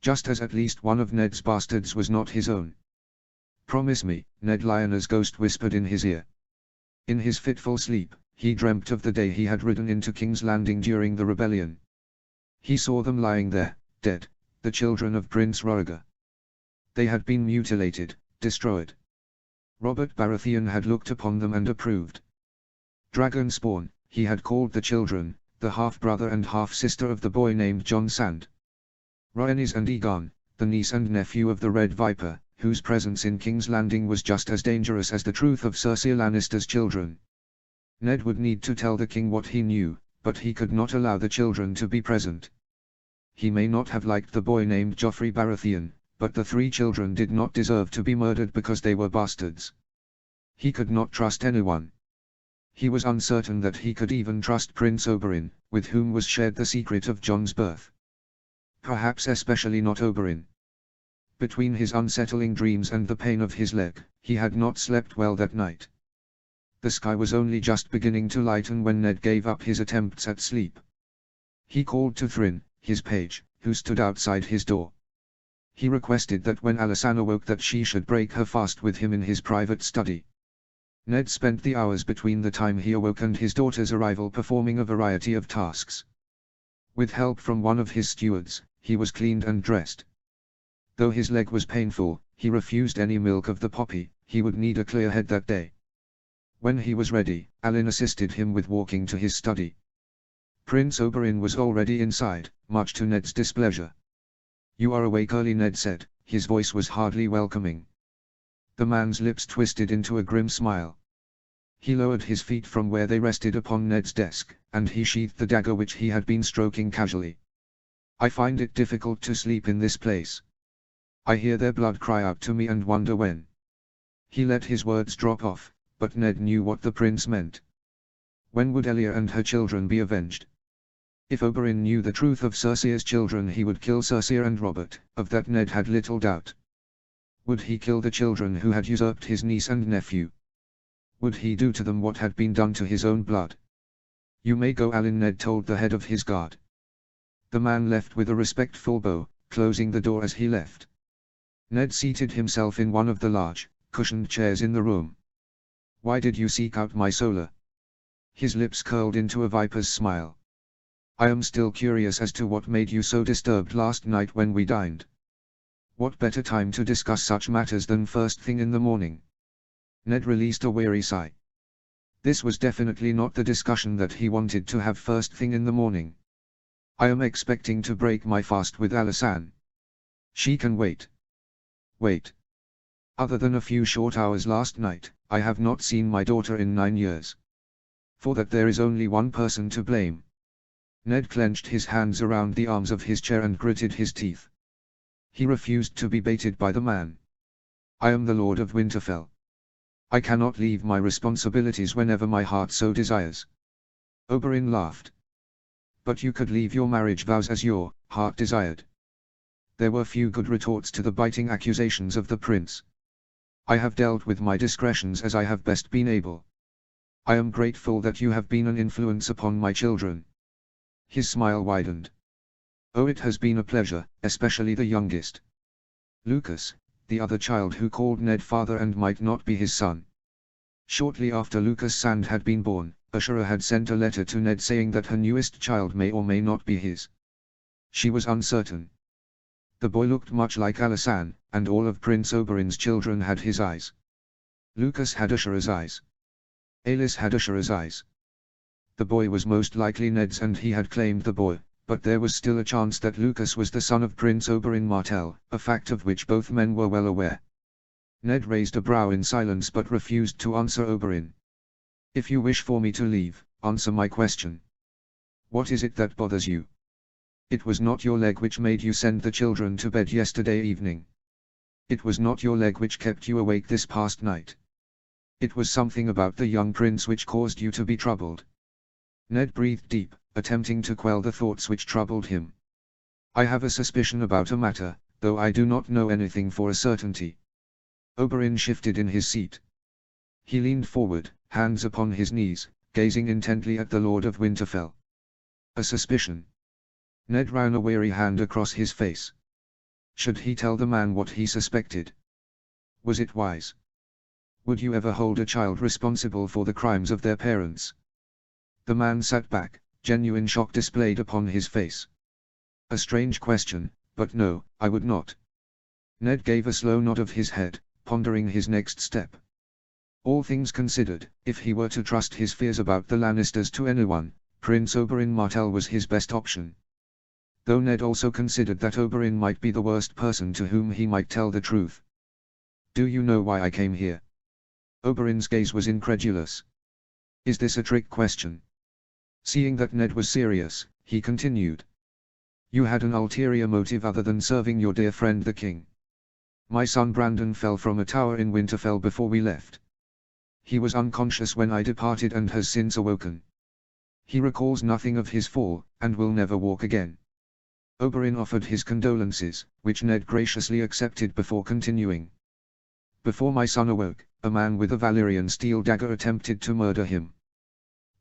Just as at least one of Ned's bastards was not his own. Promise me, Ned, Lyanna's ghost whispered in his ear. In his fitful sleep, he dreamt of the day he had ridden into King's Landing during the rebellion. He saw them lying there, dead, the children of Prince Rhaegar. They had been mutilated, destroyed. Robert Baratheon had looked upon them and approved. Dragon spawn, he had called the children, the half-brother and half-sister of the boy named Jon Sand. Rhaenys and Aegon, the niece and nephew of the Red Viper, whose presence in King's Landing was just as dangerous as the truth of Cersei Lannister's children. Ned would need to tell the king what he knew, but he could not allow the children to be present. He may not have liked the boy named Joffrey Baratheon, but the 3 children did not deserve to be murdered because they were bastards. He could not trust anyone. He was uncertain that he could even trust Prince Oberyn, with whom was shared the secret of Jon's birth. Perhaps especially not Oberyn. Between his unsettling dreams and the pain of his leg, he had not slept well that night. The sky was only just beginning to lighten when Ned gave up his attempts at sleep. He called to Thrin, his page, who stood outside his door. He requested that when Alysanne awoke that she should break her fast with him in his private study. Ned spent the hours between the time he awoke and his daughter's arrival performing a variety of tasks. With help from one of his stewards, he was cleaned and dressed. Though his leg was painful, he refused any milk of the poppy, he would need a clear head that day. When he was ready, Alysanne assisted him with walking to his study. Prince Oberyn was already inside, much to Ned's displeasure. "You are awake early," Ned said, his voice was hardly welcoming. The man's lips twisted into a grim smile. He lowered his feet from where they rested upon Ned's desk, and he sheathed the dagger which he had been stroking casually. "I find it difficult to sleep in this place. I hear their blood cry out to me and wonder when." He let his words drop off, but Ned knew what the prince meant. When would Elia and her children be avenged? If Oberyn knew the truth of Cersei's children, he would kill Cersei and Robert, of that Ned had little doubt. Would he kill the children who had usurped his niece and nephew? Would he do to them what had been done to his own blood? "You may go, Alysanne," Ned told the head of his guard. The man left with a respectful bow, closing the door as he left. Ned seated himself in one of the large, cushioned chairs in the room. "Why did you seek out my Solar?" His lips curled into a viper's smile. "I am still curious as to what made you so disturbed last night when we dined. What better time to discuss such matters than first thing in the morning?" Ned released a weary sigh. This was definitely not the discussion that he wanted to have first thing in the morning. "I am expecting to break my fast with Alysanne. She can wait." "Wait. Other than a few short hours last night, I have not seen my daughter in 9 years. For that there is only one person to blame." Ned clenched his hands around the arms of his chair and gritted his teeth. He refused to be baited by the man. "I am the Lord of Winterfell. I cannot leave my responsibilities whenever my heart so desires." Oberyn laughed. "But you could leave your marriage vows as your heart desired." There were few good retorts to the biting accusations of the prince. "I have dealt with my discretions as I have best been able. I am grateful that you have been an influence upon my children." His smile widened. "Oh, it has been a pleasure, especially the youngest. Lucas, the other child who called Ned father and might not be his son." Shortly after Lucas Sand had been born, Ashura had sent a letter to Ned saying that her newest child may or may not be his. She was uncertain. The boy looked much like Alysanne, and all of Prince Oberyn's children had his eyes. Lucas had Ashura's eyes. Aelys had Ashura's eyes. The boy was most likely Ned's and he had claimed the boy, but there was still a chance that Lucas was the son of Prince Oberyn Martell, a fact of which both men were well aware. Ned raised a brow in silence but refused to answer Oberyn. "If you wish for me to leave, answer my question. What is it that bothers you? It was not your leg which made you send the children to bed yesterday evening. It was not your leg which kept you awake this past night. It was something about the young prince which caused you to be troubled." Ned breathed deep, attempting to quell the thoughts which troubled him. "I have a suspicion about a matter, though I do not know anything for a certainty." Oberyn shifted in his seat. He leaned forward, hands upon his knees, gazing intently at the Lord of Winterfell. "A suspicion?" Ned ran a weary hand across his face. Should he tell the man what he suspected? Was it wise? Would you ever hold a child responsible for the crimes of their parents? The man sat back, genuine shock displayed upon his face. "A strange question, but no, I would not." Ned gave a slow nod of his head, pondering his next step. All things considered, if he were to trust his fears about the Lannisters to anyone, Prince Oberyn Martell was his best option. Though Ned also considered that Oberyn might be the worst person to whom he might tell the truth. "Do you know why I came here?" Oberyn's gaze was incredulous. "Is this a trick question?" Seeing that Ned was serious, he continued. "You had an ulterior motive other than serving your dear friend the king. My son Brandon fell from a tower in Winterfell before we left. He was unconscious when I departed and has since awoken. He recalls nothing of his fall, and will never walk again." Oberyn offered his condolences, which Ned graciously accepted before continuing. "Before my son awoke, a man with a Valyrian steel dagger attempted to murder him.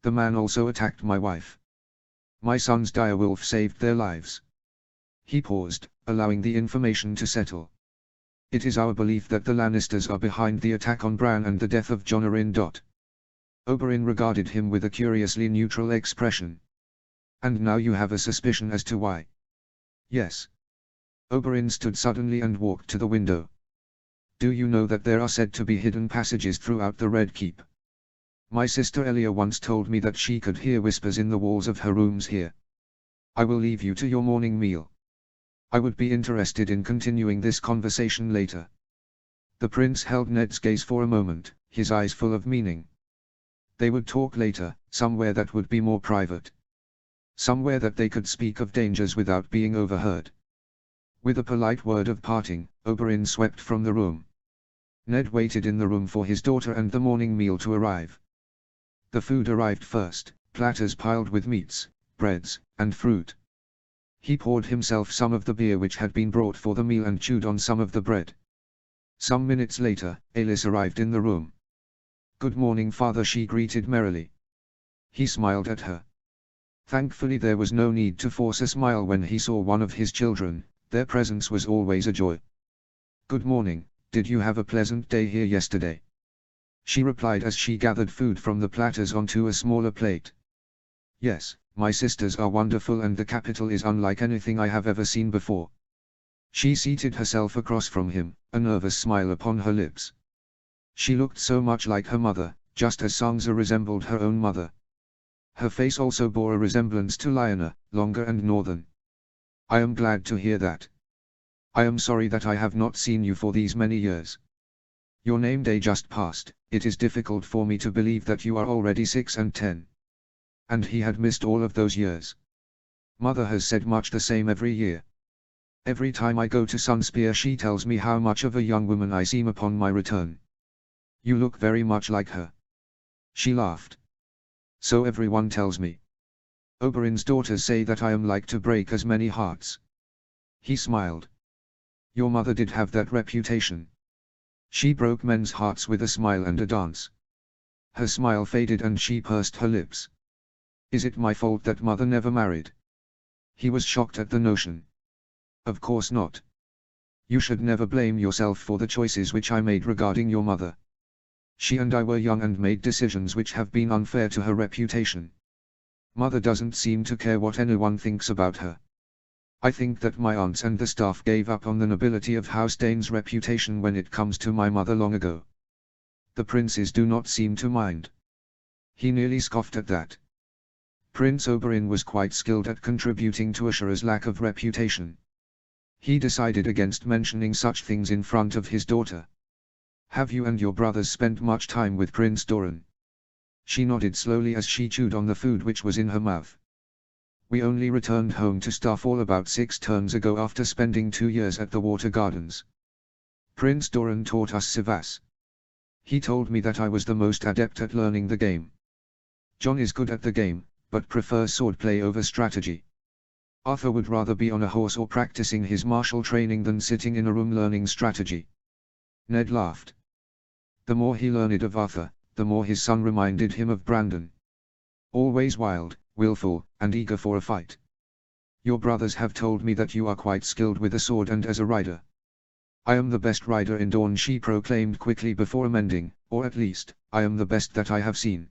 The man also attacked my wife. My son's direwolf saved their lives." He paused, allowing the information to settle. "It is our belief that the Lannisters are behind the attack on Bran and the death of Jon Arryn. Oberyn regarded him with a curiously neutral expression. "And now you have a suspicion as to why?" "Yes." Oberyn stood suddenly and walked to the window. "Do you know that there are said to be hidden passages throughout the Red Keep? My sister Elia once told me that she could hear whispers in the walls of her rooms here. I will leave you to your morning meal. I would be interested in continuing this conversation later." The prince held Ned's gaze for a moment, his eyes full of meaning. They would talk later, somewhere that would be more private. Somewhere that they could speak of dangers without being overheard. With a polite word of parting, Oberyn swept from the room. Ned waited in the room for his daughter and the morning meal to arrive. The food arrived first, platters piled with meats, breads, and fruit. He poured himself some of the beer which had been brought for the meal and chewed on some of the bread. Some minutes later, Alis arrived in the room. "Good morning, father," she greeted merrily. He smiled at her. Thankfully there was no need to force a smile when he saw one of his children, their presence was always a joy. "Good morning, did you have a pleasant day here yesterday?" she replied as she gathered food from the platters onto a smaller plate. "Yes, my sisters are wonderful and the capital is unlike anything I have ever seen before." She seated herself across from him, a nervous smile upon her lips. She looked so much like her mother, just as Sansa resembled her own mother. Her face also bore a resemblance to Lyanna, longer and northern. "I am glad to hear that. I am sorry that I have not seen you for these many years. Your name day just passed, it is difficult for me to believe that you are already 6 and 10. And he had missed all of those years. Mother has said much the same every year. Every time I go to Sunspear she tells me how much of a young woman I seem upon my return. You look very much like her." She laughed. "So everyone tells me. Oberyn's daughters say that I am like to break as many hearts." He smiled. "Your mother did have that reputation. She broke men's hearts with a smile and a dance." Her smile faded and she pursed her lips. "Is it my fault that mother never married?" He was shocked at the notion. "Of course not. You should never blame yourself for the choices which I made regarding your mother. She and I were young and made decisions which have been unfair to her reputation. Mother doesn't seem to care what anyone thinks about her. I think that my aunts and the staff gave up on the nobility of House Dane's reputation when it comes to my mother long ago. The princes do not seem to mind." He nearly scoffed at that. Prince Oberyn was quite skilled at contributing to Asura's lack of reputation. He decided against mentioning such things in front of his daughter. "Have you and your brothers spent much time with Prince Doran?" She nodded slowly as she chewed on the food which was in her mouth. "We only returned home to Starfall about 6 turns ago after spending 2 years at the Water Gardens. Prince Doran taught us Sivas. He told me that I was the most adept at learning the game. Jon is good at the game, but prefers swordplay over strategy. Arthur would rather be on a horse or practicing his martial training than sitting in a room learning strategy." Ned laughed. The more he learned of Arthur, the more his son reminded him of Brandon. Always wild, willful, and eager for a fight. "Your brothers have told me that you are quite skilled with a sword and as a rider." "I am the best rider in Dorne," she proclaimed quickly before amending, "or at least, I am the best that I have seen.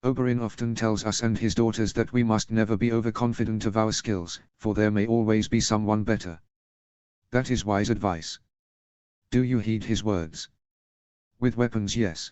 Oberyn often tells us and his daughters that we must never be overconfident of our skills, for there may always be someone better. That is wise advice. Do you heed his words?" "With weapons, yes,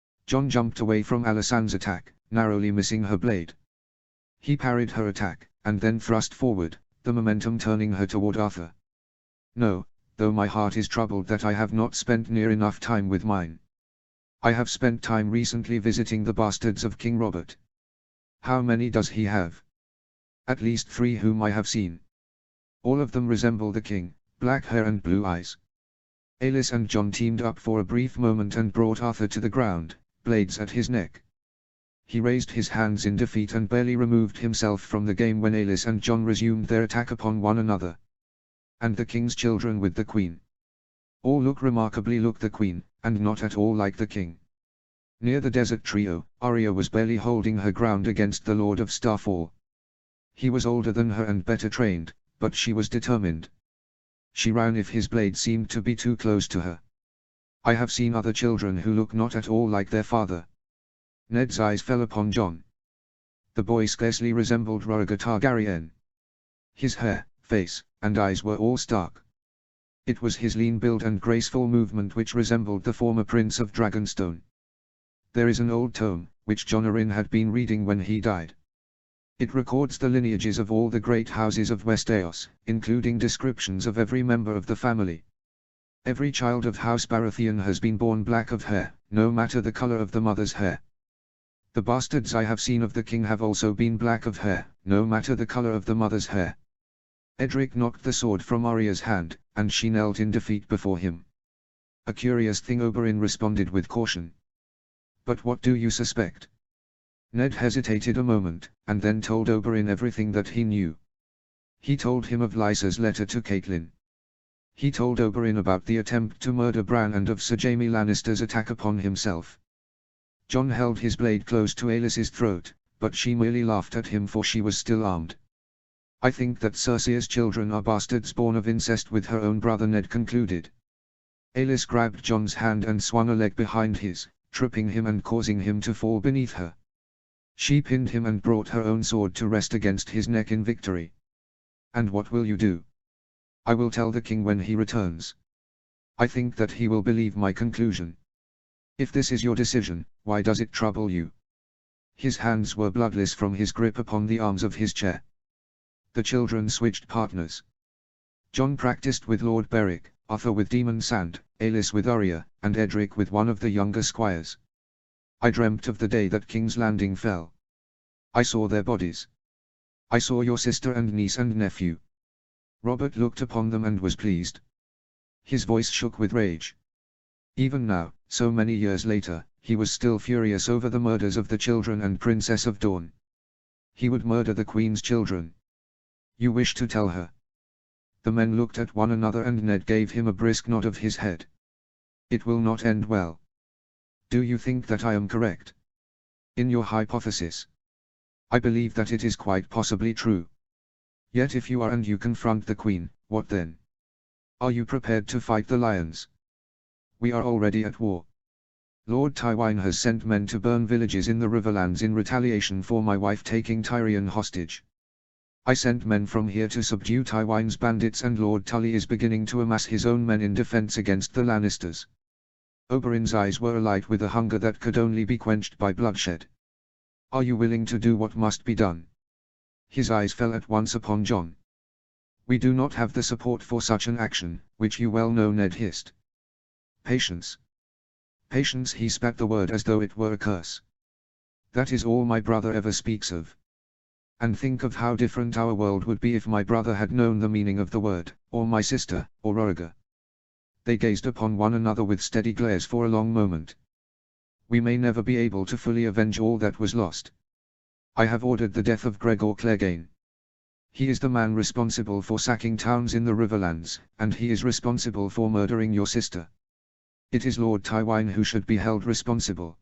Jon jumped away from Alysanne's attack, narrowly missing her blade. He parried her attack, and then thrust forward, the momentum turning her toward Arthur. No, though my heart is troubled that I have not spent near enough time with mine. I have spent time recently visiting the bastards of King Robert. How many does he have? At least 3 whom I have seen. All of them resemble the king, black hair and blue eyes. Aelys and Jon teamed up for a brief moment and brought Arthur to the ground, blades at his neck. He raised his hands in defeat and barely removed himself from the game when Aelys and Jon resumed their attack upon one another. And the king's children with the queen. All look remarkably like the queen, and not at all like the king. Near the desert trio, Arya was barely holding her ground against the Lord of Starfall. He was older than her and better trained, but she was determined. She ran if his blade seemed to be too close to her. I have seen other children who look not at all like their father. Ned's eyes fell upon Jon. The boy scarcely resembled Rhaegar Targaryen. His hair, face, and eyes were all stark. It was his lean build and graceful movement which resembled the former Prince of Dragonstone. There is an old tome, which Jon Arryn had been reading when he died. It records the lineages of all the great houses of Westeros, including descriptions of every member of the family. Every child of House Baratheon has been born black of hair, no matter the color of the mother's hair. The bastards I have seen of the king have also been black of hair, no matter the color of the mother's hair. Edric knocked the sword from Arya's hand, and she knelt in defeat before him. A curious thing, Oberyn responded with caution. But what do you suspect? Ned hesitated a moment, and then told Oberyn everything that he knew. He told him of Lysa's letter to Catelyn. He told Oberyn about the attempt to murder Bran and of Sir Jaime Lannister's attack upon himself. Jon held his blade close to Aelys's throat, but she merely laughed at him for she was still armed. I think that Cersei's children are bastards born of incest with her own brother, Ned concluded. Aelys grabbed Jon's hand and swung a leg behind his, tripping him and causing him to fall beneath her. She pinned him and brought her own sword to rest against his neck in victory. And what will you do? I will tell the king when he returns. I think that he will believe my conclusion. If this is your decision, why does it trouble you? His hands were bloodless from his grip upon the arms of his chair. The children switched partners. Jon practiced with Lord Beric, Arthur with Demon Sand, Aelys with Arya, and Edric with one of the younger squires. I dreamt of the day that King's Landing fell. I saw their bodies. I saw your sister and niece and nephew. Robert looked upon them and was pleased. His voice shook with rage. Even now, so many years later, he was still furious over the murders of the children and Princess of Dawn. He would murder the Queen's children. You wish to tell her? The men looked at one another and Ned gave him a brisk nod of his head. It will not end well. Do you think that I am correct in your hypothesis? I believe that it is quite possibly true. Yet if you are and you confront the Queen, what then? Are you prepared to fight the lions? We are already at war. Lord Tywine has sent men to burn villages in the Riverlands in retaliation for my wife taking Tyrion hostage. I sent men from here to subdue Tywine's bandits, and Lord Tully is beginning to amass his own men in defense against the Lannisters. Oberyn's eyes were alight with a hunger that could only be quenched by bloodshed. Are you willing to do what must be done? His eyes fell at once upon Jon. We do not have the support for such an action, which you well know, Ned hissed. Patience. Patience, he spat the word as though it were a curse. That is all my brother ever speaks of. And think of how different our world would be if my brother had known the meaning of the word, or my sister, or Rhaegar. They gazed upon one another with steady glares for a long moment. We may never be able to fully avenge all that was lost. I have ordered the death of Gregor Clegane. He is the man responsible for sacking towns in the Riverlands, and he is responsible for murdering your sister. It is Lord Tywine who should be held responsible.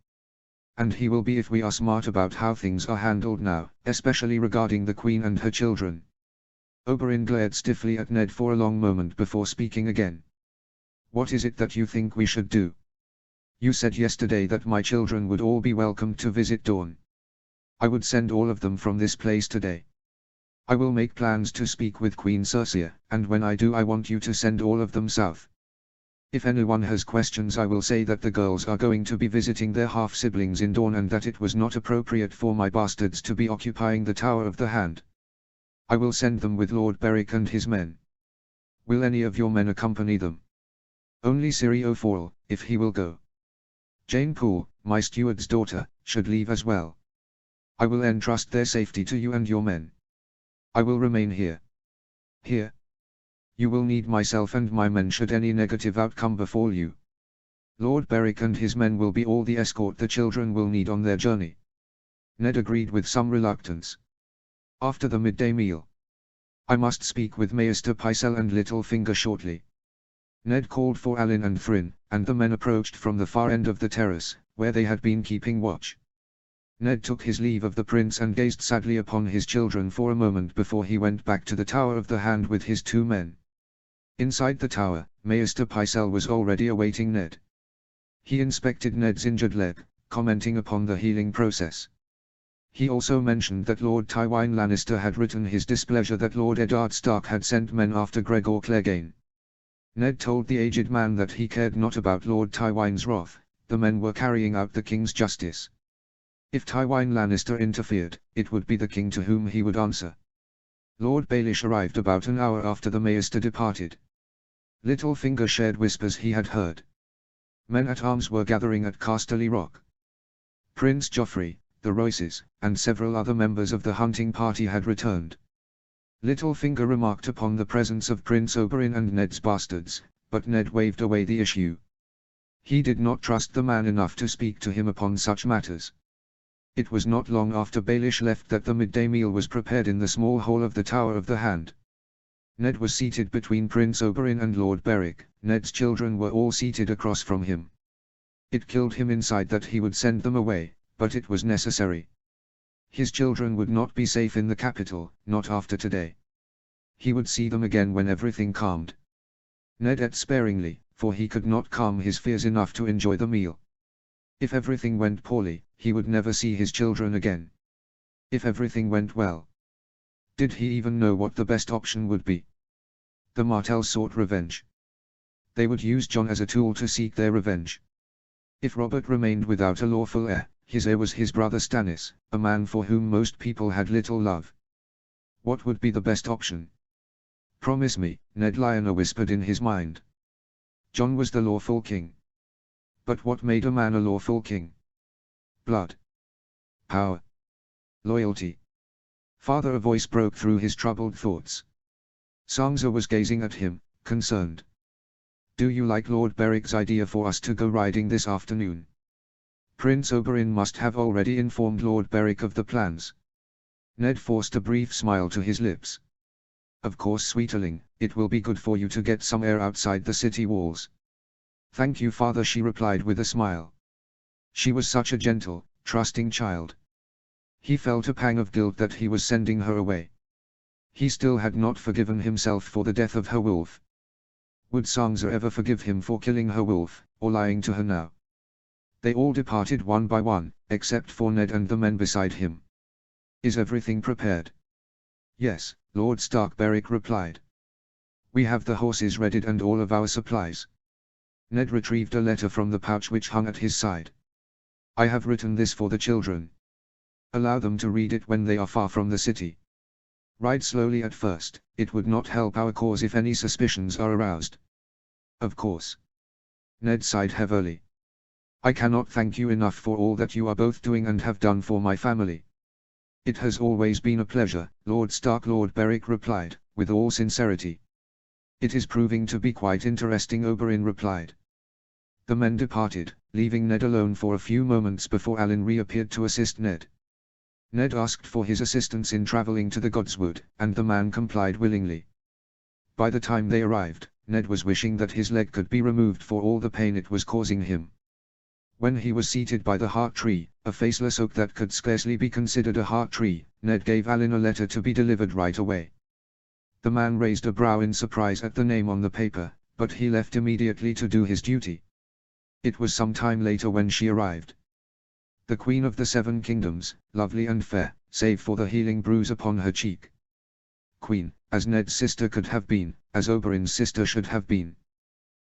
And he will be if we are smart about how things are handled now, especially regarding the Queen and her children. Oberyn glared stiffly at Ned for a long moment before speaking again. What is it that you think we should do? You said yesterday that my children would all be welcome to visit Dorne. I would send all of them from this place today. I will make plans to speak with Queen Cersei, and when I do I want you to send all of them south. If anyone has questions, I will say that the girls are going to be visiting their half-siblings in Dawn and that it was not appropriate for my bastards to be occupying the Tower of the Hand. I will send them with Lord Beric and his men. Will any of your men accompany them? Only Ciri O'Forrell, if he will go. Jane Poole, my steward's daughter, should leave as well. I will entrust their safety to you and your men. I will remain here. Here. You will need myself and my men should any negative outcome befall you. Lord Beric and his men will be all the escort the children will need on their journey. Ned agreed with some reluctance. After the midday meal. I must speak with Maester Pycelle and Littlefinger shortly. Ned called for Alyn and Thrin, and the men approached from the far end of the terrace, where they had been keeping watch. Ned took his leave of the prince and gazed sadly upon his children for a moment before he went back to the Tower of the Hand with his 2 men. Inside the tower, Maester Pycelle was already awaiting Ned. He inspected Ned's injured leg, commenting upon the healing process. He also mentioned that Lord Tywin Lannister had written his displeasure that Lord Eddard Stark had sent men after Gregor Clegane. Ned told the aged man that he cared not about Lord Tywin's wrath, the men were carrying out the king's justice. If Tywin Lannister interfered, it would be the king to whom he would answer. Lord Baelish arrived about an hour after the Maester departed. Littlefinger shared whispers he had heard. Men at arms were gathering at Casterly Rock. Prince Joffrey, the Royces, and several other members of the hunting party had returned. Littlefinger remarked upon the presence of Prince Oberyn and Ned's bastards, but Ned waved away the issue. He did not trust the man enough to speak to him upon such matters. It was not long after Baelish left that the midday meal was prepared in the small hall of the Tower of the Hand. Ned was seated between Prince Oberyn and Lord Beric, Ned's children were all seated across from him. It killed him inside that he would send them away, but it was necessary. His children would not be safe in the capital, not after today. He would see them again when everything calmed. Ned ate sparingly, for he could not calm his fears enough to enjoy the meal. If everything went poorly, he would never see his children again. If everything went well, did he even know what the best option would be? The Martells sought revenge. They would use Jon as a tool to seek their revenge. If Robert remained without a lawful heir, his heir was his brother Stannis, a man for whom most people had little love. What would be the best option? Promise me, Ned Lionel whispered in his mind. Jon was the lawful king. But what made a man a lawful king? Blood. Power. Loyalty. Father, a voice broke through his troubled thoughts. Sansa was gazing at him, concerned. Do you like Lord Beric's idea for us to go riding this afternoon? Prince Oberyn must have already informed Lord Beric of the plans. Ned forced a brief smile to his lips. Of course, sweeterling, it will be good for you to get some air outside the city walls. Thank you, father, she replied with a smile. She was such a gentle, trusting child. He felt a pang of guilt that he was sending her away. He still had not forgiven himself for the death of her wolf. Would Sansa ever forgive him for killing her wolf, or lying to her now? They all departed one by one, except for Ned and the men beside him. Is everything prepared? Yes, Lord Stark, Beric replied. We have the horses readied and all of our supplies. Ned retrieved a letter from the pouch which hung at his side. I have written this for the children. Allow them to read it when they are far from the city. Ride slowly at first, it would not help our cause if any suspicions are aroused. Of course. Ned sighed heavily. I cannot thank you enough for all that you are both doing and have done for my family. It has always been a pleasure, Lord Stark, Lord Beric replied, with all sincerity. It is proving to be quite interesting, Oberyn replied. The men departed, leaving Ned alone for a few moments before Alyn reappeared to assist Ned. Ned asked for his assistance in traveling to the Godswood, and the man complied willingly. By the time they arrived, Ned was wishing that his leg could be removed for all the pain it was causing him. When he was seated by the heart tree, a faceless oak that could scarcely be considered a heart tree, Ned gave Alyn a letter to be delivered right away. The man raised a brow in surprise at the name on the paper, but he left immediately to do his duty. It was some time later when she arrived. The Queen of the Seven Kingdoms, lovely and fair, save for the healing bruise upon her cheek. Queen, as Ned's sister could have been, as Oberyn's sister should have been.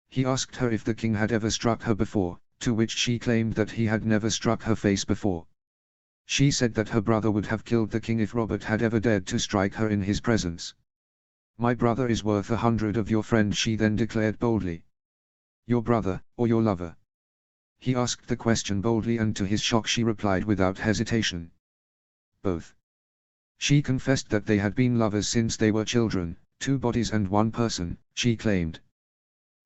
He asked her if the king had ever struck her before, to which she claimed that he had never struck her face before. She said that her brother would have killed the king if Robert had ever dared to strike her in his presence. "My brother is worth 100 of your friends," she then declared boldly. "Your brother, or your lover?" He asked the question boldly, and to his shock she replied without hesitation. "Both." She confessed that they had been lovers since they were children, 2 bodies and 1 person, she claimed.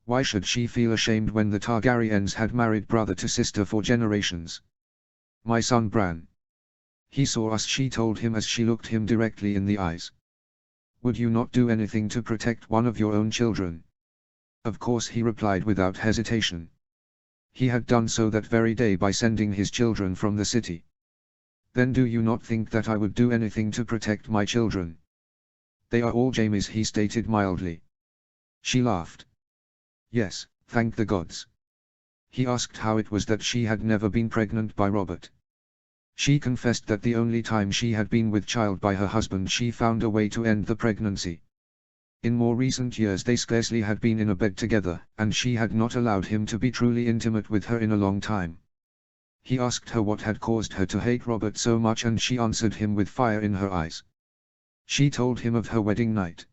Why should she feel ashamed when the Targaryens had married brother to sister for generations? "My son Bran. He saw us," she told him as she looked him directly in the eyes. "Would you not do anything to protect one of your own children?" "Of course," he replied without hesitation. He had done so that very day by sending his children from the city. "Then do you not think that I would do anything to protect my children?" "They are all Jaime's," he stated mildly. She laughed. "Yes, thank the gods." He asked how it was that she had never been pregnant by Robert. She confessed that the only time she had been with child by her husband she found a way to end the pregnancy. In more recent years they scarcely had been in a bed together, and she had not allowed him to be truly intimate with her in a long time. He asked her what had caused her to hate Robert so much, and she answered him with fire in her eyes. She told him of her wedding night.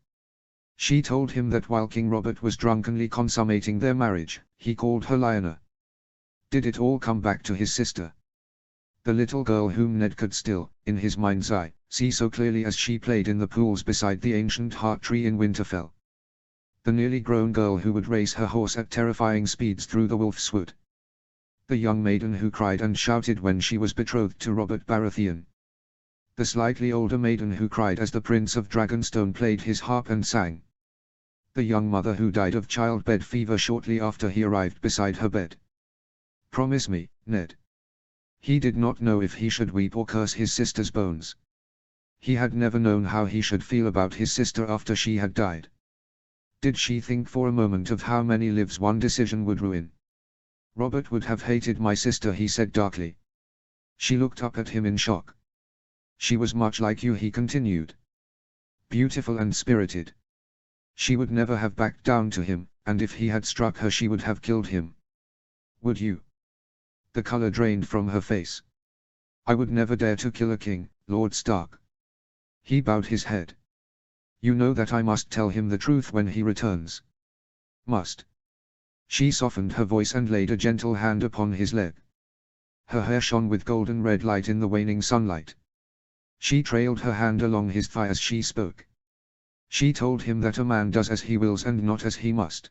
She told him that while King Robert was drunkenly consummating their marriage, he called her Lyanna. Did it all come back to his sister? The little girl whom Ned could still, in his mind's eye, see so clearly as she played in the pools beside the ancient heart tree in Winterfell. The nearly grown girl who would race her horse at terrifying speeds through the Wolf's Wood. The young maiden who cried and shouted when she was betrothed to Robert Baratheon. The slightly older maiden who cried as the Prince of Dragonstone played his harp and sang. The young mother who died of childbed fever shortly after he arrived beside her bed. Promise me, Ned. He did not know if he should weep or curse his sister's bones. He had never known how he should feel about his sister after she had died. Did she think for a moment of how many lives one decision would ruin? "Robert would have hated my sister," he said darkly. She looked up at him in shock. "She was much like you," he continued. "Beautiful and spirited. She would never have backed down to him, and if he had struck her she would have killed him. Would you?" The color drained from her face. "I would never dare to kill a king, Lord Stark." He bowed his head. "You know that I must tell him the truth when he returns." "Must." She softened her voice and laid a gentle hand upon his leg. Her hair shone with golden red light in the waning sunlight. She trailed her hand along his thigh as she spoke. She told him that a man does as he wills and not as he must.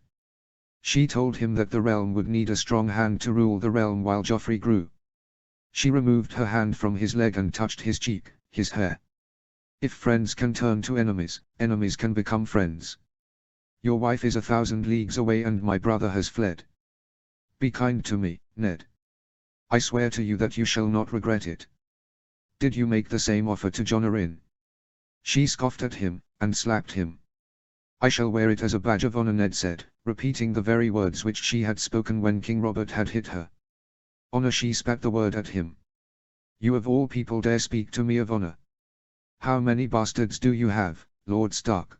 She told him that the realm would need a strong hand to rule the realm while Joffrey grew. She removed her hand from his leg and touched his cheek, his hair. "If friends can turn to enemies, enemies can become friends. Your wife is 1,000 leagues away and my brother has fled. Be kind to me, Ned. I swear to you that you shall not regret it." "Did you make the same offer to Jon Arryn?" She scoffed at him, and slapped him. "I shall wear it as a badge of honor," Ned said, repeating the very words which she had spoken when King Robert had hit her. "Honor," she spat the word at him. "You of all people dare speak to me of honor? How many bastards do you have, Lord Stark?"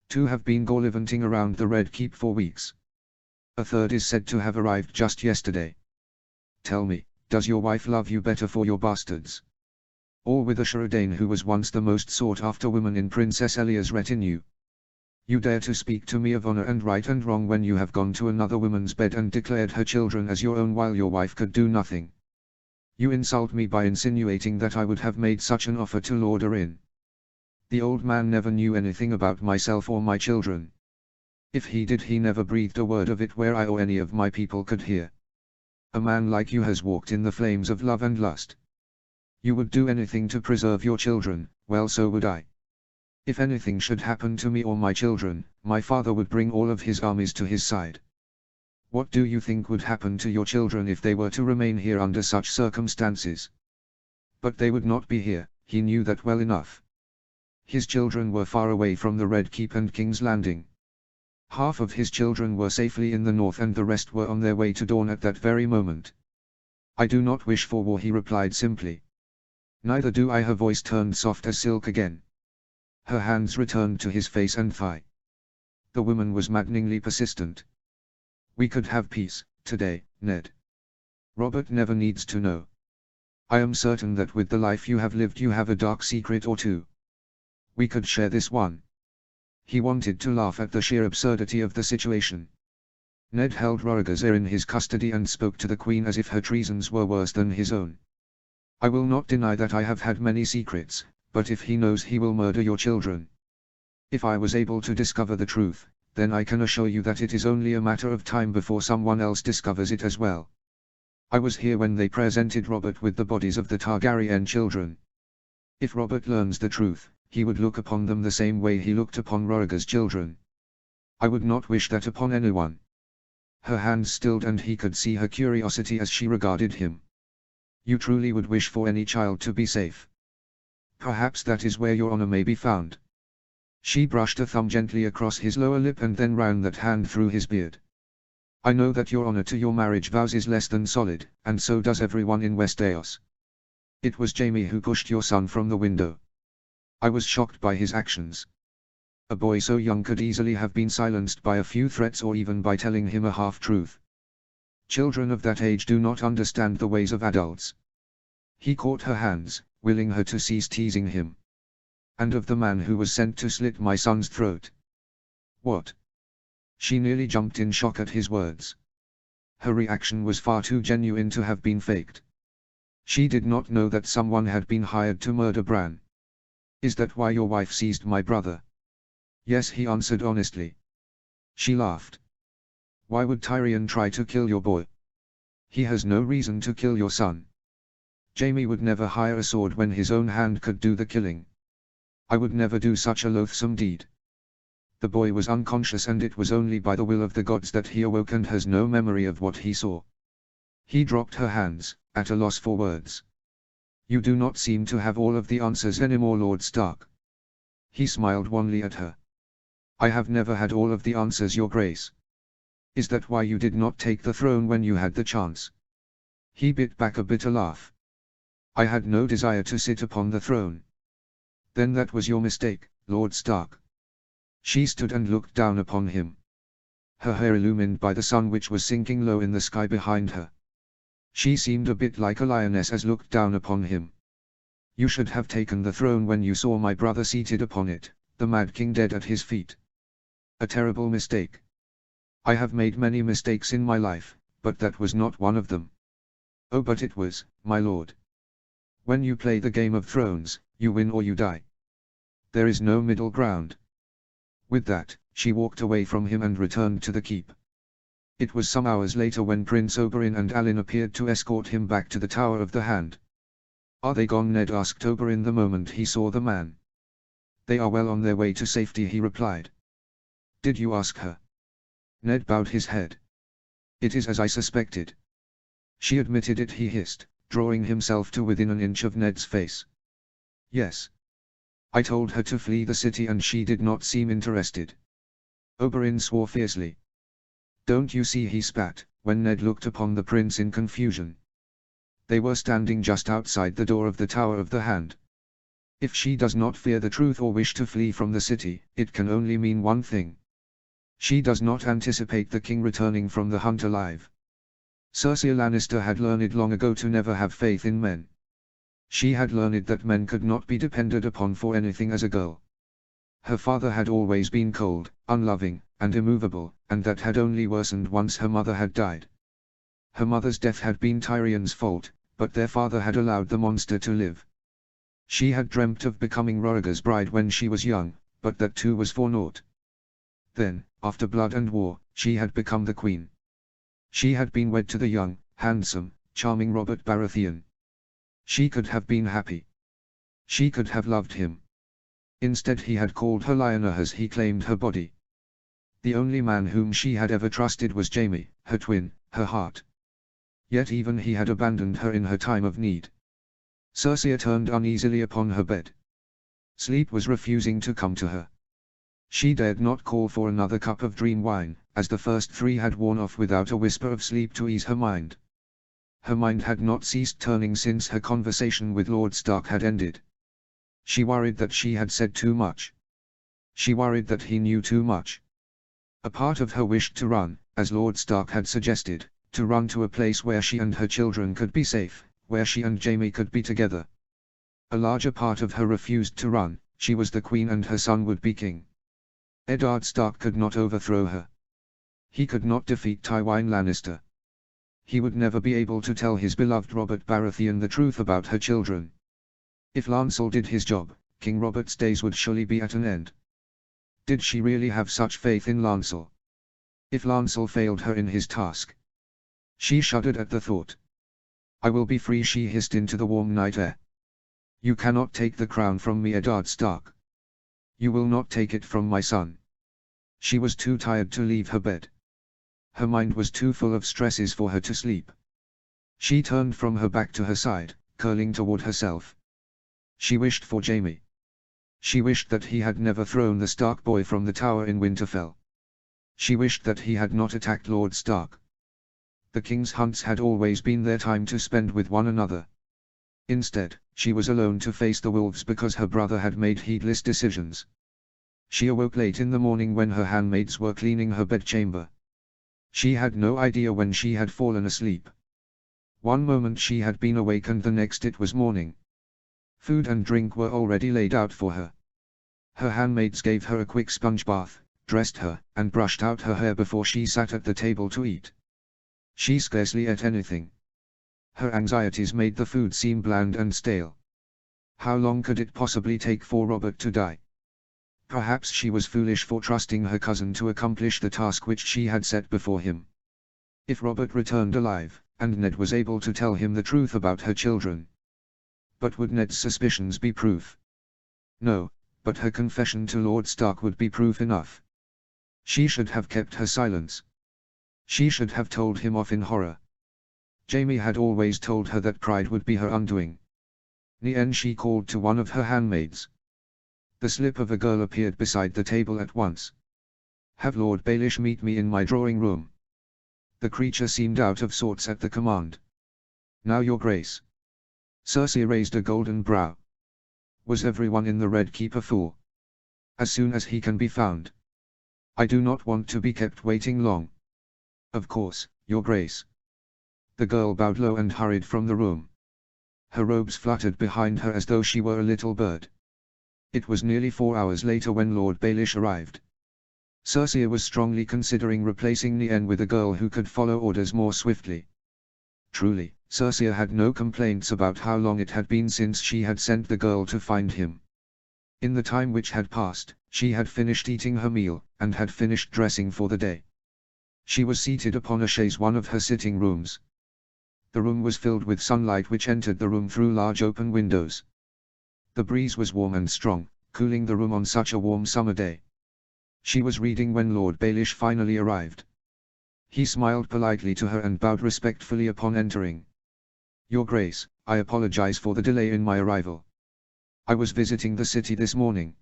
"2 have been gallivanting around the Red Keep for weeks. A 3rd is said to have arrived just yesterday. Tell me, does your wife love you better for your bastards? All with a Shirra Dane who was once the most sought-after woman in Princess Elia's retinue. You dare to speak to me of honor and right and wrong when you have gone to another woman's bed and declared her children as your own while your wife could do nothing. You insult me by insinuating that I would have made such an offer to Lord Arryn. The old man never knew anything about myself or my children. If he did, he never breathed a word of it where I or any of my people could hear. A man like you has walked in the flames of love and lust. You would do anything to preserve your children, well, so would I. If anything should happen to me or my children, my father would bring all of his armies to his side. What do you think would happen to your children if they were to remain here under such circumstances? But they would not be here, he knew that well enough. His children were far away from the Red Keep and King's Landing. Half of his children were safely in the north and the rest were on their way to Dorne at that very moment. "I do not wish for war," he replied simply. "Neither do I." Her voice turned soft as silk again. Her hands returned to his face and thigh. The woman was maddeningly persistent. We could have peace, today, Ned. Robert never needs to know. I am certain that with the life you have lived you have a dark secret or two. We could share this one. He wanted to laugh at the sheer absurdity of the situation. Ned held Roragazir in his custody and spoke to the Queen as if her treasons were worse than his own. I will not deny that I have had many secrets, but if he knows he will murder your children. If I was able to discover the truth, then I can assure you that it is only a matter of time before someone else discovers it as well. I was here when they presented Robert with the bodies of the Targaryen children. If Robert learns the truth, he would look upon them the same way he looked upon Roraga's children. I would not wish that upon anyone. Her hands stilled and he could see her curiosity as she regarded him. You truly would wish for any child to be safe. Perhaps that is where your honor may be found. She brushed a thumb gently across his lower lip and then ran that hand through his beard. I know that your honor to your marriage vows is less than solid, and so does everyone in Westeros. It was Jaime who pushed your son from the window. I was shocked by his actions. A boy so young could easily have been silenced by a few threats or even by telling him a half-truth. Children of that age do not understand the ways of adults. He caught her hands, willing her to cease teasing him. And of the man who was sent to slit my son's throat. What? She nearly jumped in shock at his words. Her reaction was far too genuine to have been faked. She did not know that someone had been hired to murder Bran. Is that why your wife seized my brother? Yes, he answered honestly. She laughed. Why would Tyrion try to kill your boy? He has no reason to kill your son. Jaime would never hire a sword when his own hand could do the killing. I would never do such a loathsome deed. The boy was unconscious and it was only by the will of the gods that he awoke and has no memory of what he saw. He dropped her hands, at a loss for words. You do not seem to have all of the answers anymore, Lord Stark. He smiled wanly at her. I have never had all of the answers, Your Grace. Is that why you did not take the throne when you had the chance? He bit back a bitter laugh. I had no desire to sit upon the throne. Then that was your mistake, Lord Stark. She stood and looked down upon him. Her hair illumined by the sun which was sinking low in the sky behind her. She seemed a bit like a lioness as looked down upon him. You should have taken the throne when you saw my brother seated upon it, the Mad King dead at his feet. A terrible mistake. I have made many mistakes in my life, but that was not one of them. Oh, but it was, my lord. When you play the Game of Thrones, you win or you die. There is no middle ground. With that, she walked away from him and returned to the keep. It was some hours later when Prince Oberyn and Alicent appeared to escort him back to the Tower of the Hand. Are they gone? Ned asked Oberyn the moment he saw the man. They are well on their way to safety, he replied. Did you ask her? Ned bowed his head. It is as I suspected. She admitted it, he hissed, drawing himself to within an inch of Ned's face. Yes. I told her to flee the city and she did not seem interested. Oberyn swore fiercely. Don't you see, he spat, when Ned looked upon the prince in confusion. They were standing just outside the door of the Tower of the Hand. If she does not fear the truth or wish to flee from the city, it can only mean one thing. She does not anticipate the king returning from the hunt alive. Cersei Lannister had learned long ago to never have faith in men. She had learned that men could not be depended upon for anything as a girl. Her father had always been cold, unloving, and immovable, and that had only worsened once her mother had died. Her mother's death had been Tyrion's fault, but their father had allowed the monster to live. She had dreamt of becoming Roraga's bride when she was young, but that too was for naught. Then, after blood and war, she had become the queen. She had been wed to the young, handsome, charming Robert Baratheon. She could have been happy. She could have loved him. Instead he had called her Lyanna as he claimed her body. The only man whom she had ever trusted was Jaime, her twin, her heart. Yet even he had abandoned her in her time of need. Cersei turned uneasily upon her bed. Sleep was refusing to come to her. She dared not call for another cup of dream wine, as the first three had worn off without a whisper of sleep to ease her mind. Her mind had not ceased turning since her conversation with Lord Stark had ended. She worried that she had said too much. She worried that he knew too much. A part of her wished to run, as Lord Stark had suggested, to run to a place where she and her children could be safe, where she and Jaime could be together. A larger part of her refused to run. She was the queen and her son would be king. Eddard Stark could not overthrow her. He could not defeat Tywin Lannister. He would never be able to tell his beloved Robert Baratheon the truth about her children. If Lancel did his job, King Robert's days would surely be at an end. Did she really have such faith in Lancel? If Lancel failed her in his task? She shuddered at the thought. "I will be free," she hissed into the warm night air. "You cannot take the crown from me, Eddard Stark. You will not take it from my son." She was too tired to leave her bed. Her mind was too full of stresses for her to sleep. She turned from her back to her side, curling toward herself. She wished for Jaime. She wished that he had never thrown the Stark boy from the tower in Winterfell. She wished that he had not attacked Lord Stark. The king's hunts had always been their time to spend with one another. Instead, she was alone to face the wolves because her brother had made heedless decisions. She awoke late in the morning when her handmaids were cleaning her bedchamber. She had no idea when she had fallen asleep. One moment she had been awake and the next it was morning. Food and drink were already laid out for her. Her handmaids gave her a quick sponge bath, dressed her, and brushed out her hair before she sat at the table to eat. She scarcely ate anything. Her anxieties made the food seem bland and stale. How long could it possibly take for Robert to die? Perhaps she was foolish for trusting her cousin to accomplish the task which she had set before him. If Robert returned alive, and Ned was able to tell him the truth about her children. But would Ned's suspicions be proof? No, but her confession to Lord Stark would be proof enough. She should have kept her silence. She should have told him off in horror. Jaime had always told her that pride would be her undoing. Nien, she called to one of her handmaids. The slip of a girl appeared beside the table at once. "Have Lord Baelish meet me in my drawing room." The creature seemed out of sorts at the command. "Now, your grace." Cersei raised a golden brow. "Was everyone in the Red Keep a fool?" "As soon as he can be found. I do not want to be kept waiting long." "Of course, your grace." The girl bowed low and hurried from the room. Her robes fluttered behind her as though she were a little bird. It was nearly 4 hours later when Lord Baelish arrived. Cersei was strongly considering replacing Nien with a girl who could follow orders more swiftly. Truly, Cersei had no complaints about how long it had been since she had sent the girl to find him. In the time which had passed, she had finished eating her meal, and had finished dressing for the day. She was seated upon a chaise, one of her sitting rooms. The room was filled with sunlight which entered the room through large open windows. The breeze was warm and strong, cooling the room on such a warm summer day. She was reading when Lord Baelish finally arrived. He smiled politely to her and bowed respectfully upon entering. "Your Grace, I apologize for the delay in my arrival. I was visiting the city this morning."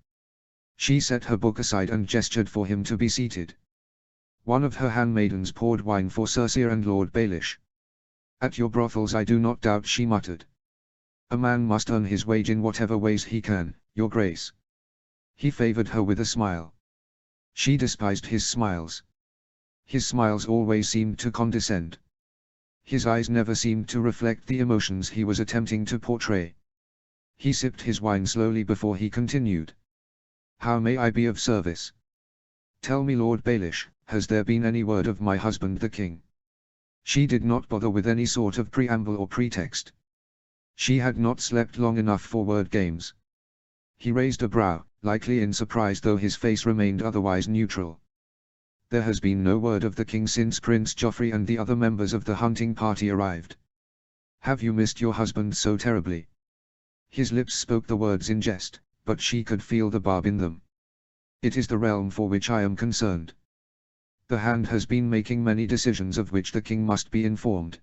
She set her book aside and gestured for him to be seated. One of her handmaidens poured wine for Cersei and Lord Baelish. "At your brothels I do not doubt," she muttered. "A man must earn his wage in whatever ways he can, your grace." He favored her with a smile. She despised his smiles. His smiles always seemed to condescend. His eyes never seemed to reflect the emotions he was attempting to portray. He sipped his wine slowly before he continued. "How may I be of service? Tell me, Lord Baelish, has there been any word of my husband the king?" She did not bother with any sort of preamble or pretext. She had not slept long enough for word games. He raised a brow, likely in surprise, though his face remained otherwise neutral. "There has been no word of the king since Prince Joffrey and the other members of the hunting party arrived. Have you missed your husband so terribly?" His lips spoke the words in jest, but she could feel the barb in them. "It is the realm for which I am concerned. The Hand has been making many decisions of which the king must be informed.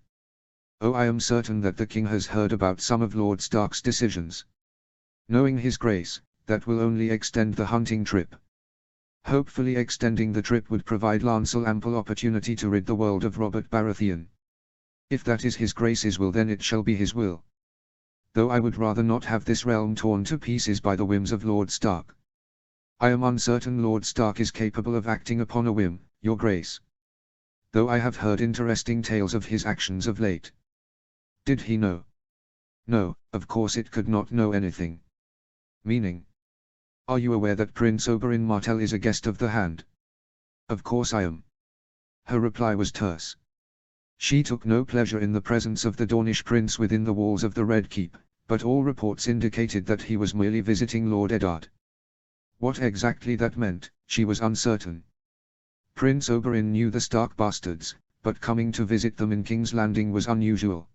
Oh, I am certain that the king has heard about some of Lord Stark's decisions. Knowing his grace, that will only extend the hunting trip. Hopefully extending the trip would provide Lancel ample opportunity to rid the world of Robert Baratheon. If that is his grace's will, then it shall be his will. Though I would rather not have this realm torn to pieces by the whims of Lord Stark. I am uncertain Lord Stark is capable of acting upon a whim, your grace." though I have heard interesting tales of his actions of late. Did he know? No, of course it could not know anything. Meaning? Are you aware that Prince Oberyn Martell is a guest of the Hand? Of course I am. Her reply was terse. She took no pleasure in the presence of the Dornish prince within the walls of the Red Keep, but all reports indicated that he was merely visiting Lord Eddard. What exactly that meant, she was uncertain. Prince Oberyn knew the Stark bastards, but coming to visit them in King's Landing was unusual.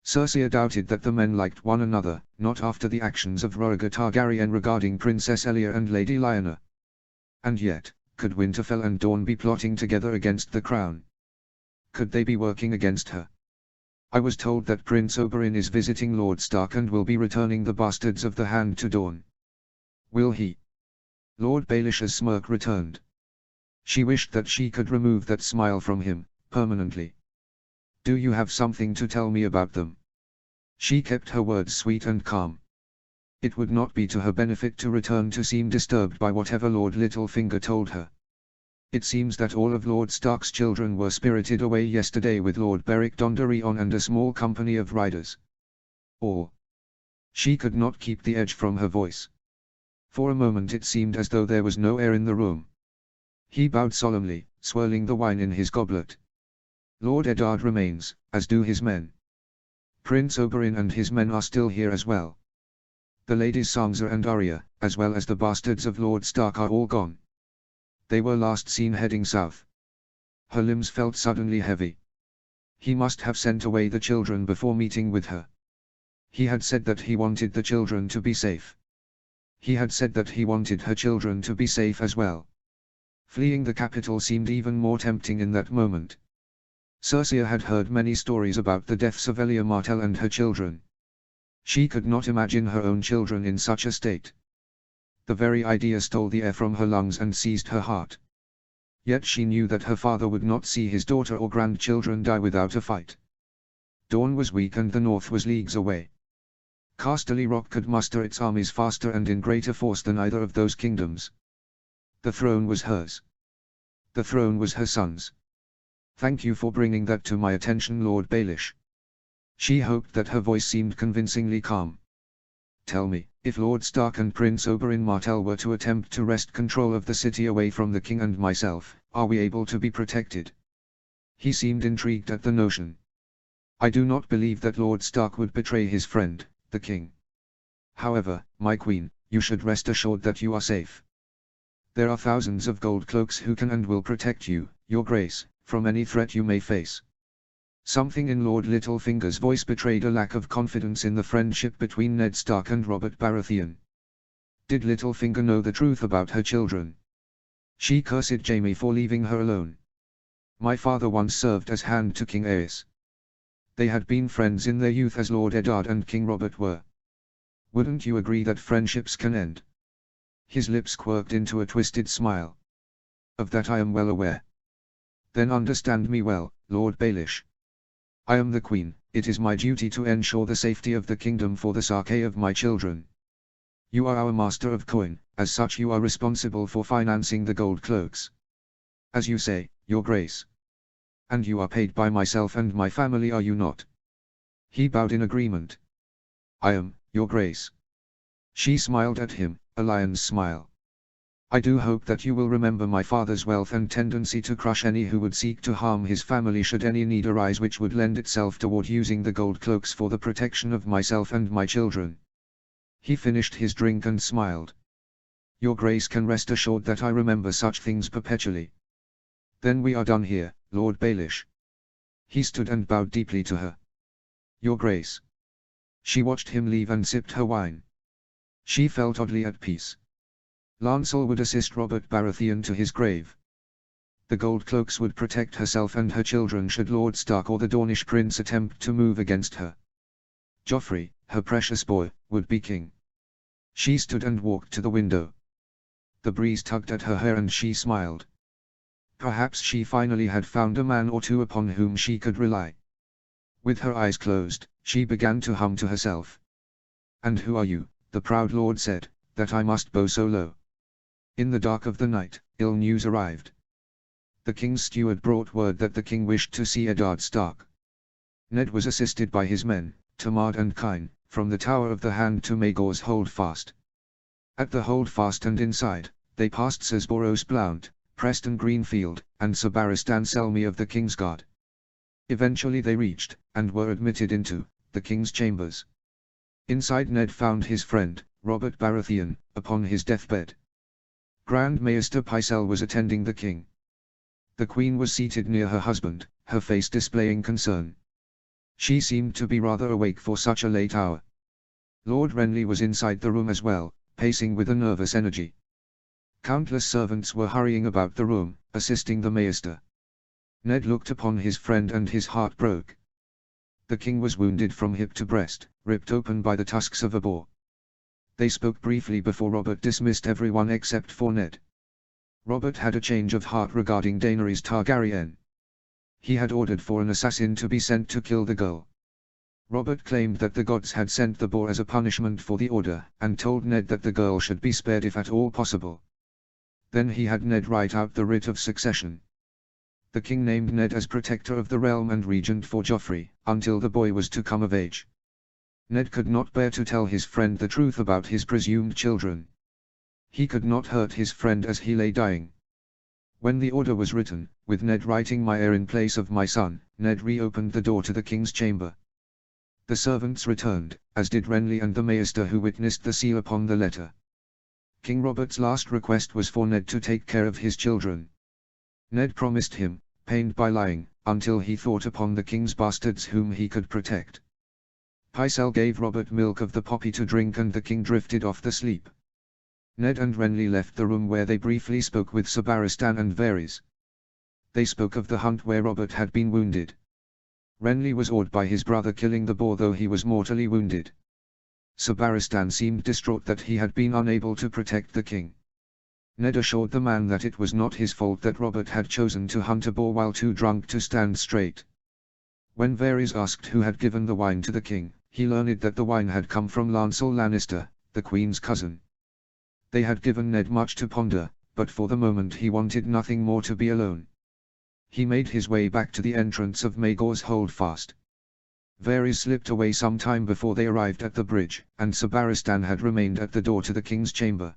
Cersei doubted that the men liked one another, not after the actions of Rhaegar Targaryen regarding Princess Elia and Lady Lyanna. And yet, could Winterfell and Dorne be plotting together against the crown? Could they be working against her? I was told that Prince Oberyn is visiting Lord Stark and will be returning the bastards of the Hand to Dorne. Will he? Lord Baelish's smirk returned. She wished that she could remove that smile from him, permanently. Do you have something to tell me about them? She kept her words sweet and calm. It would not be to her benefit to return to seem disturbed by whatever Lord Littlefinger told her. It seems that all of Lord Stark's children were spirited away yesterday with Lord Beric Dondarrion and a small company of riders. Or. She could not keep the edge from her voice. For a moment it seemed as though there was no air in the room. He bowed solemnly, swirling the wine in his goblet. Lord Eddard remains, as do his men. Prince Oberyn and his men are still here as well. The ladies Sansa and Arya, as well as the bastards of Lord Stark are all gone. They were last seen heading south. Her limbs felt suddenly heavy. He must have sent away the children before meeting with her. He had said that he wanted the children to be safe. He had said that he wanted her children to be safe as well. Fleeing the capital seemed even more tempting in that moment. Cersei had heard many stories about the deaths of Elia Martell and her children. She could not imagine her own children in such a state. The very idea stole the air from her lungs and seized her heart. Yet she knew that her father would not see his daughter or grandchildren die without a fight. Dorne was weak and the north was leagues away. Casterly Rock could muster its armies faster and in greater force than either of those kingdoms. The throne was hers. The throne was her son's. Thank you for bringing that to my attention, Lord Baelish. She hoped that her voice seemed convincingly calm. Tell me, if Lord Stark and Prince Oberyn Martell were to attempt to wrest control of the city away from the king and myself, are we able to be protected? He seemed intrigued at the notion. I do not believe that Lord Stark would betray his friend, the king. However, my queen, you should rest assured that you are safe. There are thousands of gold cloaks who can and will protect you, your grace, from any threat you may face. Something in Lord Littlefinger's voice betrayed a lack of confidence in the friendship between Ned Stark and Robert Baratheon. Did Littlefinger know the truth about her children? She cursed Jaime for leaving her alone. My father once served as hand to King Aerys. They had been friends in their youth as Lord Eddard and King Robert were. Wouldn't you agree that friendships can end? His lips quirked into a twisted smile. Of that I am well aware. Then understand me well, Lord Baelish. I am the Queen, it is my duty to ensure the safety of the kingdom for the sake of my children. You are our master of coin, as such you are responsible for financing the gold cloaks. As you say, your grace. And you are paid by myself and my family, are you not? He bowed in agreement. I am, your grace. She smiled at him, a lion's smile. I do hope that you will remember my father's wealth and tendency to crush any who would seek to harm his family should any need arise which would lend itself toward using the gold cloaks for the protection of myself and my children. He finished his drink and smiled. Your grace can rest assured that I remember such things perpetually. Then we are done here, Lord Baelish. He stood and bowed deeply to her. Your grace. She watched him leave and sipped her wine. She felt oddly at peace. Lancel would assist Robert Baratheon to his grave. The gold cloaks would protect herself and her children should Lord Stark or the Dornish prince attempt to move against her. Joffrey, her precious boy, would be king. She stood and walked to the window. The breeze tugged at her hair and she smiled. Perhaps she finally had found a man or two upon whom she could rely. With her eyes closed, she began to hum to herself. And who are you, the proud lord said, that I must bow so low? In the dark of the night, ill news arrived. The king's steward brought word that the king wished to see Eddard Stark. Ned was assisted by his men, Tamard and Kine, from the Tower of the Hand to Maegor's Holdfast. At the Holdfast and inside, they passed Sir Boros Blount, Preston Greenfield, and Sir Barristan Selmy of the King's Guard. Eventually they reached, and were admitted into, the king's chambers. Inside Ned found his friend, Robert Baratheon, upon his deathbed. Grand Maester Pycelle was attending the king. The queen was seated near her husband, her face displaying concern. She seemed to be rather awake for such a late hour. Lord Renly was inside the room as well, pacing with a nervous energy. Countless servants were hurrying about the room, assisting the maester. Ned looked upon his friend and his heart broke. The king was wounded from hip to breast, ripped open by the tusks of a boar. They spoke briefly before Robert dismissed everyone except for Ned. Robert had a change of heart regarding Daenerys Targaryen. He had ordered for an assassin to be sent to kill the girl. Robert claimed that the gods had sent the boar as a punishment for the order, and told Ned that the girl should be spared if at all possible. Then he had Ned write out the writ of succession. The king named Ned as protector of the realm and regent for Joffrey, until the boy was to come of age. Ned could not bear to tell his friend the truth about his presumed children. He could not hurt his friend as he lay dying. When the order was written, with Ned writing my heir in place of my son, Ned reopened the door to the king's chamber. The servants returned, as did Renly and the maester who witnessed the seal upon the letter. King Robert's last request was for Ned to take care of his children. Ned promised him, pained by lying, until he thought upon the king's bastards whom he could protect. Pycelle gave Robert milk of the poppy to drink and the king drifted off to sleep. Ned and Renly left the room where they briefly spoke with Sir Barristan and Varys. They spoke of the hunt where Robert had been wounded. Renly was awed by his brother killing the boar though he was mortally wounded. Sir Barristan seemed distraught that he had been unable to protect the king. Ned assured the man that it was not his fault that Robert had chosen to hunt a boar while too drunk to stand straight. When Varys asked who had given the wine to the king, he learned that the wine had come from Lancel Lannister, the queen's cousin. They had given Ned much to ponder, but for the moment he wanted nothing more to be alone. He made his way back to the entrance of Maegor's Holdfast. Varys slipped away some time before they arrived at the bridge, and Sir Barristan had remained at the door to the king's chamber.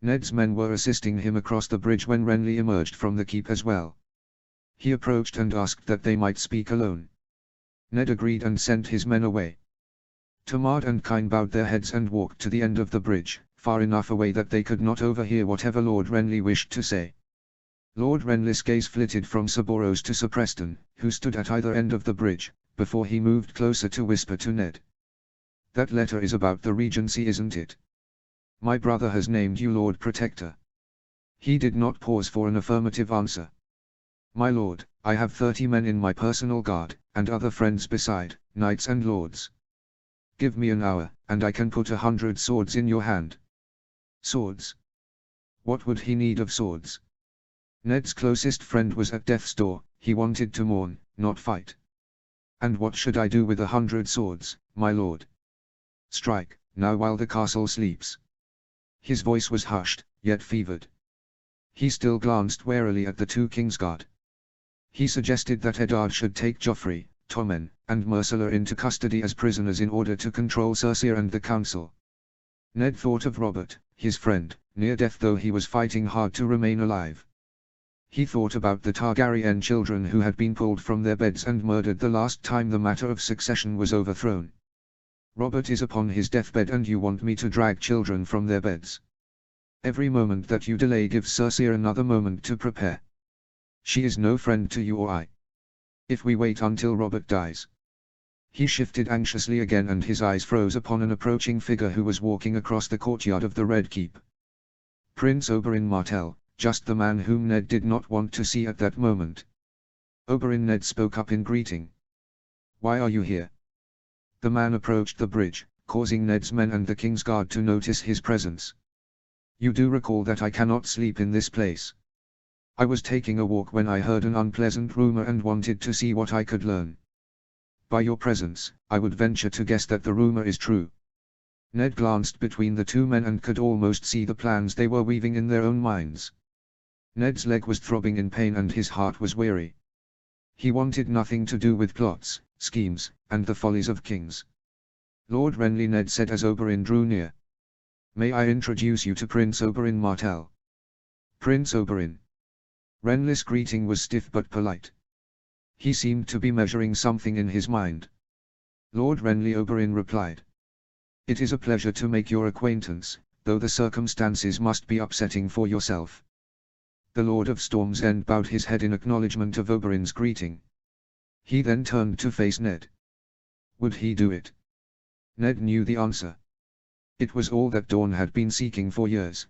Ned's men were assisting him across the bridge when Renly emerged from the keep as well. He approached and asked that they might speak alone. Ned agreed and sent his men away. Tamard and Kine bowed their heads and walked to the end of the bridge, far enough away that they could not overhear whatever Lord Renly wished to say. Lord Renly's gaze flitted from Sir Boros to Sir Preston, who stood at either end of the bridge, before he moved closer to whisper to Ned. "That letter is about the regency, isn't it? My brother has named you Lord Protector." He did not pause for an affirmative answer. "My lord, I have 30 men in my personal guard, and other friends beside, knights and lords. Give me an hour, and I can put 100 swords in your hand." Swords? What would he need of swords? Ned's closest friend was at death's door, he wanted to mourn, not fight. "And what should I do with 100 swords, my lord?" "Strike, now while the castle sleeps." His voice was hushed, yet fevered. He still glanced warily at the two Kingsguard. He suggested that Eddard should take Joffrey, Tommen, and Myrcella into custody as prisoners in order to control Cersei and the council. Ned thought of Robert, his friend, near death though he was fighting hard to remain alive. He thought about the Targaryen children who had been pulled from their beds and murdered the last time the matter of succession was overthrown. "Robert is upon his deathbed and you want me to drag children from their beds. Every moment that you delay gives Cersei another moment to prepare. She is no friend to you or I. If we wait until Robert dies." He shifted anxiously again and his eyes froze upon an approaching figure who was walking across the courtyard of the Red Keep. Prince Oberyn Martell, just the man whom Ned did not want to see at that moment. "Oberyn," Ned spoke up in greeting. "Why are you here?" The man approached the bridge, causing Ned's men and the Kingsguard to notice his presence. "You do recall that I cannot sleep in this place. I was taking a walk when I heard an unpleasant rumor and wanted to see what I could learn. By your presence, I would venture to guess that the rumor is true." Ned glanced between the two men and could almost see the plans they were weaving in their own minds. Ned's leg was throbbing in pain and his heart was weary. He wanted nothing to do with plots, schemes, and the follies of kings. "Lord Renly," Ned said as Oberyn drew near. "May I introduce you to Prince Oberyn Martell?" "Prince Oberyn." Renly's greeting was stiff but polite. He seemed to be measuring something in his mind. "Lord Renly," Oberyn replied. "It is a pleasure to make your acquaintance, though the circumstances must be upsetting for yourself." The Lord of Storm's End bowed his head in acknowledgement of Oberyn's greeting. He then turned to face Ned. Would he do it? Ned knew the answer. It was all that Dorne had been seeking for years.